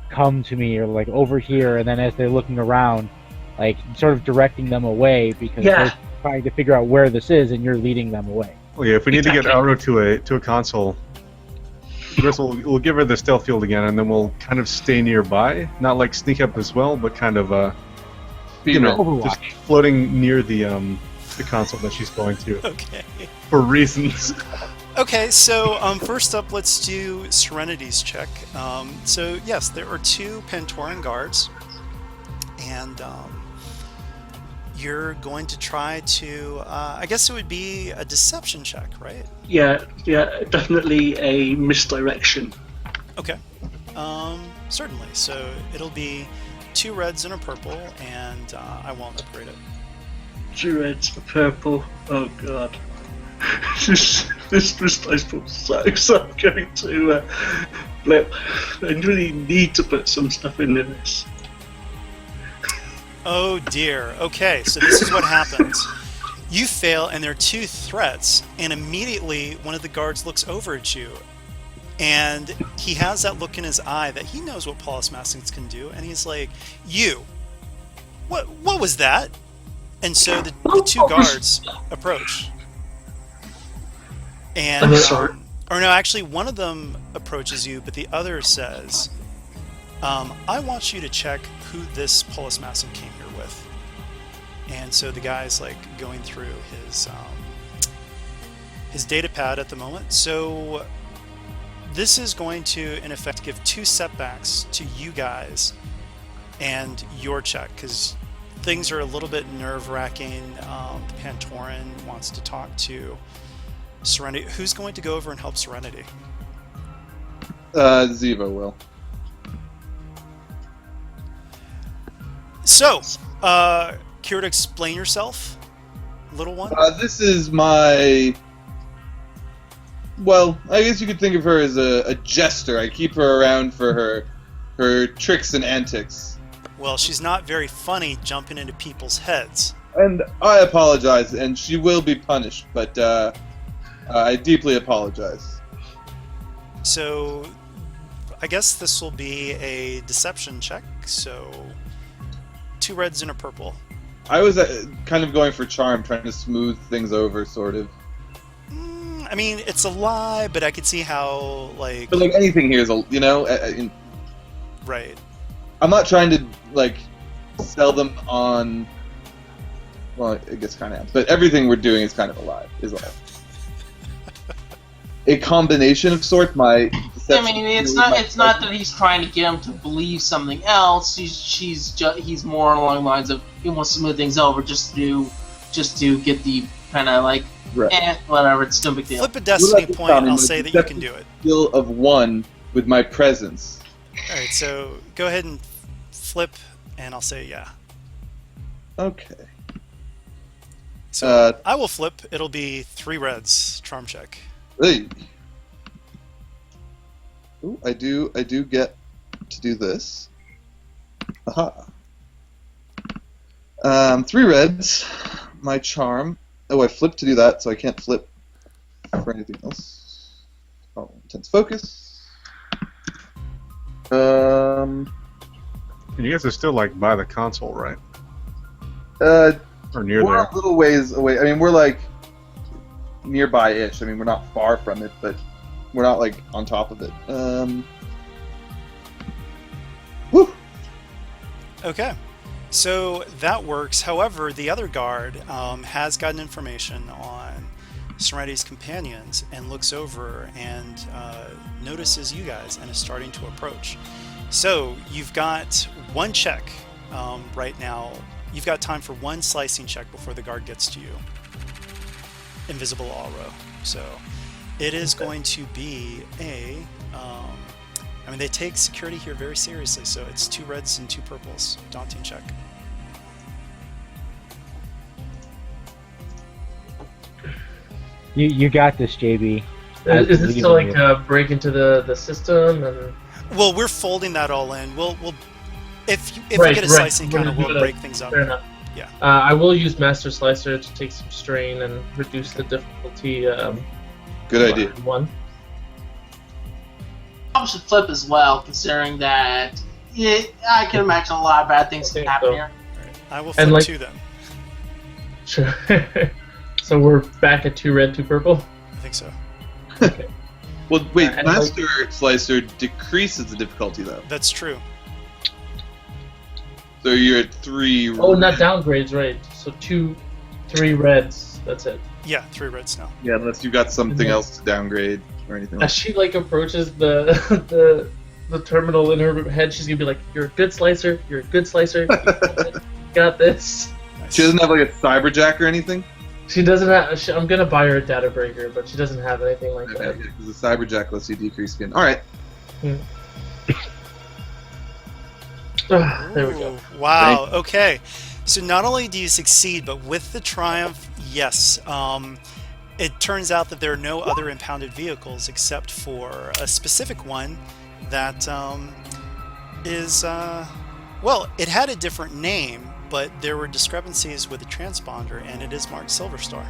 come to me or like over here, and then as they're looking around, like sort of directing them away because Yeah. they're trying to figure out where this is and you're leading them away. Well, yeah, if we need to get Exactly. Auro to a console, Gristle, we'll give her the stealth field again, and then we'll kind of stay nearby. Not like sneak up as well, but kind of Be ready. Overwatch. just floating near the console that she's going to Okay. for reasons. Okay, so first up, let's do Serenity's check. So yes, there are 2 Pantoran guards, and you're going to try to, I guess it would be a deception check, right? Yeah, definitely a misdirection. Okay, certainly. So it'll be 2 reds and a purple, and I won't upgrade it. 2 reds, a purple. Oh god. this dice pool sucks. I'm going to blip. I really need to put some stuff into this. Oh dear. Okay, so this is what happens. You fail, and there are 2 threats, and immediately one of the guards looks over at you, and he has that look in his eye that he knows what Paulus Massings can do, and he's like, "You, what was that?" And so the 2 guards approach, and I'm sorry. or no, actually, one of them approaches you, but the other says, "I want you to check who this Paulus Massing came here with." And so the guy's like going through his data pad at the moment. So this is going to, in effect, give 2 setbacks to you guys and your check, because things are a little bit nerve-wracking. The Pantoran wants to talk to Serenity. Who's going to go over and help Serenity? Ziva will. So, care to explain yourself, little one? This is my... Well, I guess you could think of her as a jester. I keep her around for her tricks and antics. Well, she's not very funny jumping into people's heads. And I apologize, and she will be punished, but I deeply apologize. So, I guess this will be a deception check. So, 2 reds and a purple. I was kind of going for charm, trying to smooth things over, sort of. I mean, it's a lie, but I could see how, like... But like anything here is Right. I'm not trying to like sell them on Well, it gets kind of, but everything we're doing is kind of alive. Is all. A combination of sorts. My I mean, it's not that he's trying to get him to believe something else. He's more along the lines of he wants to smooth things over just to get the kind of like Right. Whatever, it's no big deal. Flip a destiny point, I'll say that you can do it. Skill of 1 with my presence. Alright, so go ahead and flip, and I'll say yeah. Okay. So I will flip. It'll be 3 reds. Charm check. Hey. Ooh, I do get to do this. Aha. 3 reds. My charm. Oh, I flipped to do that, so I can't flip for anything else. Oh, intense focus. And you guys are still like by the console, right? Or near We're there. a little ways away. I mean, we're like nearby-ish. I mean, we're not far from it, but we're not like on top of it. Woo! Okay, so that works. However, the other guard has gotten information on Serendity's companions and looks over and notices you guys and is starting to approach. So you've got 1 check right now. You've got time for 1 slicing check before the guard gets to you. Invisible aura. So it is going to be a... I mean, they take security here very seriously, so it's 2 reds and 2 purples. Daunting check. You got this, JB. Is this to like break into the system and? Well, we're folding that all in. We'll if we Right, get a right. slicing We're counter, gonna we'll do break that. things up. Fair enough. Yeah. I will use Master Slicer to take some strain and reduce the difficulty. Good idea. 1. I should flip as well, considering that I can imagine a lot of bad things can happen so. here. I will flip And, like- 2 then. Sure. So we're back at 2 red, 2 purple. I think so. Well, wait, And Master Slicer decreases the difficulty, though. That's true. So you're at 3... Oh, not downgrades, right? So 3 reds. That's it. Yeah, 3 reds now. Yeah, unless you've got something else to downgrade or anything As else. she like approaches the the terminal in her head, she's gonna be like, "You're a good slicer. You're a good slicer. You got this." Nice. She doesn't have like a cyberjack or anything? She doesn't have. I'm gonna buy her a data breaker, but she doesn't have anything like that. Because the cyberjack lets you decrease spin. Alright. There we go. Ooh, wow. Okay. So not only do you succeed, but with the triumph, yes. It turns out that there are no other impounded vehicles except for a specific one that is, well, it had a different name, but there were discrepancies with the transponder, and it is marked Silver Star.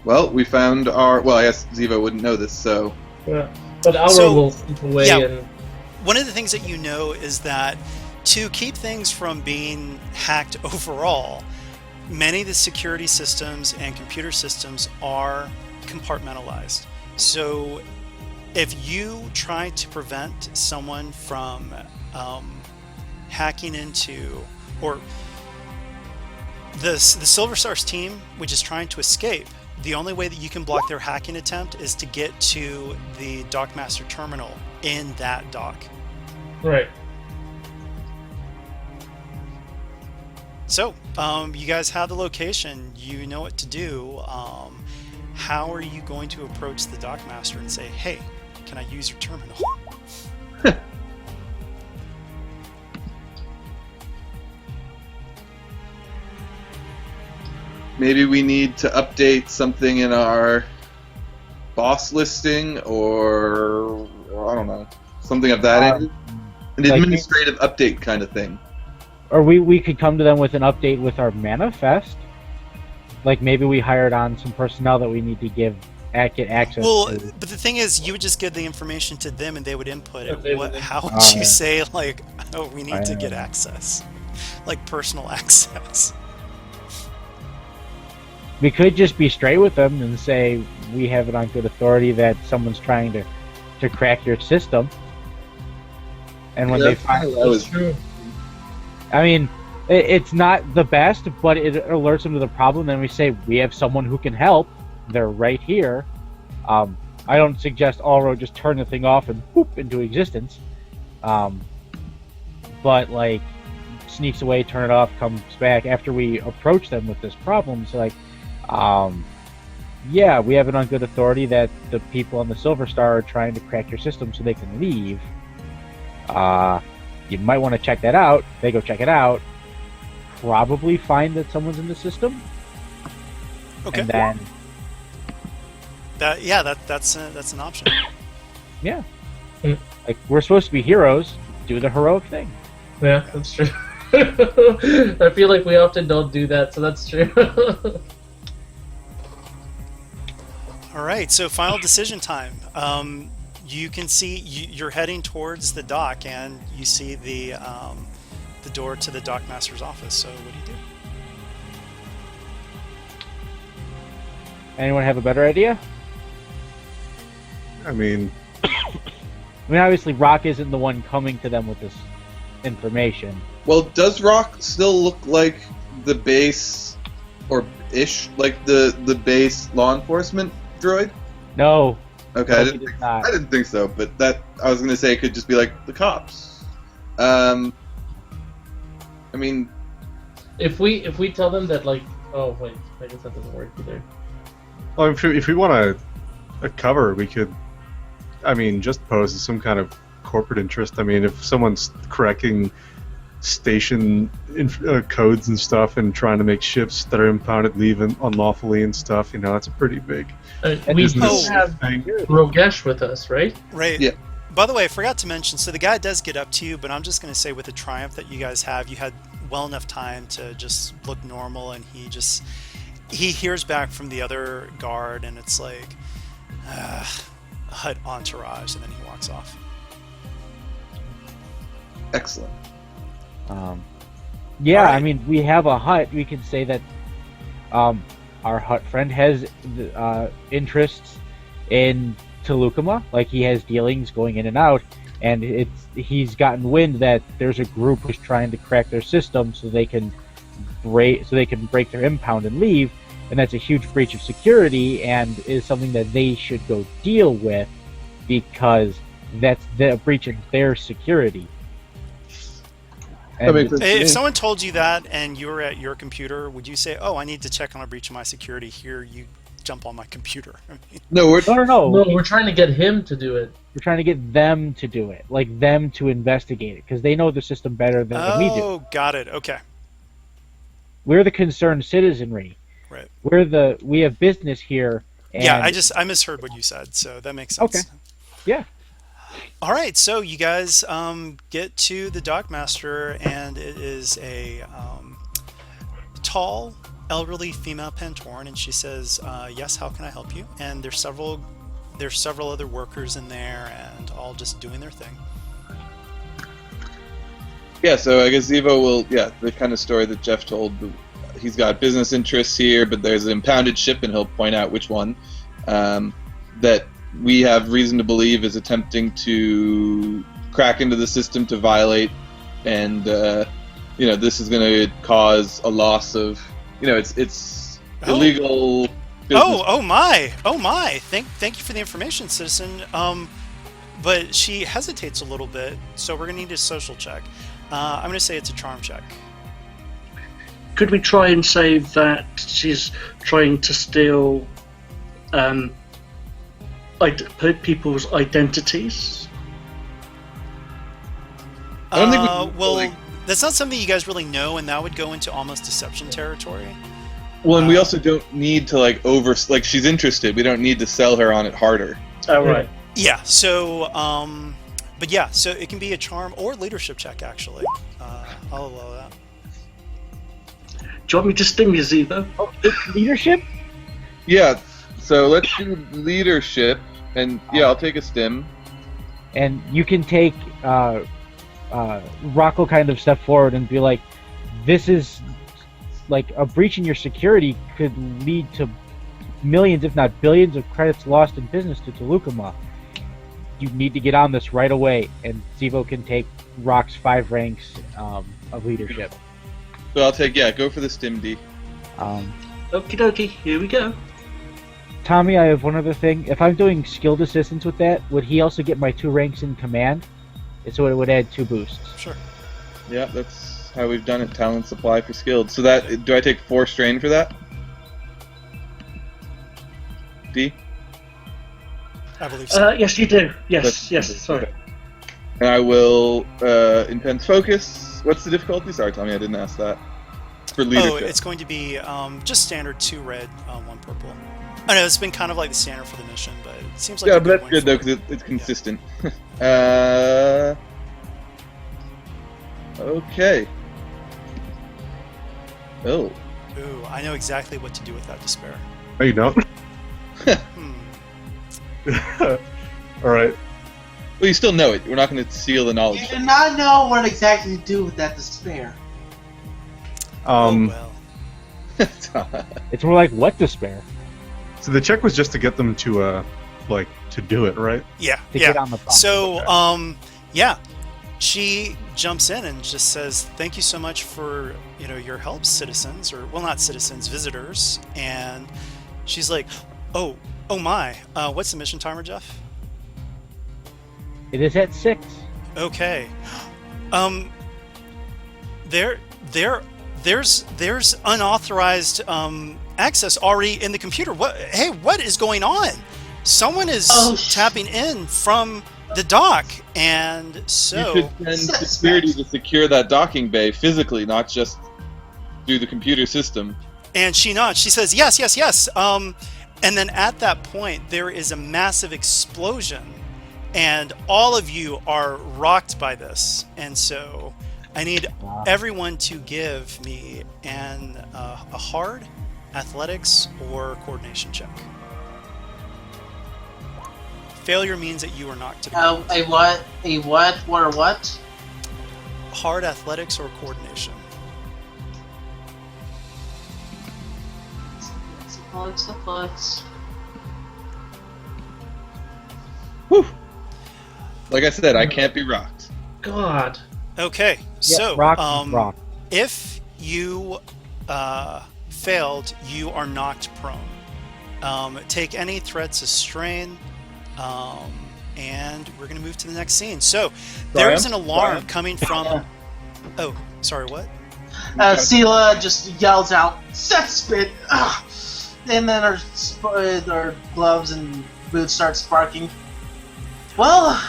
Well, we found our... Well, I guess Ziva wouldn't know this, so... Yeah. But Alra So, will slip away yeah. and. One of the things that you know is that to keep things from being hacked overall, many of the security systems and computer systems are compartmentalized. So if you try to prevent someone from hacking into, or the Silver Stars team, which is trying to escape, the only way that you can block their hacking attempt is to get to the Dockmaster terminal in that dock. Right. So, you guys have the location. You know what to do. How are you going to approach the Dockmaster and say, "Hey, can I use your terminal?" Maybe we need to update something in our boss listing, or I don't know, something of that end. An like- administrative update kind of thing. Or we could come to them with an update with our manifest. Like maybe we hired on some personnel that we need to get access Well, to. but the thing is, you would just give the information to them, and they would input Yeah, they it. would How would input. you say, like, "Oh, we need to I get know. access," like personal access? We could just be straight with them and say we have it on good authority that someone's trying to crack your system. And when they find that was True. I mean, it's not the best, but it alerts them to the problem. Then we say we have someone who can help. They're right here. I don't suggest Allroad just turn the thing off and boop into existence. But like sneaks away, turn it off, comes back after we approach them with this problem. So like, yeah, we have it on good authority that the people on the Silver Star are trying to crack your system so they can leave. You might want to check that out. They go check it out. Probably find that someone's in the system. Okay. And then that's an option. yeah, like we're supposed to be heroes. Do the heroic thing. Yeah, that's true. I feel like we often don't do that, so that's true. All right, so final decision time. You can see you're heading towards the dock, and you see the door to the dockmaster's office. So what do you do? Anyone have a better idea? I mean, obviously, Rock isn't the one coming to them with this information. Well, does Rock still look like the base, or ish, like the base law enforcement droid? No. Okay, No, I he didn't does not. think so, but that I was gonna say it could just be like the cops. I mean, if we tell them that, like, oh wait, I guess that doesn't work either. well, if we want a cover, we could. I mean, just pose as some kind of corporate interest. I mean, if someone's correcting station codes and stuff and trying to make ships that are impounded leave unlawfully and stuff, that's a pretty big We business do have thing. Rogesh with us, right? Right. Yeah. By the way, I forgot to mention, so the guy does get up to you, but I'm just going to say with the triumph that you guys have, you had well enough time to just look normal, and he hears back from the other guard, and it's like, HUD entourage, and then he walks off. excellent. Yeah, All right. I mean, we have a hut. We can say that our hut friend has interests in Tolucama, like he has dealings going in and out, and he's gotten wind that there's a group who's trying to crack their system so they can break their impound and leave, and that's a huge breach of security and is something that they should go deal with because that's a breach of their security. That makes sense to If me. someone told you that and you were at your computer, would you say, "Oh, I need to check on a breach of my security"? Here, you jump on my computer. I mean, No, we're No. No, we're trying to get him to do it. We're trying to get them to do it, like them to investigate it, because they know the system better than we do. oh, got it. Okay, We're the concerned citizenry. right. We have business here. And Yeah, I misheard what you said, so that makes sense. Okay. Yeah. All right, so you guys get to the dockmaster, and it is a tall, elderly female Pantoran, and she says, "Yes, how can I help you?" And there's several other workers in there, and all just doing their thing. Yeah, so I guess Zivo will, the kind of story that Jeff told. He's got business interests here, but there's an impounded ship, and he'll point out which one, that we have reason to believe is attempting to crack into the system to violate, and, this is going to cause a loss of, it's Oh. illegal business. Oh my! Thank you for the information, citizen. But she hesitates a little bit, so we're gonna need a social check. I'm gonna say it's a charm check. Could we try and say that she's trying to steal people's identities? I don't think we can, well, like- that's not something you guys really know, and that would go into almost deception territory. Well, and we also don't need to she's interested. We don't need to sell her on it harder. Oh, right. Yeah. So, but yeah, so it can be a charm or leadership check. Actually, I'll allow that. Do you want me to sting you, Zivo? Leadership? Yeah, so let's do leadership, and I'll take a stim. And you can take Rocco kind of step forward and be like, this is like a breach in your security could lead to millions, if not billions, of credits lost in business to Tolucama. You need to get on this right away, and Zivo can take rocks 5 ranks of leadership. So I'll take go for the Stim D. Um, Okie dokie, here we go. Tommy, I have one other thing. If I'm doing skilled assistance with that, would he also get my 2 ranks in command? So it would add 2 boosts. Sure. Yeah, that's how we've done it. Talent supply for skilled. So that do I take 4 strain for that? D. I believe so. Yes, you do. Yes, That's- yes. Sorry. okay. And I will intense focus. What's the difficulty? Sorry, Tommy, I didn't ask that. For leadership. Oh, it's going to be just standard 2 red, 1 purple. I know it's been kind of like the standard for the mission, but it seems like yeah, a but that's win good for though it. because it's consistent. Okay. Oh. Ooh, I know exactly what to do with that despair. No, you don't. Hmm. All right. Well, you still know it. We're not going to seal the knowledge. You do not know what exactly to do with that despair. Oh, well. It's more like what despair? So the check was just to get them to to do it, right? Yeah, To yeah. get on the process. So, yeah, she jumps in and just says, "Thank you so much for your help, citizens, or well, not citizens, visitors." And she's like, "Oh my, what's the mission timer, Jeff?" It is at 6. Okay, there's unauthorized access already in the computer. What is going on? Someone is tapping in from the dock, and so You should send security to secure that docking bay physically, not just through the computer system. and she nods. She says, "Yes, yes, yes." And then at that point, there is a massive explosion, and all of you are rocked by this. And so, I need everyone to give me a hard athletics or coordination check. Failure means that you are knocked to the ground. A what? A what? What or what? Hard athletics or coordination. Athletics. Whew. Like I said, I can't be rocked. God. Okay, so rock. if you failed, you are knocked prone. Take any threats as strain, and we're going to move to the next scene. So there is an alarm coming from. Oh, sorry, what? Sela just yells out, "Cesspit!" Ugh! And then her gloves and boots start sparking. Well,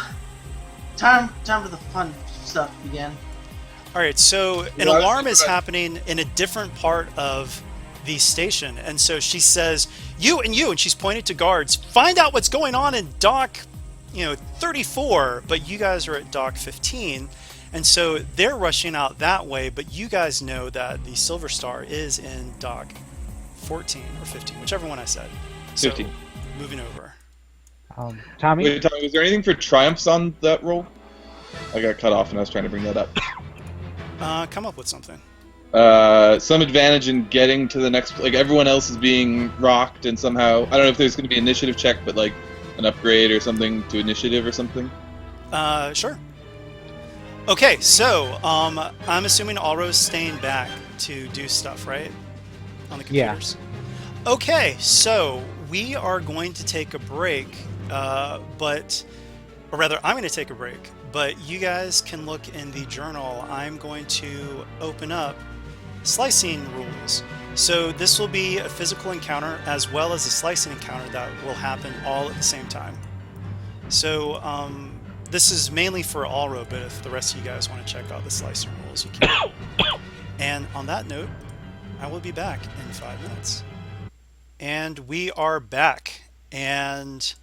time for the fun stuff to begin. All right, so an Well, alarm is happening in a different part of the station, and so she says, "You," and she's pointing to guards. Find out what's going on in dock, 34. But you guys are at dock 15, and so they're rushing out that way. But you guys know that the Silver Star is in dock 14 or 15, whichever one I said. So 15. moving over. Tommy? Wait, Tommy, was there anything for triumphs on that roll? I got cut off and I was trying to bring that up. Come up with something. Some advantage in getting to the next. Like everyone else is being rocked, and somehow I don't know if there's going to be an initiative check, but like an upgrade or something to initiative or something. Sure. Okay, so I'm assuming Alro's staying back to do stuff, right? On the Yeah. computers. Okay, so we are going to take a break, or rather, I'm going to take a break. But you guys can look in the journal. I'm going to open up slicing rules. So this will be a physical encounter as well as a slicing encounter that will happen all at the same time. So this is mainly for Alro, but if the rest of you guys want to check out the slicing rules, you can. And on that note, I will be back in 5 minutes. And we are back. And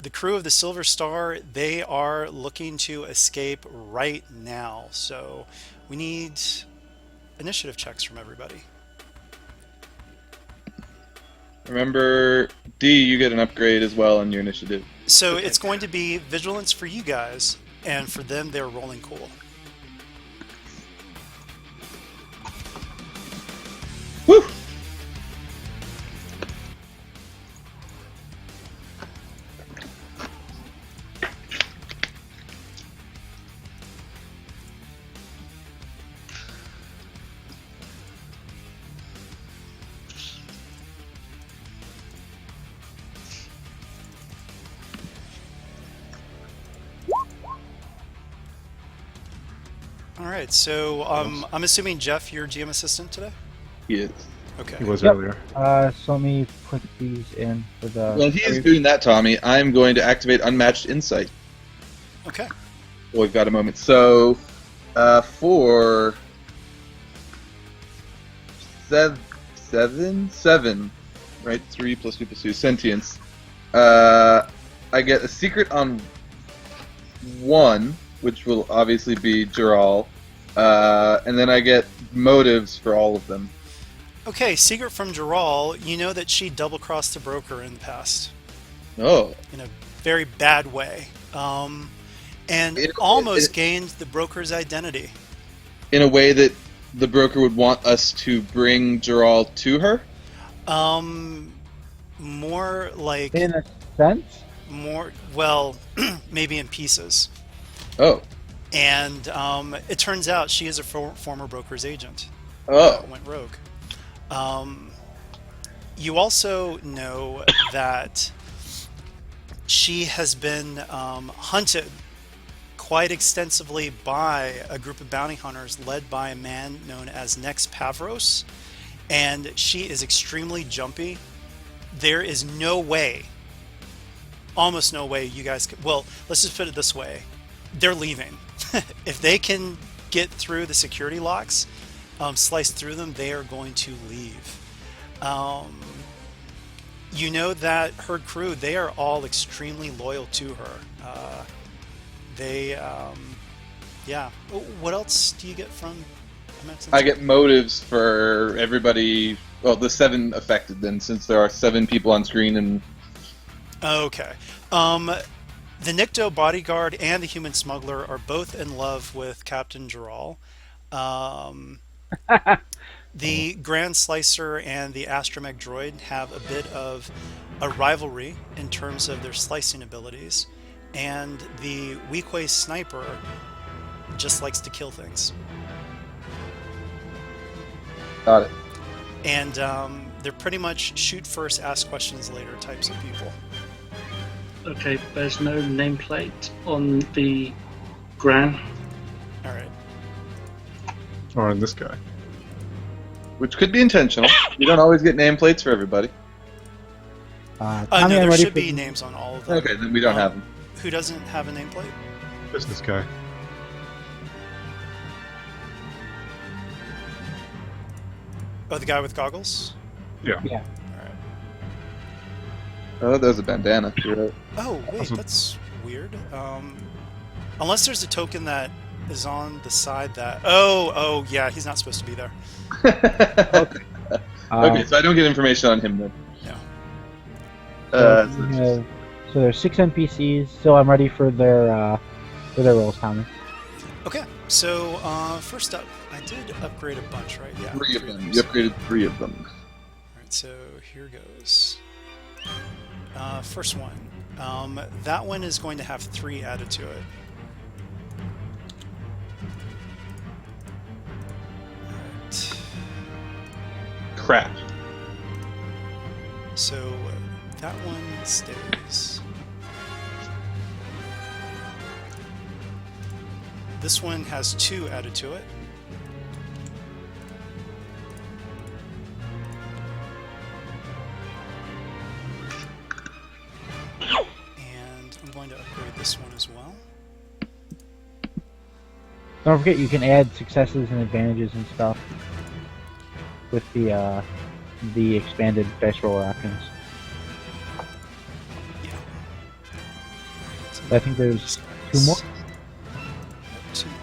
the crew of the Silver Star, they are looking to escape right now. So we need initiative checks from everybody. Remember, D, you get an upgrade as well on your initiative. So it's going to be vigilance for you guys, and for them, they're rolling cool. Woo! All right. So I'm assuming Jeff, you're GM assistant today. He is. Okay. He was Yep. earlier. So let me put these in for the. While he is doing that, Tommy, I'm going to activate Unmatched Insight. Okay. Well, we've got a moment. So, for seven, right? 3 plus 2 plus 2, sentience. I get a secret on 1, which will obviously be Jaral, and then I get motives for all of them. Okay. Secret from Jaral. You know that she double-crossed the broker in the past Oh, in a very bad way, and almost gained the broker's identity. in a way that the broker would want us to bring Jaral to her. More like In a sense. more. Well, maybe in pieces. Oh, And it turns out she is a former broker's agent. oh, Went rogue. You also know that she has been hunted quite extensively by a group of bounty hunters led by a man known as Nex Pavros, and she is extremely jumpy. There is no way, almost no way you guys could, well, let's just put it this way. They're leaving. If they can get through the security locks, slice through them, they are going to leave. You know that her crew, they are all extremely loyal to her. Yeah. What else do you get from? I get motives for everybody. Well, the 7 affected then, since there are 7 people on screen and. Okay. The Nikto bodyguard and the human smuggler are both in love with Captain Jaral. The Grand Slicer and the Astromech droid have a bit of a rivalry in terms of their slicing abilities, and the Weequay sniper just likes to kill things. Got it. And they're pretty much shoot first, ask questions later types of people. Okay, there's no nameplate on the Gran. All right. Or on this guy. Which could be intentional. You don't always get nameplates for everybody. Tommy, No, I'm there ready should for be the- names on all of them. Okay, then we don't have them. Who doesn't have a nameplate? Just this guy. Oh, the guy with goggles? Yeah. Yeah. All right. Oh, there's a bandana. You're right. Oh, wait, Also- that's weird. Unless there's a token that is on the side that... Oh, yeah, he's not supposed to be there. Okay. Okay, so I don't get information on him then. No. So there's 6 NPCs. So I'm ready for their rolls, Tommy. Okay, so first up, I did upgrade a bunch, right? Yeah. 3 of three them. things. You upgraded 3 of them. Alright, so here goes. First one. That one is going to have 3 added to it. Alright. Crap. So that one stays. This one has 2 added to it. And I'm going to upgrade this one as well. Don't forget you can add successes and advantages and stuff with the expanded dice roller options. Yeah. I think there's 2 more. 2 more.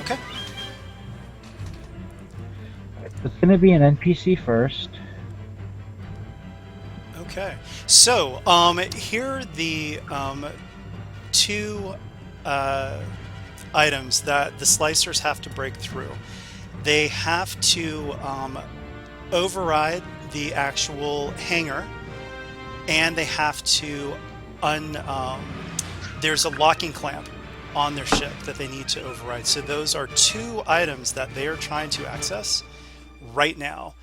Okay. It's going to be an NPC first. Okay. So, here are the 2 items that the slicers have to break through. They have to override the actual hangar, and they have to there's a locking clamp on their ship that they need to override. So those are 2 items that they are trying to access right now.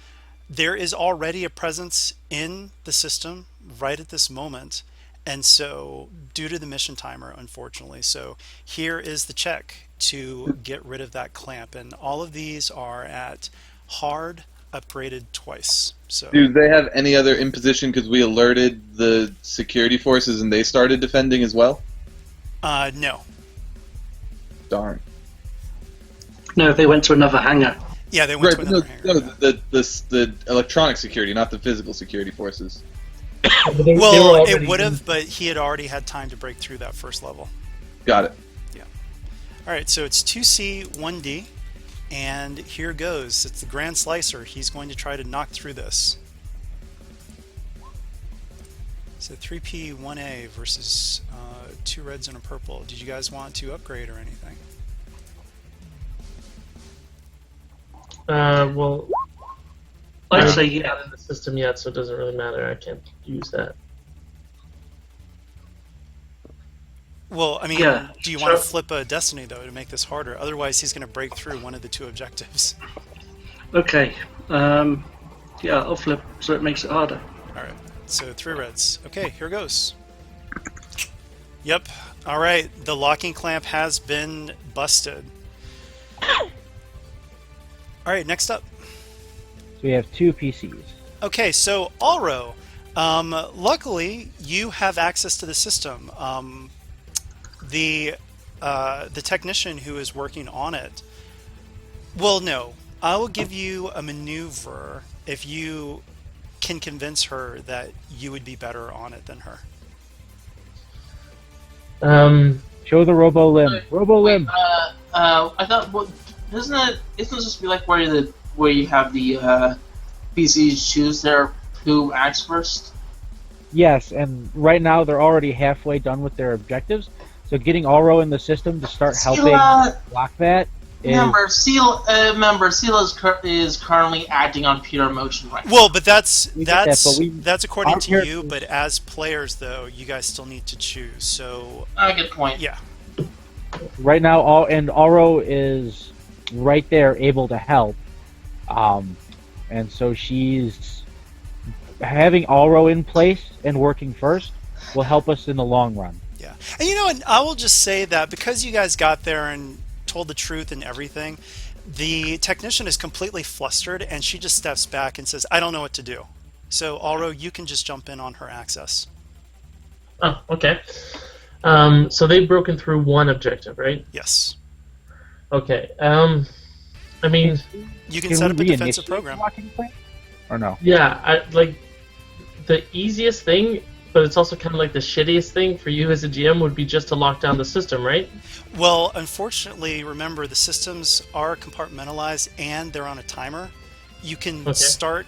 There is already a presence in the system right at this moment, And so, due to the mission timer, unfortunately, so here is the check to get rid of that clamp. And all of these are at hard, upgraded twice. So, Do they have any other imposition because we alerted the security forces and they started defending as well? no. Darn. No, they went to another hangar. Yeah, they went Right, to but another hangar. no, the electronic security, not the physical security forces. But they were Well, already it would in- have, but he had already had time to break through that first level. Got it. All right, so it's 2C, 1D, and here goes. It's the Grand Slicer. He's going to try to knock through this. So 3P, 1A versus 2 reds and a purple. Did you guys want to upgrade or anything? Well, I'd I'm say not yeah. in the system yet, so it doesn't really matter. I can't use that. Well, I mean, Yeah, do you want to sure. flip a Destiny, though, to make this harder? Otherwise, he's going to break through one of the 2 objectives. Okay. Yeah, I'll flip so it makes it harder. All right, so 3 reds. Okay, here goes. Yep. All right, the locking clamp has been busted. All right, next up. So we have 2 PCs. Okay, so Alro, luckily you have access to the system. The technician who is working on it. Well, no, I will give you a maneuver if you can convince her that you would be better on it than her. Show the Robo Limb. Robo Limb. I thought, well, isn't it supposed to be like where you have the PCs choose their who acts first? Yes, and right now they're already halfway done with their objectives. So getting Alro in the system to start helping block that is... Remember, Seal is currently acting on pure emotion right now. Well, but that's We get that, but we- that's according our to you. characters- But as players, though, you guys still need to choose. So Good point. yeah, Right now, Alro is right there, able to help, and so she's having Alro in place and working first will help us in the long run. yeah. And you know, and I will just say that because you guys got there and told the truth and everything, the technician is completely flustered, and she just steps back and says, "I don't know what to do." So Alro, you can just jump in on her access. Oh, okay. So they've broken through one objective, right? Yes, Okay. I mean, you can set up a we defensive reinitiate program. the locking plan? Or no? yeah, the easiest thing, but it's also kind of like the shittiest thing for you as a GM would be just to lock down the system, right? Well, unfortunately, remember the systems are compartmentalized and they're on a timer. You can Okay. start,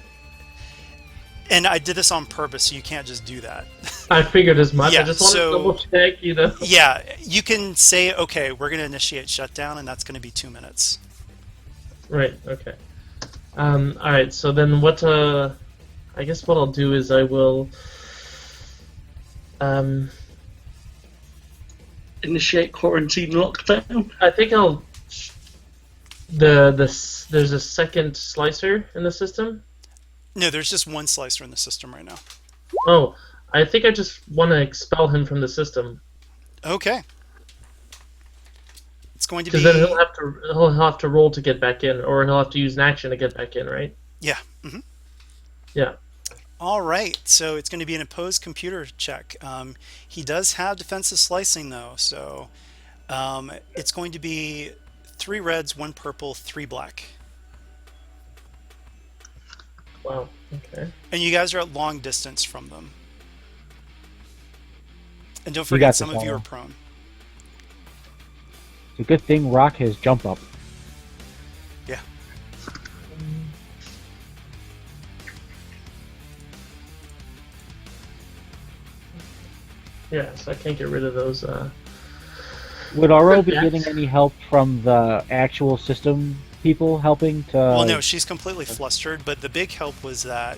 and I did this on purpose, so you can't just do that. I figured as much. Yeah, I just wanted so- to double check, you know. Yeah, you can say, okay, we're going to initiate shutdown, and that's going to be 2 minutes. Right. Okay. All right. So then, what? I guess what I'll do is I will. Initiate quarantine lockdown. I think I'll. There's a second slicer in the system. No, there's just one slicer in the system right now. Oh, I think I just want to expel him from the system Okay. It's going to because be... then he'll have to roll to get back in, or he'll have to use an action to get back in, right? Yeah. hmm Yeah. All right, so it's going to be an opposed computer check. He does have defensive slicing, though, so it's going to be 3 reds, 1 purple, 3 black. Wow. Okay. And you guys are at long distance from them. And don't We got forget, some this, of you are Alro. prone. It's a good thing Rock has jump up. Yeah. Yeah. So I can't get rid of those. Would Alro be Yeah. getting any help from the actual system people helping to... Well, no, she's completely flustered, but the big help was that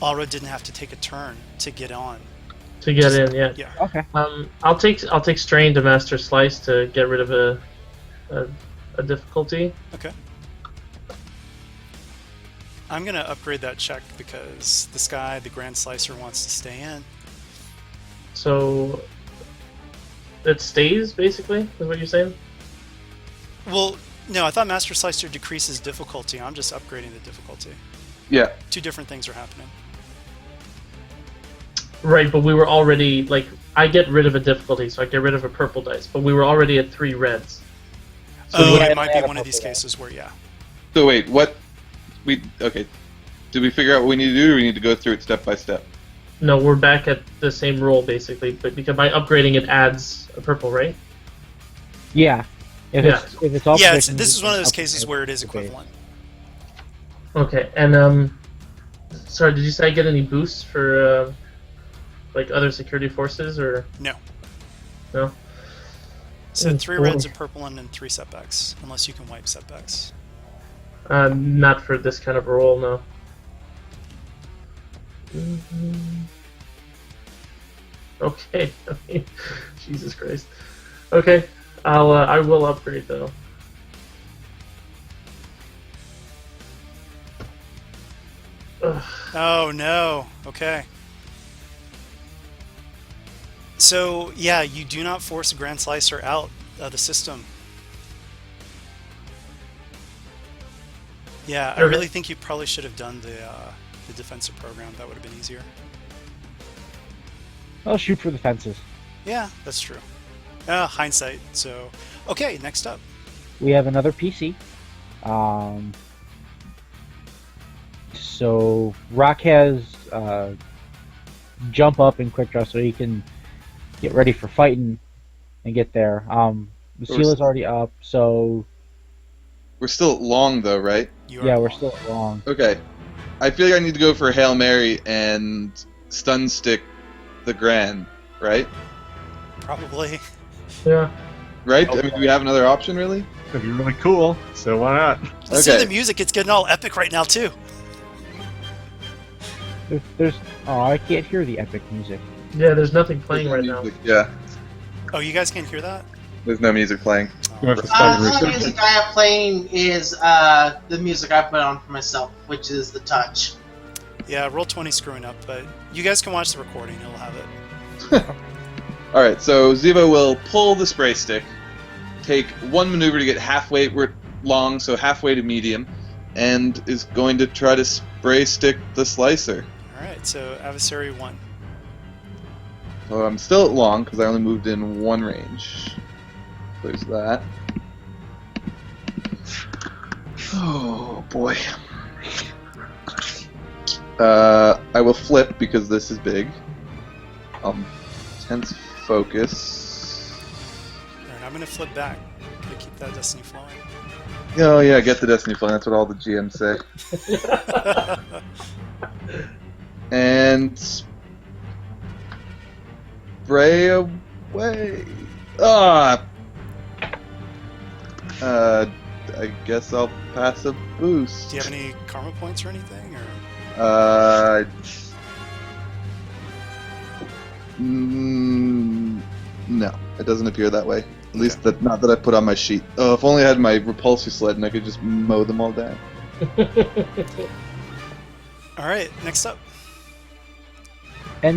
Alra didn't have to take a turn to get on. To get in, yeah. Yeah. Okay. I'll take strain to master slice to get rid of a difficulty. Okay. I'm going to upgrade that check because this guy, the Grand Slicer, wants to stay in. So it stays, basically, is what you're saying? Well, no, I thought Master Slicer decreases difficulty. I'm just upgrading the difficulty. Yeah. Two different things are happening. Right, but we were already, like, I get rid of a difficulty, so I get rid of a purple dice, but we were already at 3 reds. So yeah, it might be add a one of these purple cases where, yeah. So wait, what? Okay. Did we figure out what we need to do, or we need to go through it step by step? No, we're back at the same roll, basically, but because by upgrading it adds a purple, right? Yeah. If it's all Yeah, positions, this is one of those up- cases where it is okay. equivalent. Okay, and, sorry, did you say I get any boosts for, like, other security forces, or? No. No? So 3 Cool. reds, a purple, and then 3 setbacks, unless you can wipe setbacks. Not for this kind of roll, no. Okay, I mean, Jesus Christ. Okay, I will upgrade though. Ugh. Oh, no. Okay. So, yeah, you do not force a Grand Slicer out of the system. Yeah, I Okay. really think you probably should have done the defensive program. That would have been easier. I'll shoot for the fences. Yeah, that's true. Hindsight. So, okay, next up. We have another PC. So Rock has jump up and quick draw, so he can get ready for fighting and get there. Seala's already up, so We're still long though, right? You are yeah, we're wrong. still long. Okay. I feel like I need to go for a Hail Mary and stun stick the Grand, right? Probably. Yeah. Right? I mean, do we have another option, really? That'd be really cool. So why not? Listen to Okay. the music. It's getting all epic right now, too. There's oh, I can't hear the epic music. Yeah, there's nothing playing right now. Yeah, Oh, you guys can't hear that? there's no music playing. You have to The start only researching. music I have playing is the music I put on for myself, which is the touch. Yeah, Roll20 screwing up, but you guys can watch the recording. You'll have it. Alright, so Ziva will pull the spray stick, take one maneuver to get halfway, we're long, so halfway to medium, and is going to try to spray stick the slicer. All right, so Adversary 1. So I'm still at long, because I only moved in one range. There's that. Oh, boy. I will flip, because this is big. Tense focus. All right, I'm going to flip back. Gotta keep that destiny flowing. Oh yeah, get the Destiny Flame, that's what all the GMs say. And spray away. I guess I'll pass a boost. Do you have any karma points or anything? Or No, it doesn't appear that way. At least not that I put on my sheet. Oh, if only I had my repulsor sled and I could just mow them all down. All right, next up. Two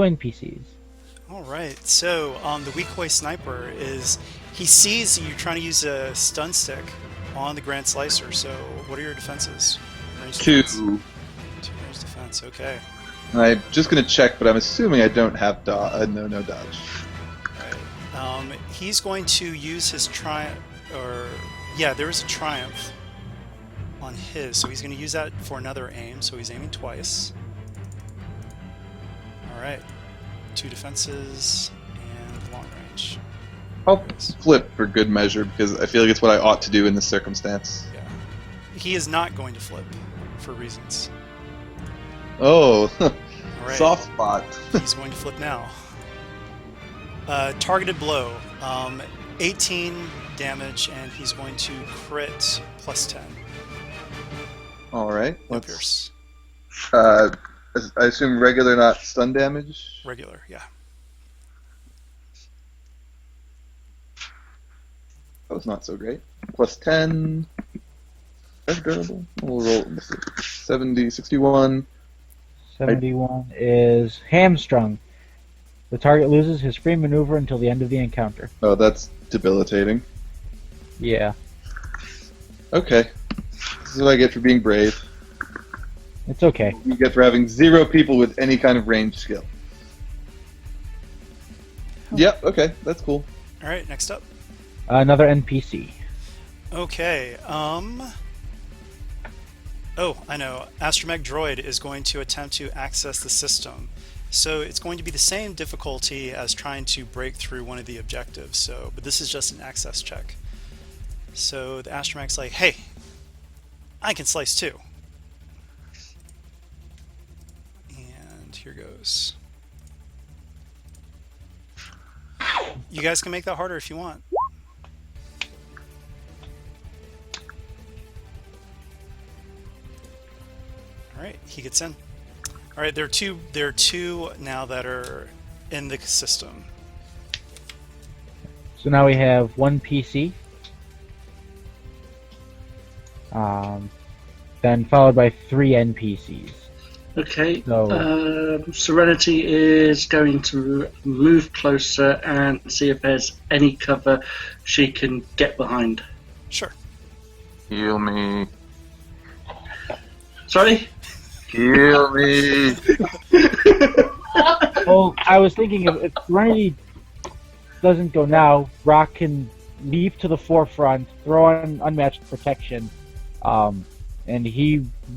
NPCs. All right, so the Weakoi Sniper is he sees you trying to use a stun stick on the Grand Slicer. So, what are your defenses? Range defense. 2. 2 range defense. Okay. I'm just gonna check, but I'm assuming I don't have no dodge. Right. He's going to use his triumph, or yeah, there is a triumph on his, so he's going to use that for another aim. So he's aiming twice. All right, 2 defenses and long range. I'll flip for good measure because I feel like it's what I ought to do in this circumstance. Yeah, he is not going to flip for reasons. Oh, All right. soft spot. He's going to flip now. Targeted blow, 18 damage, and he's going to crit plus 10. All right. No Let's, pierce. I assume regular, not stun damage. Regular, yeah. That was not so great. Plus 10. That's durable. We'll roll 70, 61. 71 is hamstrung. The target loses his free maneuver until the end of the encounter. Oh, that's debilitating. Yeah, Okay. This is what I get for being brave. it's okay. You get for having 0 people with any kind of range skill. Yep, okay, that's cool. All right, next up. Another NPC. Okay. Oh, I know. Astromech Droid is going to attempt to access the system. So it's going to be the same difficulty as trying to break through one of the objectives. So, but this is just an access check. So the Astromech's like, hey, I can slice too. And here goes. You guys can make that harder if you want. All right, he gets in. All right, there are two now that are in the system. So now we have one PC. Then followed by 3 NPCs. Okay. So- Serenity is going to move closer and see if there's any cover she can get behind. Sure. Heal me. Sorry? Heal me. Well, I was thinking if Serenity doesn't go now, Rock can leap to the forefront, throw on unmatched protection, and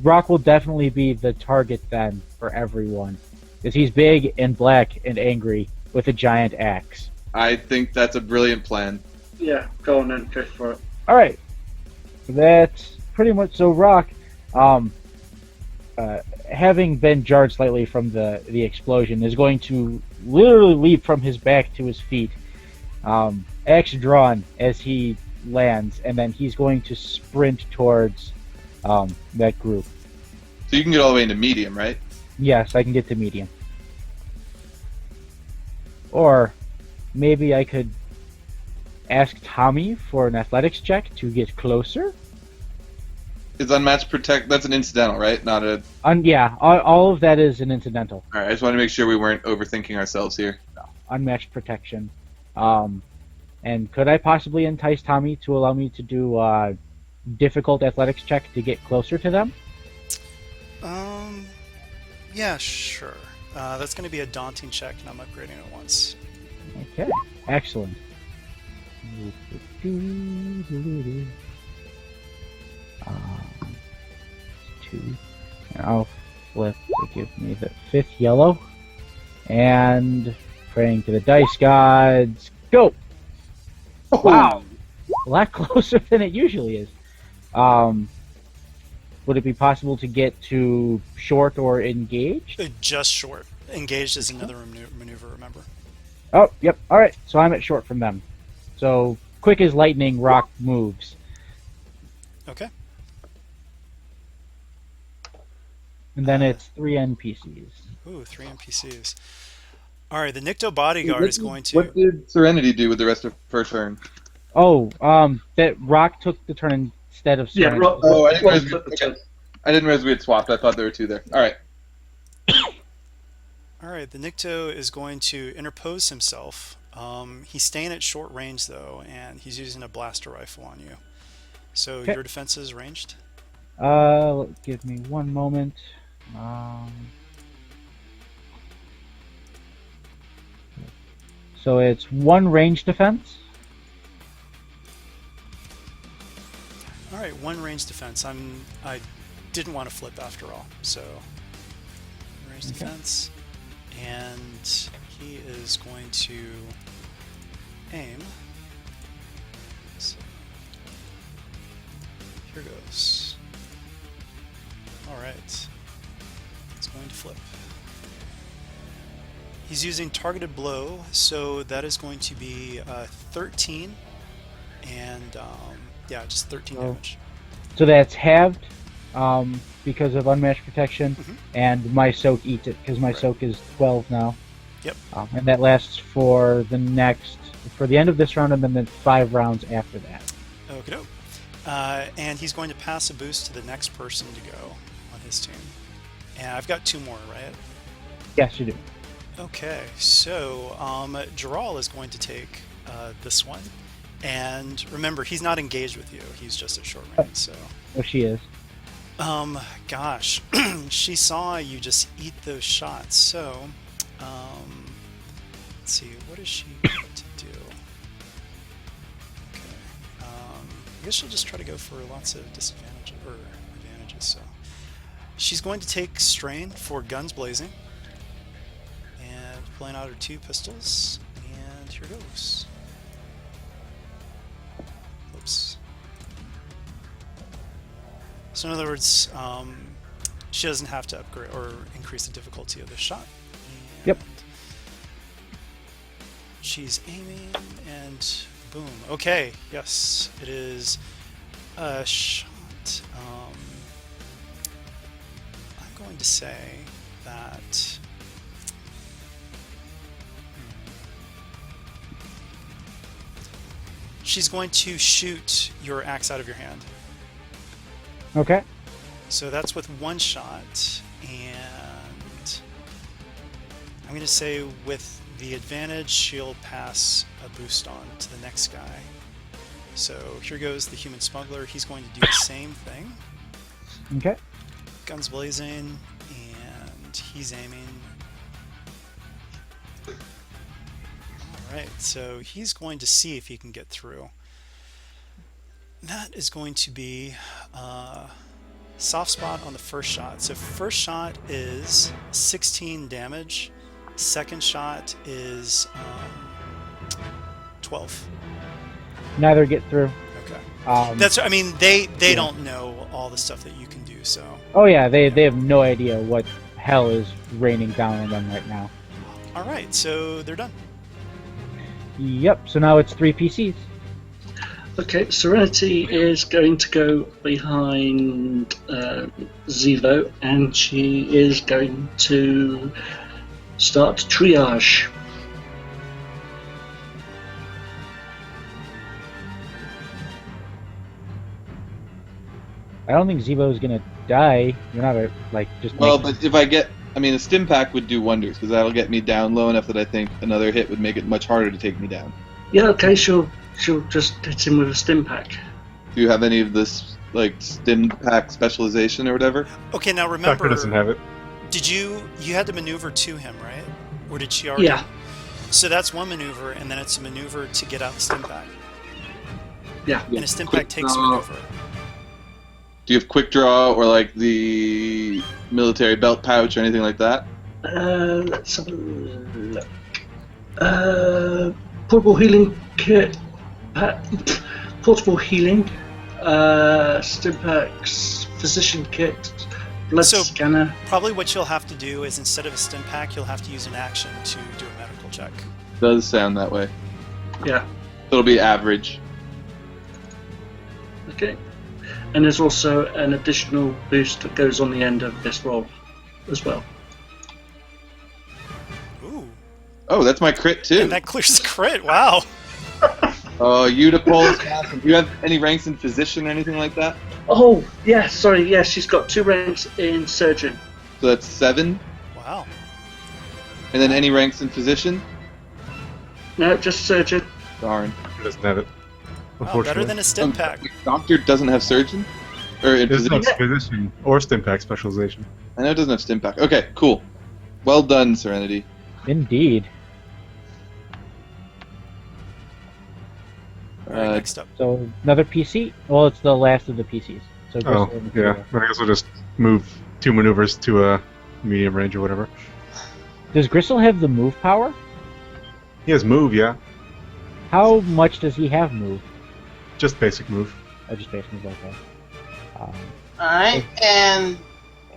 Rock will definitely be the target then for everyone, because he's big and black and angry with a giant axe. I think that's a brilliant plan. Yeah, go on then, go for it. All right, that's pretty much so. Rock, having been jarred slightly from the explosion, is going to literally leap from his back to his feet, axe drawn as he lands, and then he's going to sprint towards that group. So you can get all the way into medium, right? Yes, I can get to medium. Or maybe I could ask Tommy for an athletics check to get closer. It's unmatched protect. That's an incidental, right? Not a. Yeah, all of that is an incidental. All right. I just want to make sure we weren't overthinking ourselves here. Unmatched protection. And could I possibly entice Tommy to allow me to do a difficult athletics check to get closer to them? Yeah, sure. That's going to be a daunting check, and I'm upgrading it once. Okay, excellent. Two. I'll flip to give me the 5th yellow. And praying to the dice gods. Go! Wow! A lot closer than it usually is. Would it be possible to get to short or engaged? Just short. Engaged is another maneuver, remember? Oh, yep. Alright, so I'm at short from them. So, quick as lightning, Rock moves. Okay. And then it's 3 NPCs. Ooh, 3 NPCs. Alright, the Nikto bodyguard is going to... What did Serenity do with the rest of her turn? Oh, that Rock took the turn instead of Yeah, Serenity. Oh, I didn't realize we had swapped. I thought there were 2 there. All right. Alright, the Nikto is going to interpose himself. He's staying at short range, though, and he's using a blaster rifle on you. So Okay. your defense is ranged? Give me one moment. So it's 1 range defense. Alright, 1 range defense. I didn't want to flip after all, so range defense. And he is going to aim. So here goes. Alright. It's going to flip. He's using targeted blow, so that is going to be 13. And yeah, just 13 damage. So that's halved because of unmatched protection, Mhm. and my soak eats it because my Right. soak is 12 now. Yep. And that lasts for the end of this round, and then the 5 rounds after that. Okay. And he's going to pass a boost to the next person to go on his team. And I've got 2 more, right? Yes, you do. Okay, so Jaral is going to take this one. And remember, he's not engaged with you. He's just at short range, so... Oh, she is. Gosh. She saw you just eat those shots, so... let's see, what is she going to do? Okay. I guess she'll just try to go for lots of disadvantages, or advantages, so... She's going to take Strain for Guns Blazing. And pulling out her 2 pistols. And here goes. Oops. So in other words, she doesn't have to upgrade or increase the difficulty of the shot. And Yep. she's aiming, and boom. Okay, yes, it is a shot. I'm going to say that. She's going to shoot your axe out of your hand. Okay. So that's with 1 shot, and I'm going to say with the advantage, she'll pass a boost on to the next guy. So here goes the human smuggler. He's going to do the same thing. Okay. Guns blazing, and he's aiming. Alright, so he's going to see if he can get through. That is going to be soft spot on the first shot. So first shot is 16 damage. Second shot is 12. Neither get through. Okay. That's. I mean, they don't know all the stuff that you can do. So. Oh yeah, they have no idea what hell is raining down on them right now. All right, so they're done. Yep. So now it's 3 PCs. Okay, Serenity is going to go behind Zivo, and she is going to start triage. I don't think Zivo is gonna die. You're not just. Well, but if I get, a stim pack would do wonders because that'll get me down low enough that I think another hit would make it much harder to take me down. Yeah, okay, she'll just hit him with a stim pack. Do you have any of this stim pack specialization or whatever? Okay, now remember. Doctor doesn't have it. Did you had to maneuver to him, right? Or did she already? Yeah. So that's one maneuver, and then it's a maneuver to get out the stim pack. Yeah. And a stim pack takes a maneuver. Do you have quick draw or the military belt pouch or anything like that? Let's have a look. Portable healing kit. Portable healing. Stim packs. Physician kit. Blood scanner. Probably what you'll have to do is instead of a stim pack, you'll have to use an action to do a medical check. Does sound that way. Yeah. It'll be average. Okay. And there's also an additional boost that goes on the end of this roll as well. Ooh. Oh, that's my crit too. And that clears the crit, wow. Oh, you to pull. Do you have any ranks in physician or anything like that? Oh, yeah, sorry, yeah, she's got 2 ranks in surgeon. So that's 7. Wow. And then any ranks in physician? No, just surgeon. Darn. He doesn't have it. Wow, better than a stim pack. Doctor doesn't have surgeon? Or in There's no physician? physician or stim pack specialization. I know it doesn't have stim pack. Okay, cool. Well done, Serenity. Indeed. All right, next up. So another PC. Well, it's the last of the PCs. So Oh, Gristle and yeah. Zivo. I guess we'll just move 2 maneuvers to a medium range or whatever. Does Gristle have the move power? He has move, yeah. How much does he have move? Just basic move. I just base move, okay. Alright, and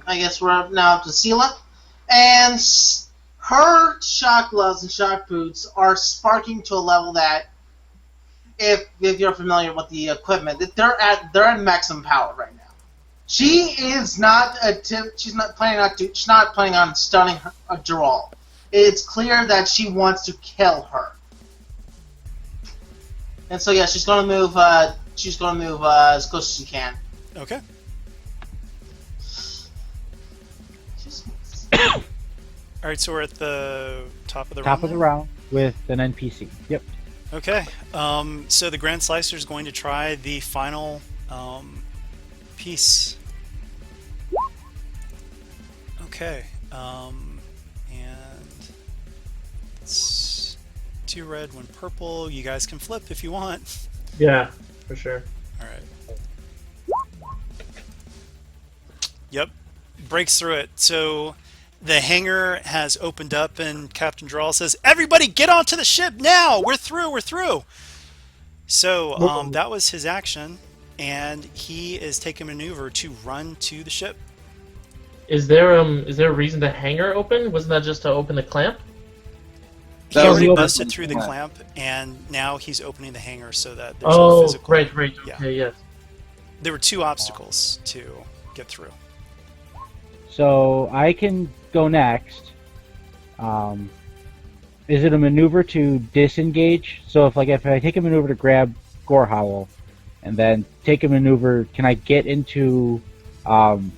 I guess we're up now to Sela. And her shock gloves and shock boots are sparking to a level that, if you're familiar with the equipment, that they're at maximum power right now. She is not she's not planning on stunning Jaral. It's clear that she wants to kill her. And so yeah, she's gonna move as close as she can. Okay. All All right, so we're at the top of the Top round. of the then? round with an NPC. Yep. Okay. So the Grand Slicer is going to try the final piece. Okay. And it's 2 red, 1 purple. You guys can flip if you want. Yeah, for sure. All right. Yep. Breaks through it. So the hangar has opened up, and Captain Drawell says, "Everybody, get onto the ship now! We're through. We're through." So that was his action, and he is taking a maneuver to run to the ship. Is there a reason the hangar open? Wasn't that just to open the clamp? He That was already the busted open through the clamp. clamp, and now he's opening the hangar so that there's no Oh, physical. right. Yeah. Okay, yes. There were 2 obstacles to get through. So I can go next. Is it a maneuver to disengage? So if I take a maneuver to grab Gorehowl, and then take a maneuver, can I get into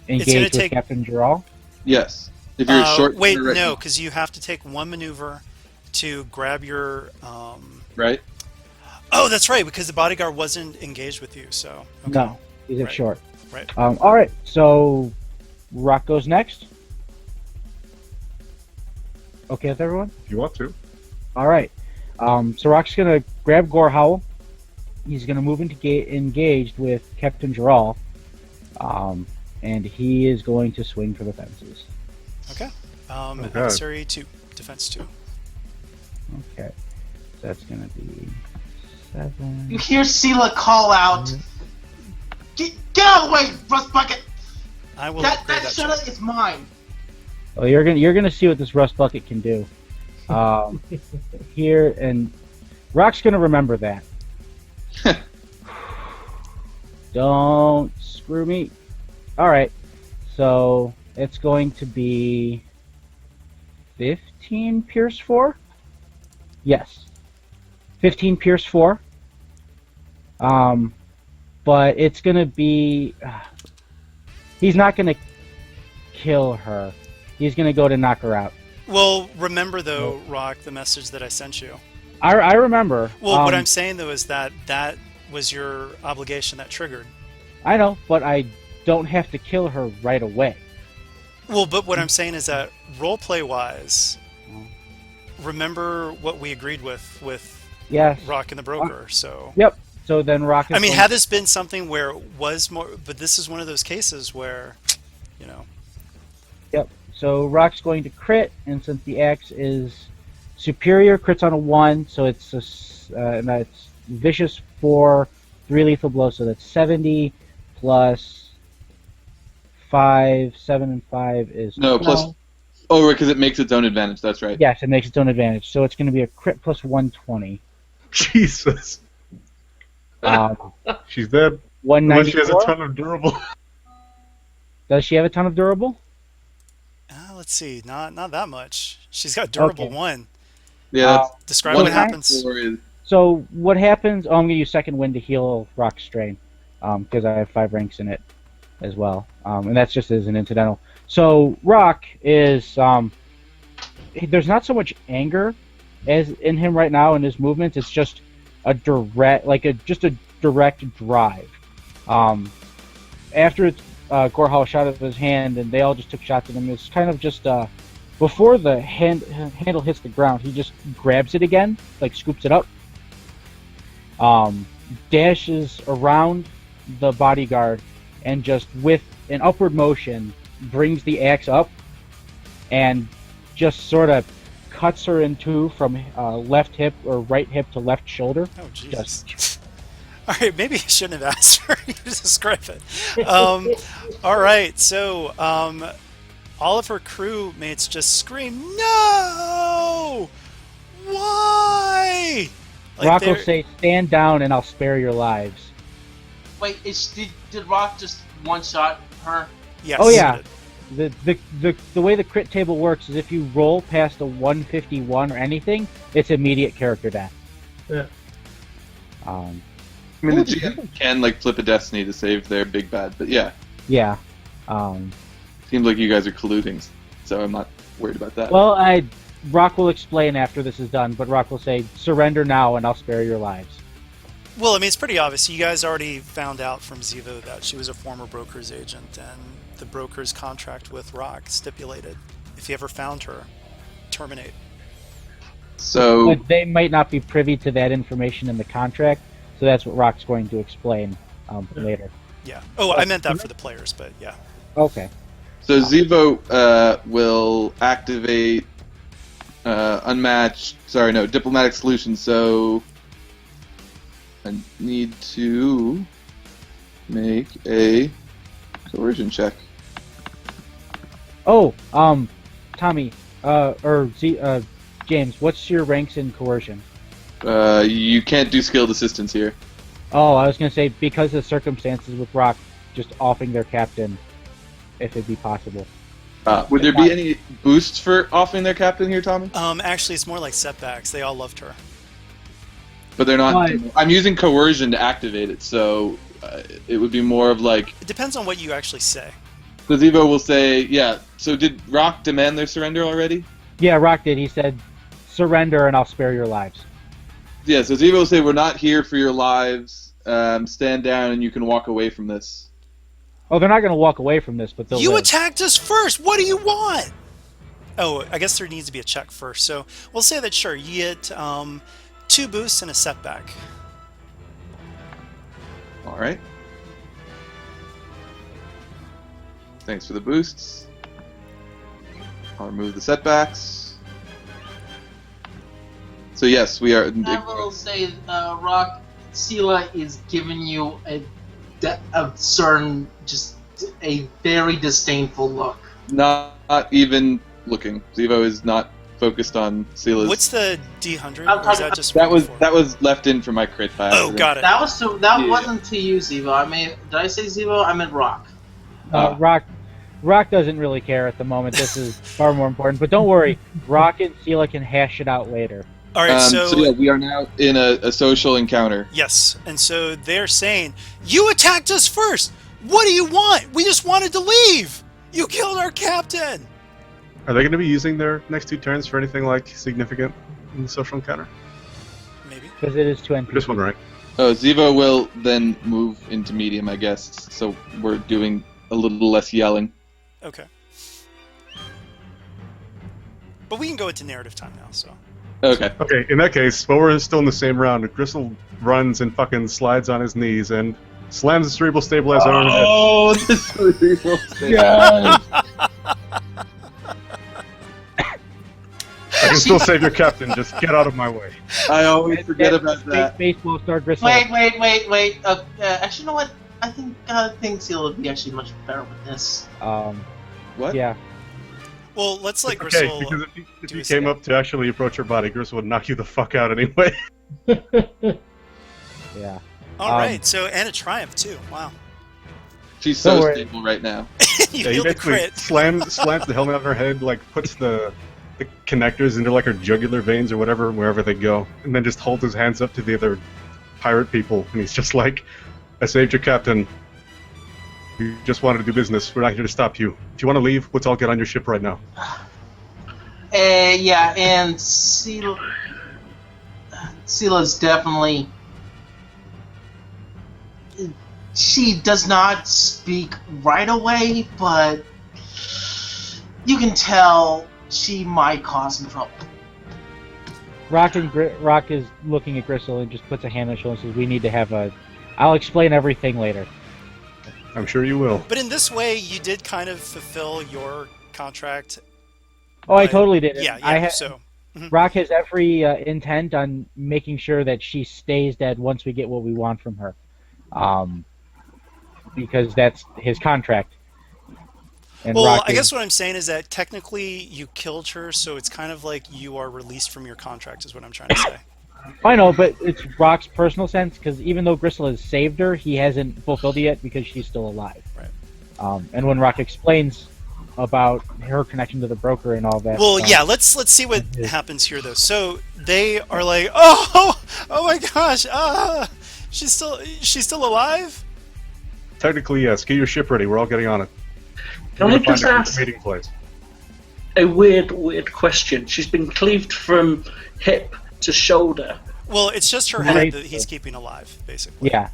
engage with take- Captain Drawell? Yes. If you're short. Wait, right, no, because you have to take 1 maneuver to grab your. Right. Oh, that's right, because the bodyguard wasn't engaged with you. So okay. No, he's Right. short. Right. All right, so Rock goes next. Okay with everyone? If you want to. All right. So Rock's gonna grab Gorehowl. He's gonna move into engaged with Captain Drawell, and he is going to swing for the fences. Okay. God. Adversary 2, defense 2. Okay, so that's gonna be 7. You hear Sela call out, get out of the way, Rust Bucket! I will That upgrade that shuttle check. is mine! Well, you're gonna see what this Rust Bucket can do. Here, and Rock's gonna remember that. Don't screw me. All right, so it's going to be 15 Pierce 4. Yes, 15 Pierce 4. But it's gonna be. He's not gonna kill her. He's gonna go to knock her out. Well, remember though, Rock, the message that I sent you. I remember. Well, what I'm saying though is that was your obligation that triggered. I know, but I don't have to kill her right away. Well, but what I'm saying is that roleplay wise, remember what we agreed with Yes. Rock and the Broker. So Yep. So then Rock is I mean, going- had this been something where it was more, but this is one of those cases where, you know. Yep. So Rock's going to crit, and since the axe is superior, crits on a 1, so it's and that's vicious for 3 lethal blows, so that's 70 plus 5, 7 and 5 is No, 12. plus. Oh, right, because it makes its own advantage. That's right. Yes, it makes its own advantage, so it's going to be a crit plus 120. Jesus. She's dead. Unless she has a 194. ton of durable. Does she have a ton of durable? Let's see, not that much. She's got durable Okay. 1. Yeah. That's, Describe Well, what nine- happens. So what happens? Oh, I'm gonna use second wind to heal Rock's strain, because I have 5 ranks in it as well, and that's just as an incidental. So Rock is there's not so much anger as in him right now in his movements. It's just a direct, just a direct drive. After Gorehowl shot at his hand, and they all just took shots at him. It's kind of just before the handle hits the ground, he just grabs it again, like scoops it up. Dashes around the bodyguard, and just with an upward motion brings the axe up and just sort of cuts her in 2 from left hip or right hip to left shoulder. Oh, Jesus. All right, maybe I shouldn't have asked for you to describe it. All right, so all of her crewmates just scream, "No! Why?" Rock will they're- say, "Stand down, and I'll spare your lives." Wait, did Rock just one shot her? Yes. Oh, yeah. The way the crit table works is if you roll past a 151 or anything, it's immediate character death. Yeah. I mean, the GM can flip a destiny to save their big bad, but yeah, Yeah. seems like you guys are colluding, so I'm not worried about that. Well, Rock will explain after this is done, but Rock will say, "Surrender now, and I'll spare your lives." Well, I mean, it's pretty obvious. You guys already found out from Zivo that she was a former broker's agent, and the broker's contract with Rock stipulated if you ever found her, terminate. So But they might not be privy to that information in the contract, so that's what Rock's going to explain later. Yeah. Oh, I meant that for the players, but yeah. Okay. So Zivo will activate diplomatic solution. So I need to make a coercion check. Oh, Tommy, James, what's your ranks in coercion? You can't do skilled assistance here. Oh, I was going to say, because of circumstances with Rock just offing their captain, if it'd be possible. Would there be any boosts for offing their captain here, Tommy? Actually, it's more like setbacks. They all loved her. But they're not. Why? I'm using coercion to activate it, so it would be more of like. It depends on what you actually say. So Zivo will say, yeah. So did Rock demand their surrender already? Yeah, Rock did. He said, "Surrender, and I'll spare your lives." Yeah. So Zivo will say, "We're not here for your lives. Stand down, and you can walk away from this." Oh, they're not going to walk away from this, but they'll You live. attacked us first! What do you want? Oh, I guess there needs to be a check first. So we'll say that, sure, you get 2 boosts and a setback. All right. Thanks for the boosts. I'll remove the setbacks. So yes, we are. I will say, Rock, Sela is giving you a certain, just a very disdainful look. Not even looking. Zivo is not focused on Sela's. What's the D100? I'm Or is that just that was for- that was left in for my crit by Oh, accident. got it. That was that Yeah. wasn't to you, Zivo. Did I say Zivo? I meant Rock. Rock doesn't really care at the moment. This is far more important. But don't worry, Rock and Sela can hash it out later. All right, So yeah, we are now in a social encounter. yes, and so they're saying, you attacked us first! What do you want? We just wanted to leave! You killed our captain! Are they going to be using their next 2 turns for anything like significant in the social encounter? Maybe. Because it is 2 I'm just wondering. Oh, Zivo will then move into medium, I guess. So we're doing a little less yelling. Okay. But we can go into narrative time now, so. Okay. Okay, in that case, while we're still in the same round, Gristle runs and fucking slides on his knees and slams the cerebral stabilizer on his head. Oh, the cerebral Yes! I can still save your captain, just get out of my way. I always forget about that. Baseball star Gristle. Wait. Actually, you know what? I think Sela would be actually much better with this. What? Yeah. Well, let's let Okay, Gristle because if do you his came thing. up to actually approach her body, Gristle would knock you the fuck out anyway. Yeah. All right, so and a triumph too. Wow. She's Don't so worry. stable right now. You Yeah, he feel the basically crit. slams the helmet on her head, like puts the connectors into like her jugular veins or whatever, wherever they go, and then just holds his hands up to the other pirate people, and he's just like, "I saved your captain. You just wanted to do business. We're not here to stop you. If you want to leave, let's all get on your ship right now." Yeah, and Sela's definitely. She does not speak right away, but you can tell she might cause some trouble. Rock is looking at Gristle and just puts a hand on his shoulder and says, "We need to have a. I'll explain everything later." I'm sure you will. But in this way, you did kind of fulfill your contract. Oh, I But- totally did. Yeah, so. Rock has every intent on making sure that she stays dead once we get what we want from her, because that's his contract. And Well, Rock I is- guess what I'm saying is that technically you killed her, so it's kind of like you are released from your contract, is what I'm trying to say. I know, but it's Rock's personal sense, because even though Gristle has saved her, he hasn't fulfilled it yet because she's still alive. Right. And when Rock explains about her connection to the broker and all that. Well, yeah, let's see what happens here, though. So they are like, oh my gosh, she's still alive? Technically, yes. Get your ship ready. We're all getting on it. Can We're I gonna just find a ask? meeting place. a weird question. She's been cleaved from hip to shoulder. Well, it's just her head that he's keeping alive, basically. Yeah.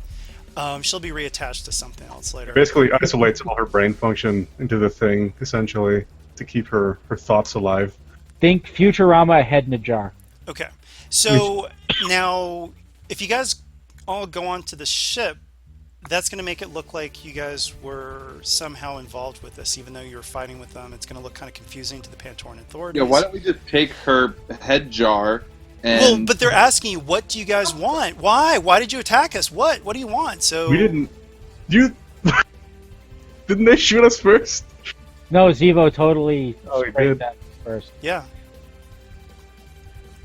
She'll be reattached to something else later. Basically isolates all her brain function into the thing, essentially, to keep her thoughts alive. Think Futurama, a head in a jar. Okay. So now, if you guys all go onto the ship, that's going to make it look like you guys were somehow involved with this, even though you were fighting with them. It's going to look kind of confusing to the Pantoran authorities. Yeah, why don't we just take her head jar and... Well, but they're asking you, what do you guys want? Why? Why did you attack us? What do you want? So We didn't... You... Didn't they shoot us first? No, Zevo totally Oh, he sprayed did. that first. Yeah.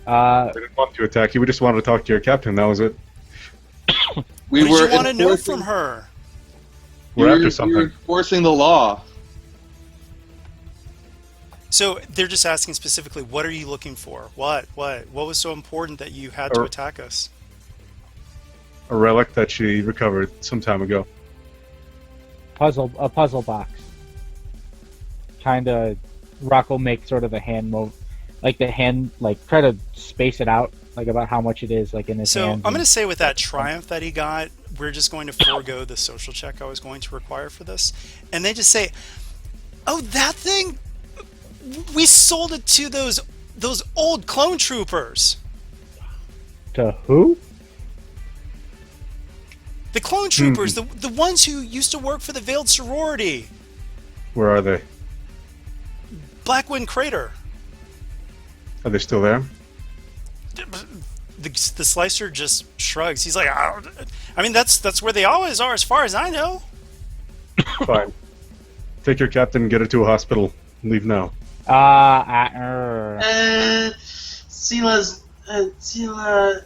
I didn't want to attack you, we just wanted to talk to your captain, that was it. we What were did you want to know enforcing- from her? We're after We were something. enforcing the law. So they're just asking specifically, what are you looking for? What was so important that you had to Or- attack us? A relic that she recovered some time ago. A puzzle box. Kinda, Rock will make sort of a hand move, like the hand, like try to space it out, like about how much it is, like in his So hand. I'm going to say with that triumph that he got, we're just going to forego the social check I was going to require for this. And they just say, oh, that thing? We sold it to those old clone troopers. To who? The clone troopers, the ones who used to work for the Veiled Sorority. Where are they? Blackwind Crater. Are they still there? The Slicer just shrugs. He's like, I mean, that's where they always are as far as I know. Fine. Take your captain and get her to a hospital. Leave now. Sela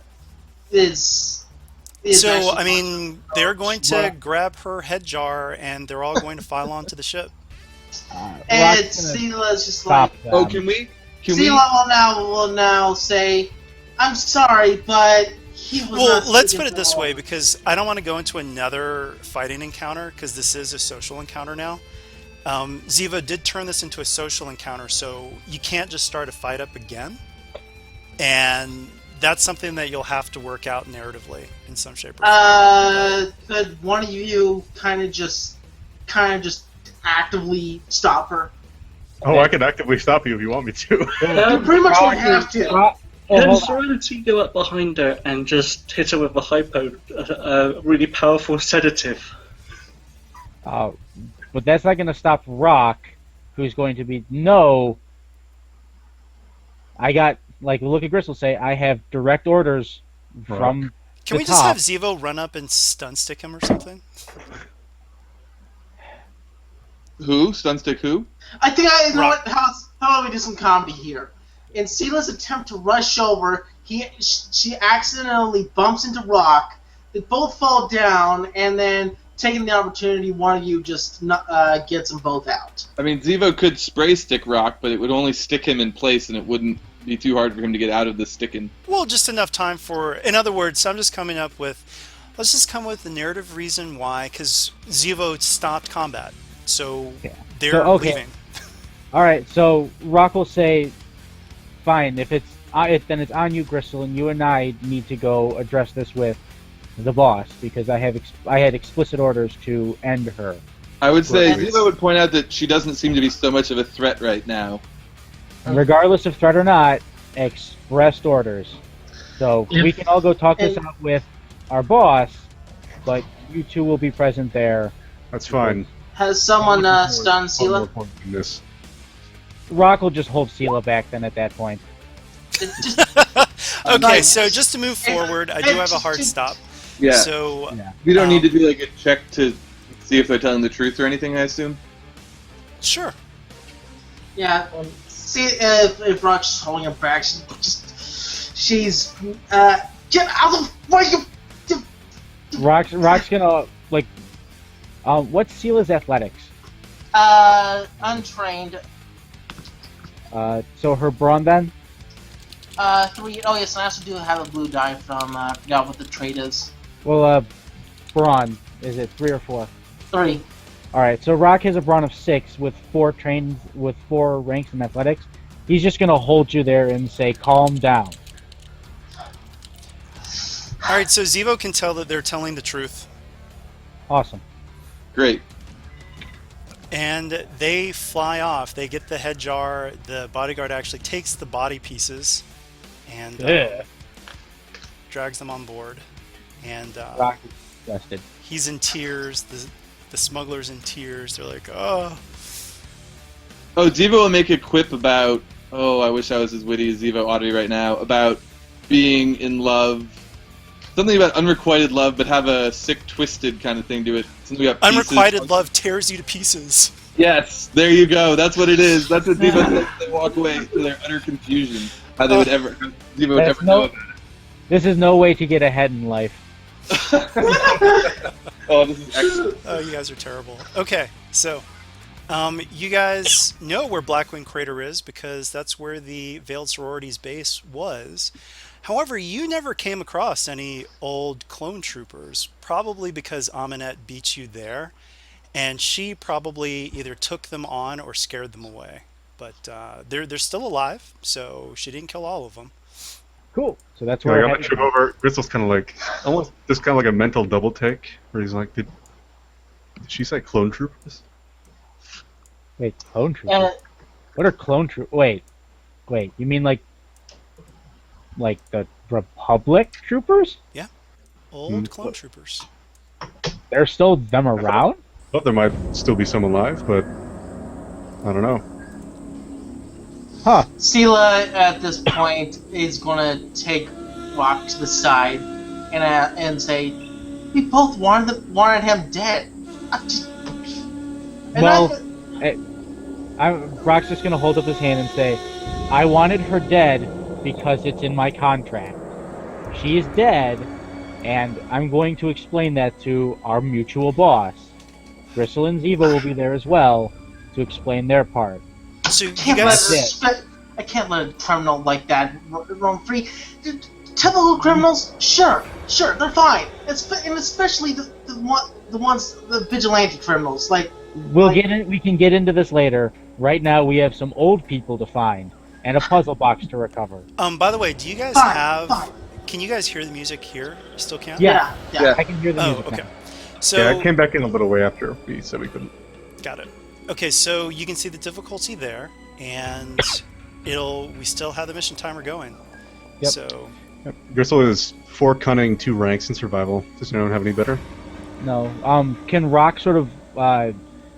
is So, actually I mean, they're going to Well- grab her head jar, and they're all going to file onto the ship. and Rock's gonna Sela's just stop like them. Oh, can we? Sela will now say, "I'm sorry, but he was." Well, not let's speaking put it this for way, all." because I don't want to go into another fighting encounter, because this is a social encounter now. Ziva did turn this into a social encounter, so you can't just start a fight up again. And that's something that you'll have to work out narratively in some shape or form. Could one of you kind of just actively stop her? Oh, I can actively stop you if you want me to. You pretty much would have to. Oh, Can hold on. Serenity go up behind her and just hit her with a really powerful sedative? But that's not going to stop Rock, who's going to be, no, I got, like, look at Gristle say, I have direct orders from Can the we just top. have Zivo run up and stun stick him or something? Who? Stunstick who? I think you know Rock. what? How about we do some comedy here? In Sela's attempt to rush over, she accidentally bumps into Rock. They both fall down, and then taking the opportunity, one of you just gets them both out. I mean, Zevo could spray stick Rock, but it would only stick him in place, and it wouldn't be too hard for him to get out of the sticking. Well, just enough time for... In other words, I'm just coming up with... Let's just come with the narrative reason why, because Zivo stopped combat. So Yeah. they're So, okay. leaving. All right, so Rock will say, fine, if then it's on you, Gristle, and you and I need to go address this with the boss, because I had explicit orders to end her. I would say Right. Zevo would point out that she doesn't seem to be so much of a threat right now. Regardless of threat or not, expressed orders. So If- we can all go talk this and- out with our boss, but you two will be present there. That's fine. Has someone stunned Sela? This. Rock will just hold Sela back then at that point. Okay, Nice. so just to move forward, I do have a hard stop. Yeah. So, We don't need to do like a check to see if they're telling the truth or anything, I assume. sure. Yeah. See if Rock's holding her back. She's get out of the way. Rock's gonna like. What's Sela's athletics? Untrained. So her brawn then? 3. Oh yes, I also do have a blue die from. I forgot what the trait is. Well, brawn is it 3 or 4? 3. All right, so Rock has a brawn of 6 with 4 ranks in athletics. He's just gonna hold you there and say, "Calm down." All right, so Zevo can tell that they're telling the truth, Awesome. Great. and they fly off. They get the head jar. The bodyguard actually takes the body pieces and drags them on board. And Rock is disgusted. he's in tears. The smuggler's in tears. They're like, oh. Oh, Ziva will make a quip about, oh, I wish I was as witty as Ziva ought to be right now, about being in love. Something about unrequited love, but have a sick, twisted kind of thing to it. Something about pieces. Unrequited love tears you to pieces. Yes, there you go. That's what it is. That's what Ziva says. They walk away to their utter confusion. How they would ever, Ziva would ever know about it. This is no way to get ahead in life. Oh, this is excellent. Oh, you guys are terrible. Okay, so you guys know where Blackwing Crater is because that's where the Veiled Sorority's base was. However, you never came across any old clone troopers, probably because Aminette beat you there, and she probably either took them on or scared them away. But they're still alive, so she didn't kill all of them. Cool. So that's Yeah, where I we're got to trip over. Gristle's kind of like almost just kind of like a mental double take, where he's like, "Did she say clone troopers?" Wait, clone troopers? What are clone troopers? Wait. You mean like the Republic troopers? Old clone troopers. There's still them around? Thought there might still be some alive, but I don't know. Huh. Sela at this point is gonna take Rock to the side and say, "We both wanted him dead." Brock's just gonna hold up his hand and say, "I wanted her dead because it's in my contract. She is dead, and I'm going to explain that to our mutual boss. Gristle and Ziva will be there as well to explain their part." So you Can't guys, I can't let a criminal like that roam free. Typical criminals, sure, they're fine. And especially the vigilante criminals. We can get into this later. Right now, we have some old people to find and a puzzle box to recover. by the way, do you guys Fine. Can you guys hear the music here? Still can? Yeah. Yeah. I can hear the Oh, music okay. now. So Yeah, I came back in a little way after we said we couldn't. got it. Okay, so you can see the difficulty there, and we still have the mission timer going. Yep. So Yep. Gristle is 4 cunning, 2 ranks in survival. Does anyone have any better? No. Can Rock sort of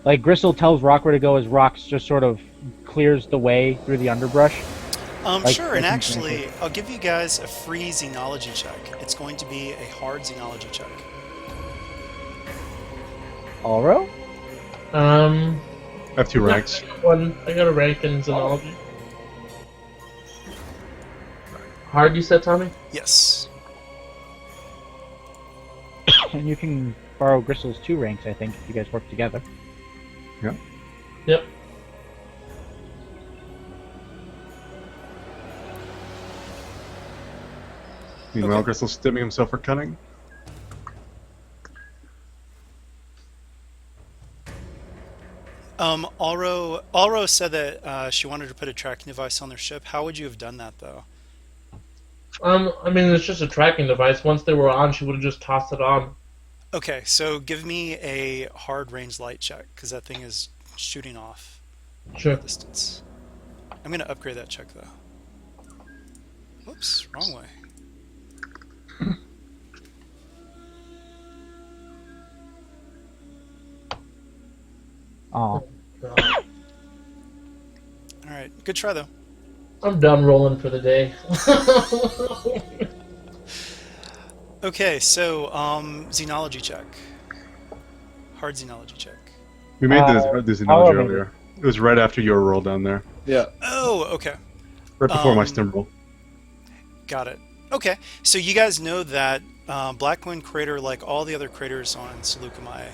like Gristle tells Rock where to go as Rock just sort of clears the way through the underbrush? sure, and actually, I'll give you guys a free xenology check. It's going to be a hard xenology check. Alro? I have 2 ranks. I got a rank in Xenology. Hard, you said, Tommy? Yes. And you can borrow Gristle's 2 ranks, I think, if you guys work together. Yep. Meanwhile, Okay. Gristle's stimming himself for cunning. Alro said that she wanted to put a tracking device on their ship. How would you have done that, though? I mean, it's just a tracking device. Once they were on, she would have just tossed it on. Okay, so give me a hard range light check, because that thing is shooting off Sure. distance. I'm going to upgrade that check, though. Whoops, wrong way. Oh. God. Alright, good try, though. I'm done rolling for the day. Okay, so, xenology check. Hard xenology check. We made this analogy I'll- earlier. It was right after your roll down there. Yeah. Oh, okay. Right before my Um, stim roll. Got it. Okay, so you guys know that Blackwind Crater, like all the other craters on Seleucami,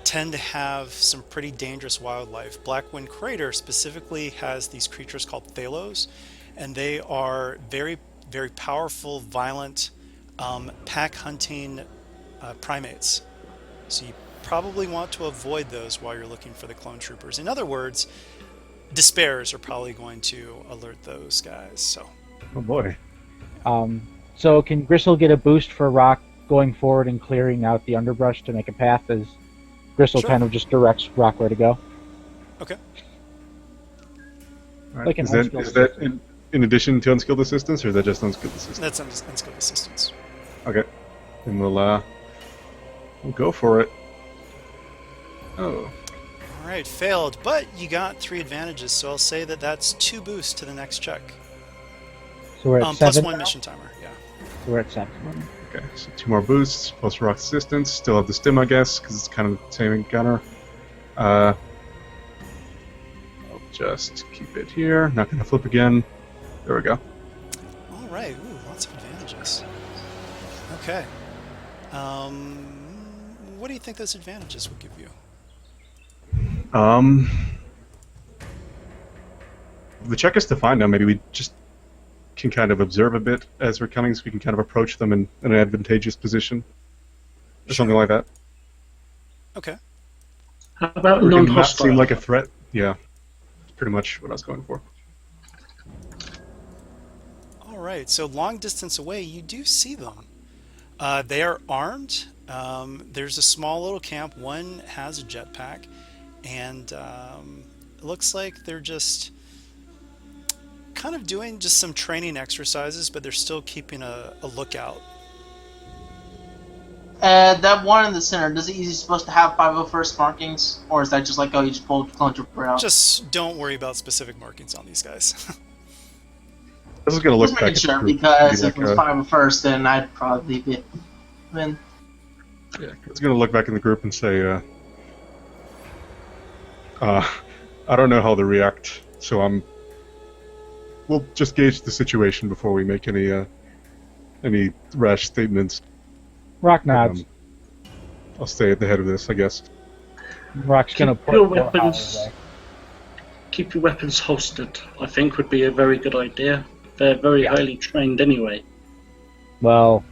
tend to have some pretty dangerous wildlife. Blackwind Crater specifically has these creatures called Thalos, and they are very, very powerful, violent, pack hunting primates. So you probably want to avoid those while you're looking for the clone troopers. In other words, despairs are probably going to alert those guys. So, Oh boy. So can Gristle get a boost for Rock going forward and clearing out the underbrush to make a path as Gristle Sure. kind of just directs Rock where to go? okay. All right. Like an Is that unskilled is that assistant. in addition to unskilled assistance, or is that just unskilled assistance? That's unskilled assistance. Okay. Then we'll go for it. Oh. All right, failed, but you got 3 advantages, so I'll say that that's 2 boosts to the next check. So we're at Plus 7 1 now? mission timer, yeah. So we're at 7. Okay, so 2 more boosts, plus rock assistance. Still have the stim, I guess, because it's kind of the same encounter. I'll just keep it here. Not going to flip again. There we go. All right, ooh, lots of advantages. Okay. What do you think those advantages will give you? The check is to find them. Maybe we just can kind of observe a bit as we're coming, so we can kind of approach them in an advantageous position. Or something like that. Okay. How about Or can not non-hostile? seem like a threat. Yeah. That's pretty much what I was going for. All right, so long distance away, you do see them. They are armed. There's a small little camp. One has a jetpack, and it looks like they're just kind of doing just some training exercises, but they're still keeping a lookout. That one in the center, is he supposed to have 501st markings? Or is that just like, oh, you just pulled clone trooper out? Just don't worry about specific markings on these guys. This is going to look Just back making at the sure, group. because Be if it like, was 501st, then I'd probably be... Then Yeah, it's going to look back in the group and say, I don't know how to react, so we'll just gauge the situation before we make any rash statements. Rock nods. I'll stay at the head of this, I guess. Rock's gonna Keep put your Warhowl weapons. away. Keep your weapons holstered, I think would be a very good idea. They're very highly trained anyway. Well,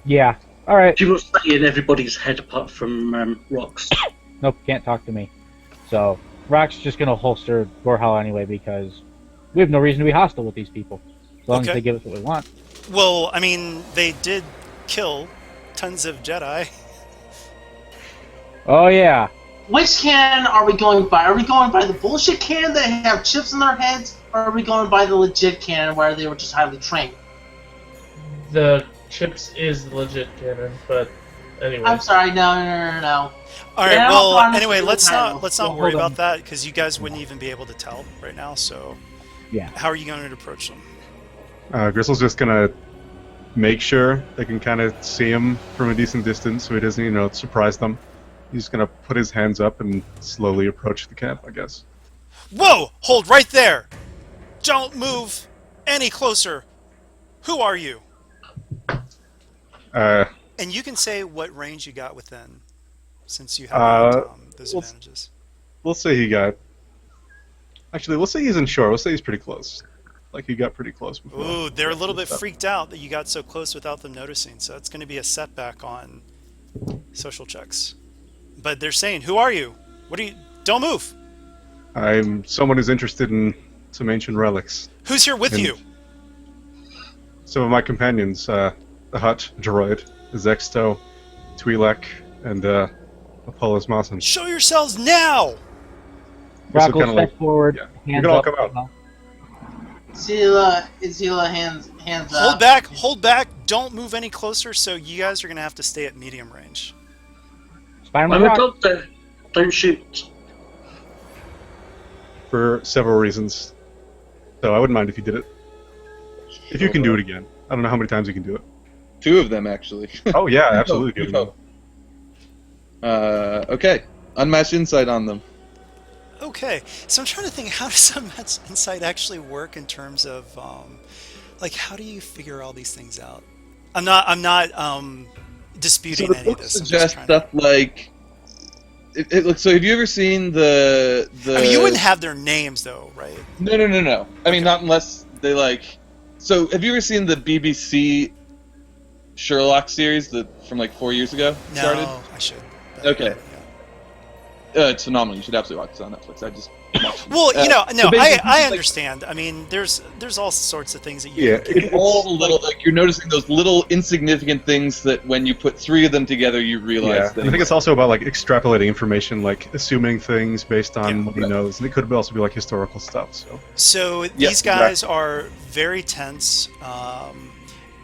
yeah. All right. You will stay in everybody's head apart from Rocks. Nope, can't talk to me. So Rock's just gonna holster Warhowl anyway because we have no reason to be hostile with these people, as long Okay. as they give us what we want. Well, I mean, they did kill tons of Jedi. Oh yeah. which cannon are we going by? Are we going by the bullshit cannon that have chips in their heads, or are we going by the legit cannon where they were just highly trained? The chips is the legit cannon, but anyway. I'm sorry, no. All right. Yeah, Well, I'm anyway, honest let's with not you. let's Well, not worry hold on. about that because you guys wouldn't even be able to tell right now. So, Yeah. how are you going to approach them? Gristle's just gonna make sure they can kind of see him from a decent distance, so he doesn't, surprise them. He's gonna put his hands up and slowly approach the camp, I guess. Whoa! Hold right there! Don't move any closer. Who are you? And you can say what range you got within, since you have those well, advantages. We'll say he got. Actually, we'll say he's in short. We'll say he's pretty close. Like he got pretty close before. Ooh, they're a little bit freaked out that you got so close without them noticing. So it's going to be a setback on social checks. But they're saying, "Who are you? What are you? Don't move. I'm someone who's interested in some ancient relics. Who's here with And you?" Some of my companions, the Hut, Droid, Zexto, Twi'lek, and Apollos Mawson. Show yourselves now! Rock kinda will step like- forward. yeah. Hands You can all up. come out. Zila hands Hold up. hold back. Don't move any closer. So you guys are going to have to stay at medium range. Spider-Man I'm a Rock. doctor. Don't shoot. For several reasons. So I wouldn't mind if you did it. If you can do it again. I don't know how many times you can do it. 2 of them, actually. Oh yeah, absolutely. We hope. Okay. Unmatched insight on them. Okay, so I'm trying to think, how does unmatched insight actually work in terms of, how do you figure all these things out? I'm not disputing So the any of book this. I'm just suggests trying stuff like. It looks. So have you ever seen the? I mean, you wouldn't have their names though, right? No. I mean, not unless they like. So have you ever seen the BBC Sherlock series that from like 4 years ago No, started? I should. Okay. Yeah. It's phenomenal. You should absolutely watch it on Netflix. I just watched it. Well, no, so basically, I like, understand. I mean, there's all sorts of things that you Yeah, can do. it's all the little, like you're noticing those little insignificant things that when you put 3 of them together, you realize. Yeah, That I think it's also about like extrapolating information, like assuming things based on Yeah. what he knows, and it could also be like historical stuff. So These guys are very tense.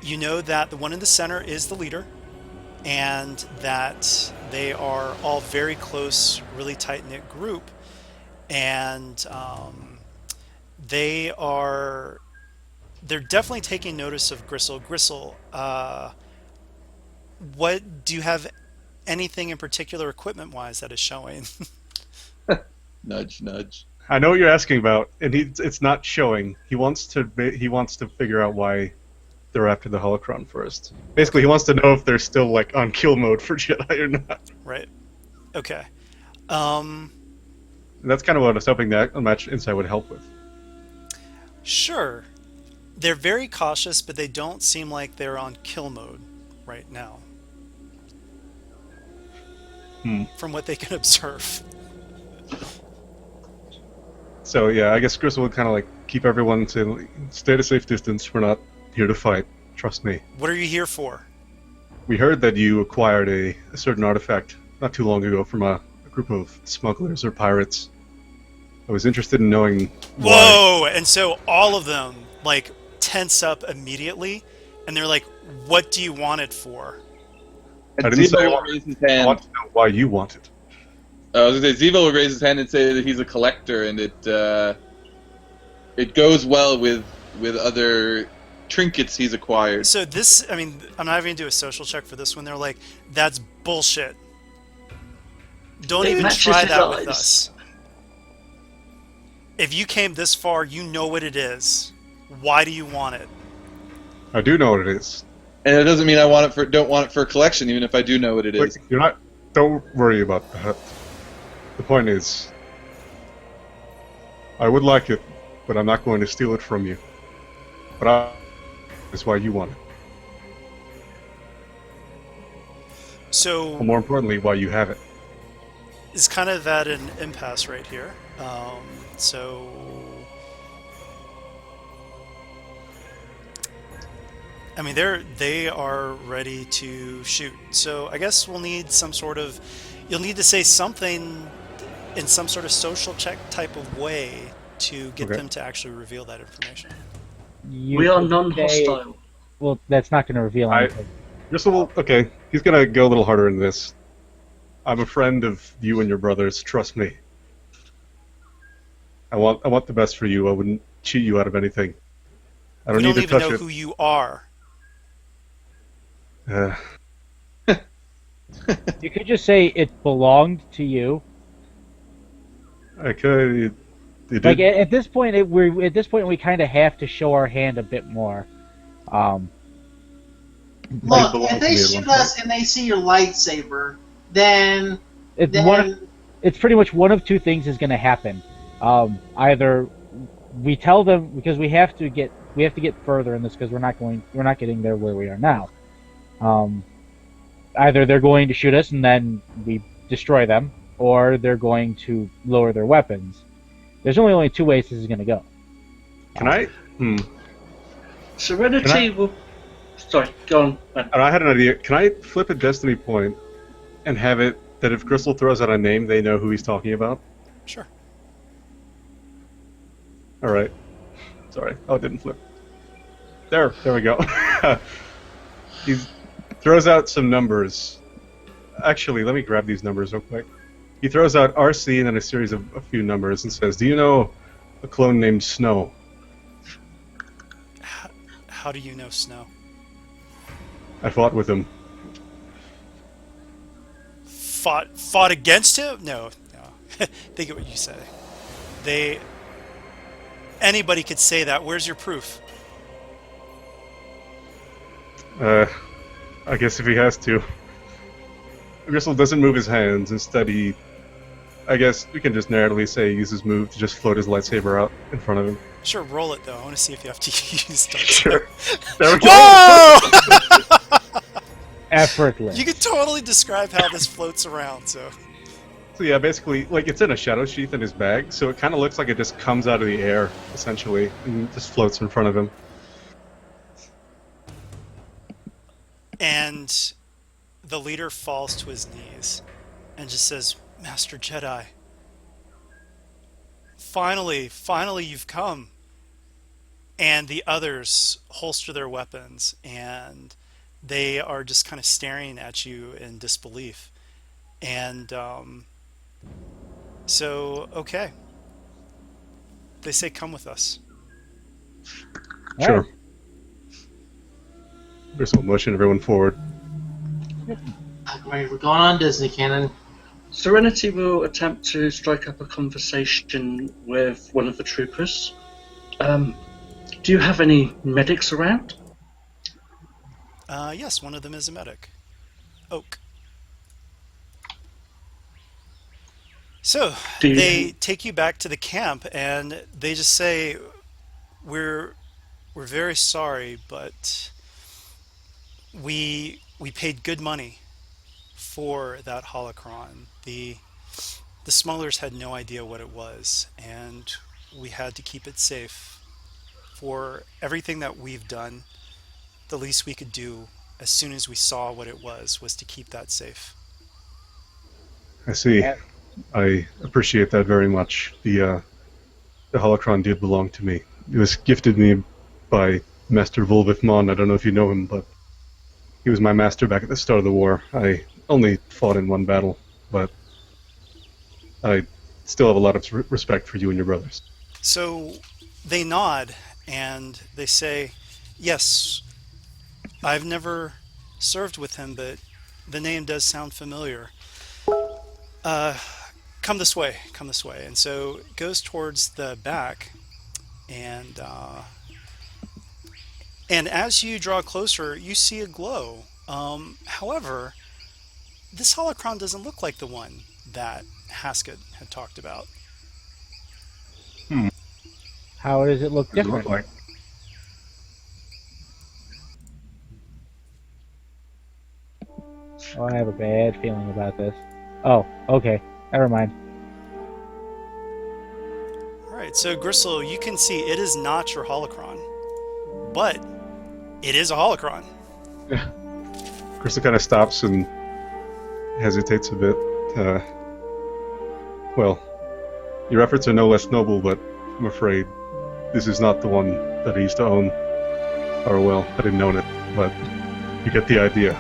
You know that the one in the center is the leader, and that they are all very close, really tight-knit group, and they're definitely taking notice of Gristle. Gristle, what do you have anything in particular equipment-wise that is showing? Nudge, nudge. I know what you're asking about, and it's not showing. He wants to figure out why they're after the holocron first. Basically, he wants to know if they're still like on kill mode for Jedi or not. Right. Okay. And that's kind of what I was hoping that a match insight would help with. Sure. They're very cautious, but they don't seem like they're on kill mode right now. From what they can observe. So yeah, I guess Gristle would kind of like keep everyone to stay at a safe distance. We're not here to fight. Trust me. What are you here for? We heard that you acquired a certain artifact not too long ago from a group of smugglers or pirates. I was interested in knowing why. Whoa! And so all of them like tense up immediately, and they're like, "What do you want it for?" And I didn't say Ziva I will want- raise his I hand. want to know why you want it. I was gonna say Ziva will raise his hand and say that he's a collector, and it goes well with other trinkets he's acquired. So this, I mean, I'm not even gonna do a social check for this one. They're like, "That's bullshit. Don't It even matches try his that with eyes. us. If you came this far, you know what it is. Why do you want it?" I do know what it is. And it doesn't mean I don't want it for a collection, even if I do know what it Look, is. you're not. Don't worry about that. The point is, I would like it, but I'm not going to steal it from you. But that's why you want it. So Or more importantly, why you have it. it's kind of at an impasse right here. So I mean, they are ready to shoot. So I guess we'll need some sort of. You'll need to say something in some sort of social check type of way to get Okay. them to actually reveal that information. We are non-hostile. Well, that's not going to reveal anything. Okay, he's gonna go a little harder in this. I'm a friend of you and your brothers. Trust me. I want the best for you. I wouldn't cheat you out of anything. I don't We need don't to even touch know it. who you are. You could just say it belonged to you. I could. You Like did. at this point, we kind of have to show our hand a bit more. Look, belong if to they me at shoot one us and they see your lightsaber, then It's pretty much one of two things is going to happen. Either we tell them because we have to get further in this because we're not getting there where we are now. Either they're going to shoot us and then we destroy them, or they're going to lower their weapons. There's only two ways this is going to go. Can I? Serenity will. Sorry, go on. Ben. And I had an idea. Can I flip a destiny point and have it that if Gristle throws out a name, they know who he's talking about? Sure. All right. Sorry. Oh, it didn't flip. There we go. He throws out some numbers. Actually, let me grab these numbers real quick. He throws out RC and then a series of a few numbers and says, "Do you know a clone named Snow?" How do you know Snow? I fought with him. Fought against him? No. Think of what you say. Anybody could say that. Where's your proof? I guess if he has to. Gristle doesn't move his hands. Instead, I guess we can just narratively say he uses move to just float his lightsaber out in front of him. Sure, roll it though. I want to see if you have to use dark Sure. side. There we go. Whoa! Effortless. You could totally describe how this floats around. So yeah, basically, like it's in a shadow sheath in his bag, so it kind of looks like it just comes out of the air, essentially, and just floats in front of him. and the leader falls to his knees and just says, "Master Jedi, finally you've come." And the others holster their weapons and they are just kind of staring at you in disbelief. And so, okay. They say, "Come with us." All Sure. right. Gristle motion everyone forward. Right, we're going on Disney Canon. Serenity will attempt to strike up a conversation with one of the troopers. Do you have any medics around? Yes, one of them is a medic. Oak. So Do you- they take you back to the camp and they just say, we're very sorry, but we paid good money for that holocron. The smugglers had no idea what it was, and we had to keep it safe. For everything that we've done, the least we could do as soon as we saw what it was to keep that safe. I see. Yeah. I appreciate that very much. The holocron did belong to me. It was gifted me by Master Volvith Mon. I don't know if you know him, but he was my master back at the start of the war. I only fought in one battle, but I still have a lot of respect for you and your brothers. So they nod and they say, "Yes, I've never served with him, but the name does sound familiar. Come this way, come this way." And so it goes towards the back, and as you draw closer, you see a glow. However, this holocron doesn't look like the one that Haskit had talked about. How does it look What does it different? look like? Oh, I have a bad feeling about this. Oh, okay. Never mind. All right, so Gristle, you can see it is not your holocron, but it is a holocron. Gristle kind of stops and hesitates a bit. Well, your efforts are no less noble, but I'm afraid this is not the one that I used to own. Or, well, I didn't own it, but you get the idea.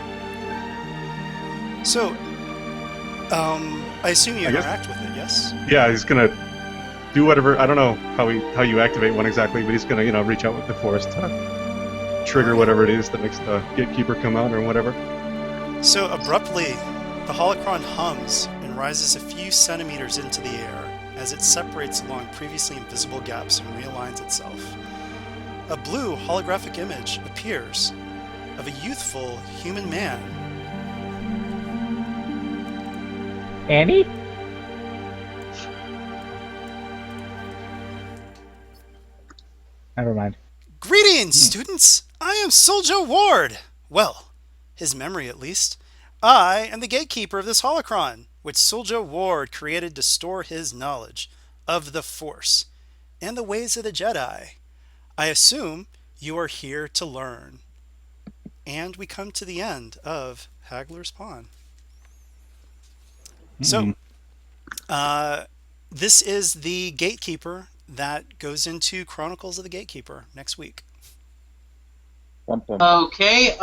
So, I assume you I guess- interact with it, yes? Yeah, he's gonna do whatever. I don't know how you activate one exactly, but he's gonna reach out with the force to trigger whatever it is that makes the gatekeeper come out or whatever. So abruptly, the holocron hums and rises a few centimeters into the air as it separates along previously invisible gaps and realigns itself. A blue holographic image appears of a youthful human man. Annie? Never mind. "Greetings, students! I am Soldier Ward! Well, his memory at least. I am the gatekeeper of this holocron, which Soldier Ward created to store his knowledge of the Force and the ways of the Jedi. I assume you are here to learn." And we come to the end of Haggler's Pawn. So, this is the gatekeeper that goes into Chronicles of the Gatekeeper next week. Okay.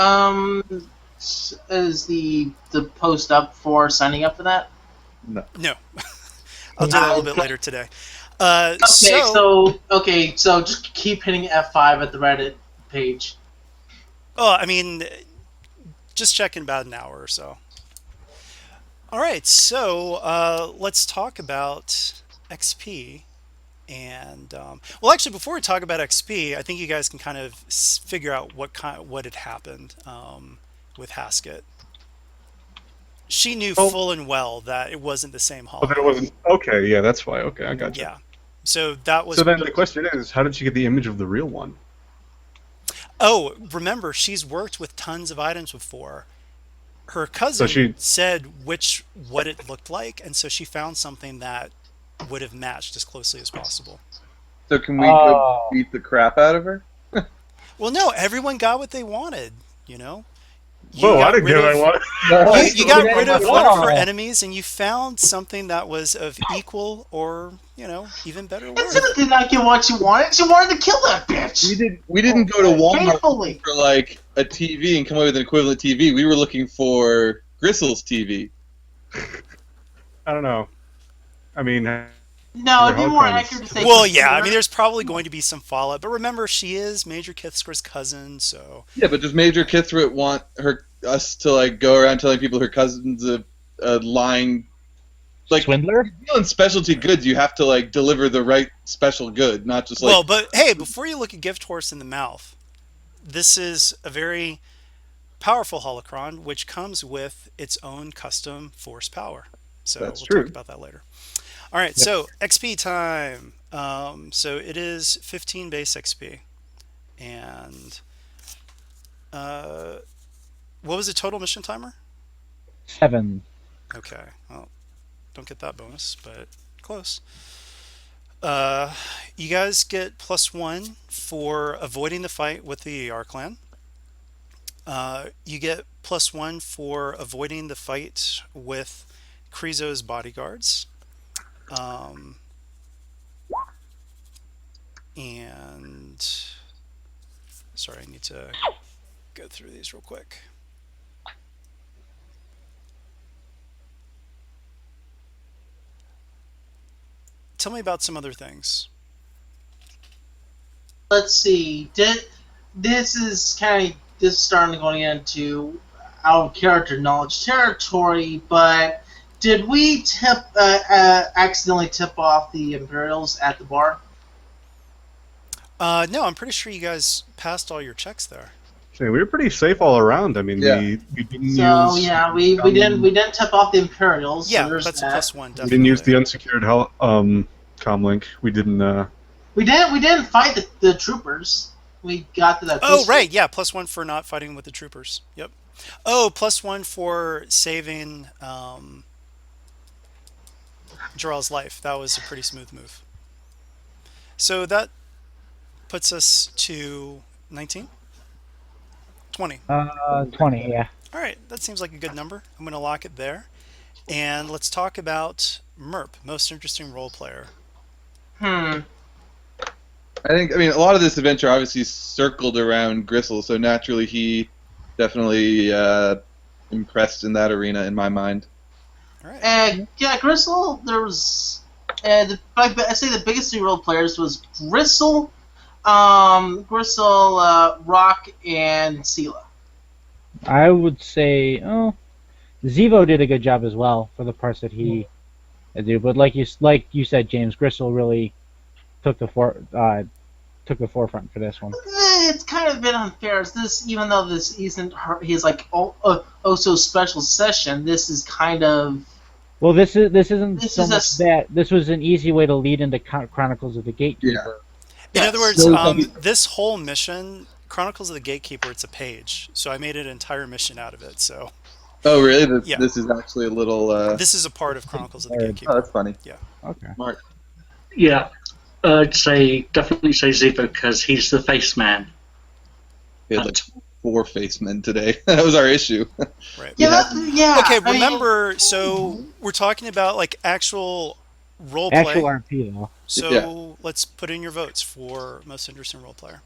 Is the post up for signing up for that? No. I'll do that a little bit later today. Okay. So just keep hitting F5 at the Reddit page. Oh, I mean, just check in about an hour or so. All right, so let's talk about XP. And well, actually, before we talk about XP, I think you guys can kind of figure out what had happened with Haskit. She knew full and well that it wasn't the same Oh, that it hologram. wasn't. Okay, yeah, that's why. Okay, I got you. Yeah. So that was. So then the question is, how did she get the image of the real one? Oh, remember, she's worked with tons of items before. her So cousin she. said what it looked like, and so she found something that would have matched as closely as possible. So can we go Oh, beat the crap out of her? Well, no, everyone got what they wanted, you know? You Whoa! I got didn't rid get what I of wanted. you got rid of one of her oh, enemies and you found something that was of equal or, even better And Zilla worth. did not get what she wanted. She wanted to kill that bitch. We didn't go to Walmart Painfully. for like a TV and come away with an equivalent TV. We were looking for Gristle's TV. I don't know. I mean, No, their it'd be more holocrons. accurate to say. Well, yeah, I computer. mean, there's probably going to be some fallout, but remember, she is Major Kith'skra's cousin, so Yeah, but does Major Kith'skra want us to like go around telling people her cousin's a lying like swindler. in specialty goods? You have to like deliver the right special good, not just like well, but hey, before you look a gift horse in the mouth, this is a very powerful holocron, which comes with its own custom force power. So That's we'll true. talk about that later. All right, so XP time. So it is 15 base XP, and what was the total mission timer? 7. Okay, well, don't get that bonus, but close. You guys get +1 for avoiding the fight with the AR clan. You get +1 for avoiding the fight with Krizo's bodyguards. And sorry, I need to go through these real quick. Tell me about some other things. Let's see. This is starting going into out of character knowledge territory, but did we accidentally tip off the Imperials at the bar? No, I'm pretty sure you guys passed all your checks there. We were pretty safe all around. I mean, Yeah. we didn't So use. yeah, we didn't tip off the Imperials. Yeah, so there's that's a that. +1, We definitely. didn't use the unsecured comlink. We didn't. We didn't fight the troopers. We got to that. Oh, pistol. right, yeah, +1 for not fighting with the troopers. Yep. Oh, +1 for saving Jarrell's life. That was a pretty smooth move. So that puts us to 19? 20. 20. Yeah. All right, that seems like a good number. I'm going to lock it there. And let's talk about MERP, most interesting role player. I mean, a lot of this adventure obviously circled around Gristle, so naturally he definitely impressed in that arena in my mind. All right. Yeah, Gristle. There was. I say the biggest 3 role players was Gristle, Rock, and Sela. I would say, Zevo did a good job as well for the parts that he did. But like you said, James, Gristle really took the forefront for this one. It's kind of a bit unfair. Even though this isn't his like so special session, this is kind of. Well, this isn't This so is much that. This was an easy way to lead into Chronicles of the Gatekeeper. In Yes. other words, So- this whole mission, Chronicles of the Gatekeeper, it's a page. So I made an entire mission out of it. So Oh, really? Yeah. This is actually a little. this is a part of Chronicles of the Oh, Gatekeeper. that's funny. Okay. Mark. Yeah, definitely say Zivo because he's the face man. We had like 4 facemen today. That was our issue. Right. Yeah. Okay, I mean, remember, so we're talking about like actual role play. Actual RP though. So Yeah. let's put in your votes for most interesting role player.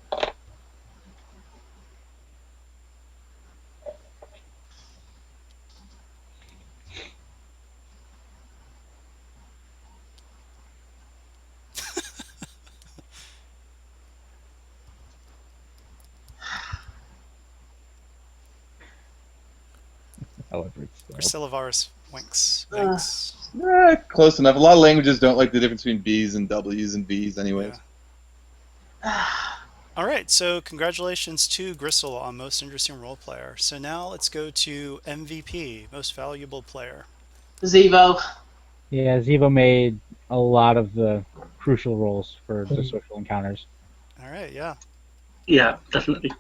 However, it's still. Gristle winks. Thanks. Close enough. A lot of languages don't like the difference between B's and W's and V's, anyways. All right, so congratulations to Gristle on most interesting role player. So now let's go to MVP, most valuable player. Zevo. Yeah, Zevo made a lot of the crucial roles for the social encounters. All right, yeah. Yeah, definitely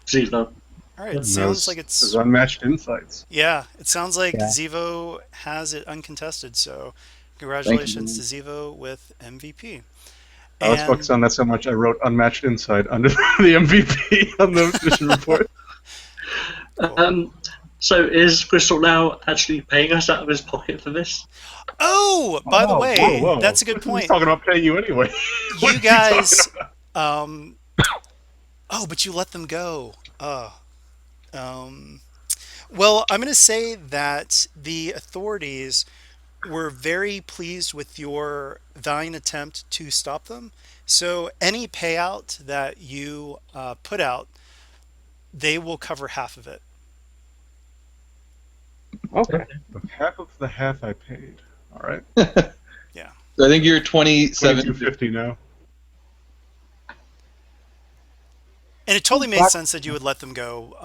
Zivo. All right. It And sounds like those it's unmatched insights. yeah. It sounds like Yeah. Zivo has it uncontested. So Thank congratulations you. to Zivo with MVP. I was focused And on that so much I wrote unmatched insight under the MVP on the mission report. cool. So is Gristle now actually paying us out of his pocket for this? Oh, by the Oh, Whoa, way, whoa! that's a good Who's point. talking about paying you anyway? What You are you talking guys. about? Um. Oh, but you let them go. Um. Well, I'm going to say that the authorities were very pleased with your valiant attempt to stop them. So any payout that you put out, they will cover half of it. Okay, so half of the half I paid. All right, Yeah. I think you're 27. 2250 now. And it totally made Rock- sense that you would let them go.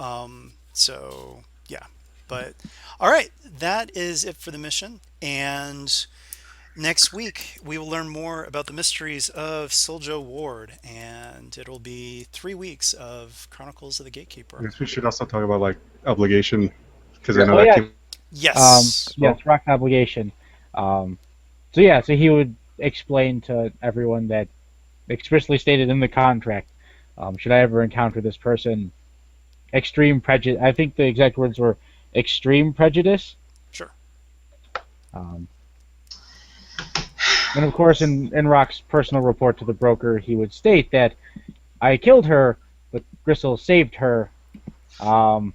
So, yeah. But, all right. That is it for the mission. And next week, we will learn more about the mysteries of Siljo Ward. And it'll be 3 weeks of Chronicles of the I Gatekeeper. guess we should also talk about like obligation because I Yeah. know Oh that yeah. came. Yes. Yes, Rock's obligation. So yeah, so he would explain to everyone that expressly stated in the contract, should I ever encounter this person, extreme prejudice. I think the exact words were extreme prejudice. Sure. Um, and of course, in Rock's personal report to the broker, he would state that I killed her, but Gristle saved her. Um,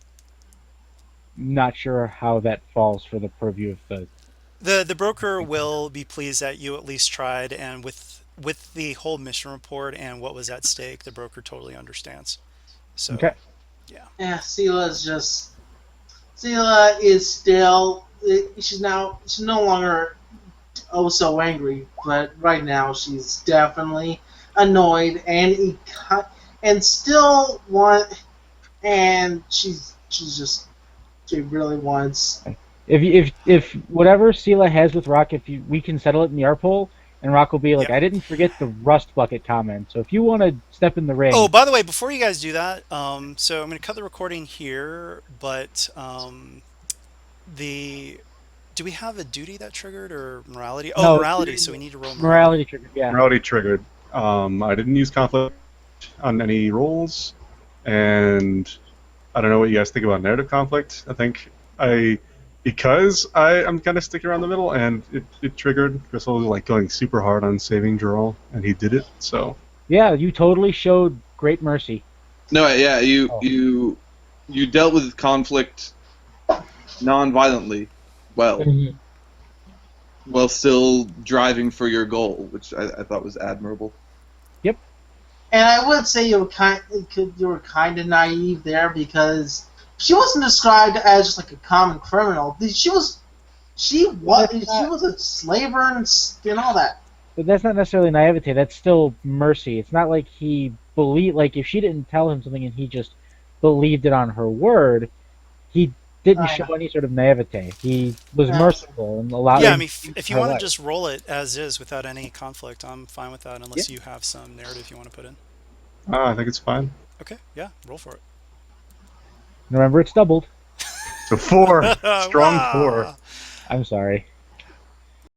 not sure how that falls for the purview of the. The broker will be pleased that you at least tried, and with the whole mission report and what was at stake, the broker totally understands. So, Okay. yeah. Yeah, Sela is still. She's no longer so angry, but right now she's definitely annoyed and still and she really wants. If whatever Sela has with Rock, we can settle it in the Arpole, and Rock will be like, Yeah. I didn't forget the rust bucket comment. So if you want to step in the ring, Oh, by the way, before you guys do that, so I'm going to cut the recording here, but the do we have a duty that triggered or morality? Oh, no morality. So we need to roll morality. morality trigger. Yeah. Morality triggered. I didn't use conflict on any rolls, and I don't know what you guys think about narrative conflict. I think because I'm kind of sticking around the middle, and it triggered. Gristle was like going super hard on saving Jarl, and he did it. So Yeah, you totally showed great mercy. No, yeah, Oh. you dealt with conflict non-violently, well, Mhm. while still driving for your goal, which I thought was admirable. And I would say you were kind of naive there because she wasn't described as just like a common criminal. She was a slaver and all that. But that's not necessarily naivete. That's still mercy. It's not like he believed. Like if she didn't tell him something and he just believed it on her word, he didn't I show know. any sort of naivete. He was Yeah. merciful and allowed. Yeah, I him mean, to if you her want to life. just roll it as is without any conflict, I'm fine with that, unless you have some narrative you want to put in. I think it's fine. Okay, yeah, roll for it. Remember, it's doubled. So 4, strong 4. Wow. I'm sorry.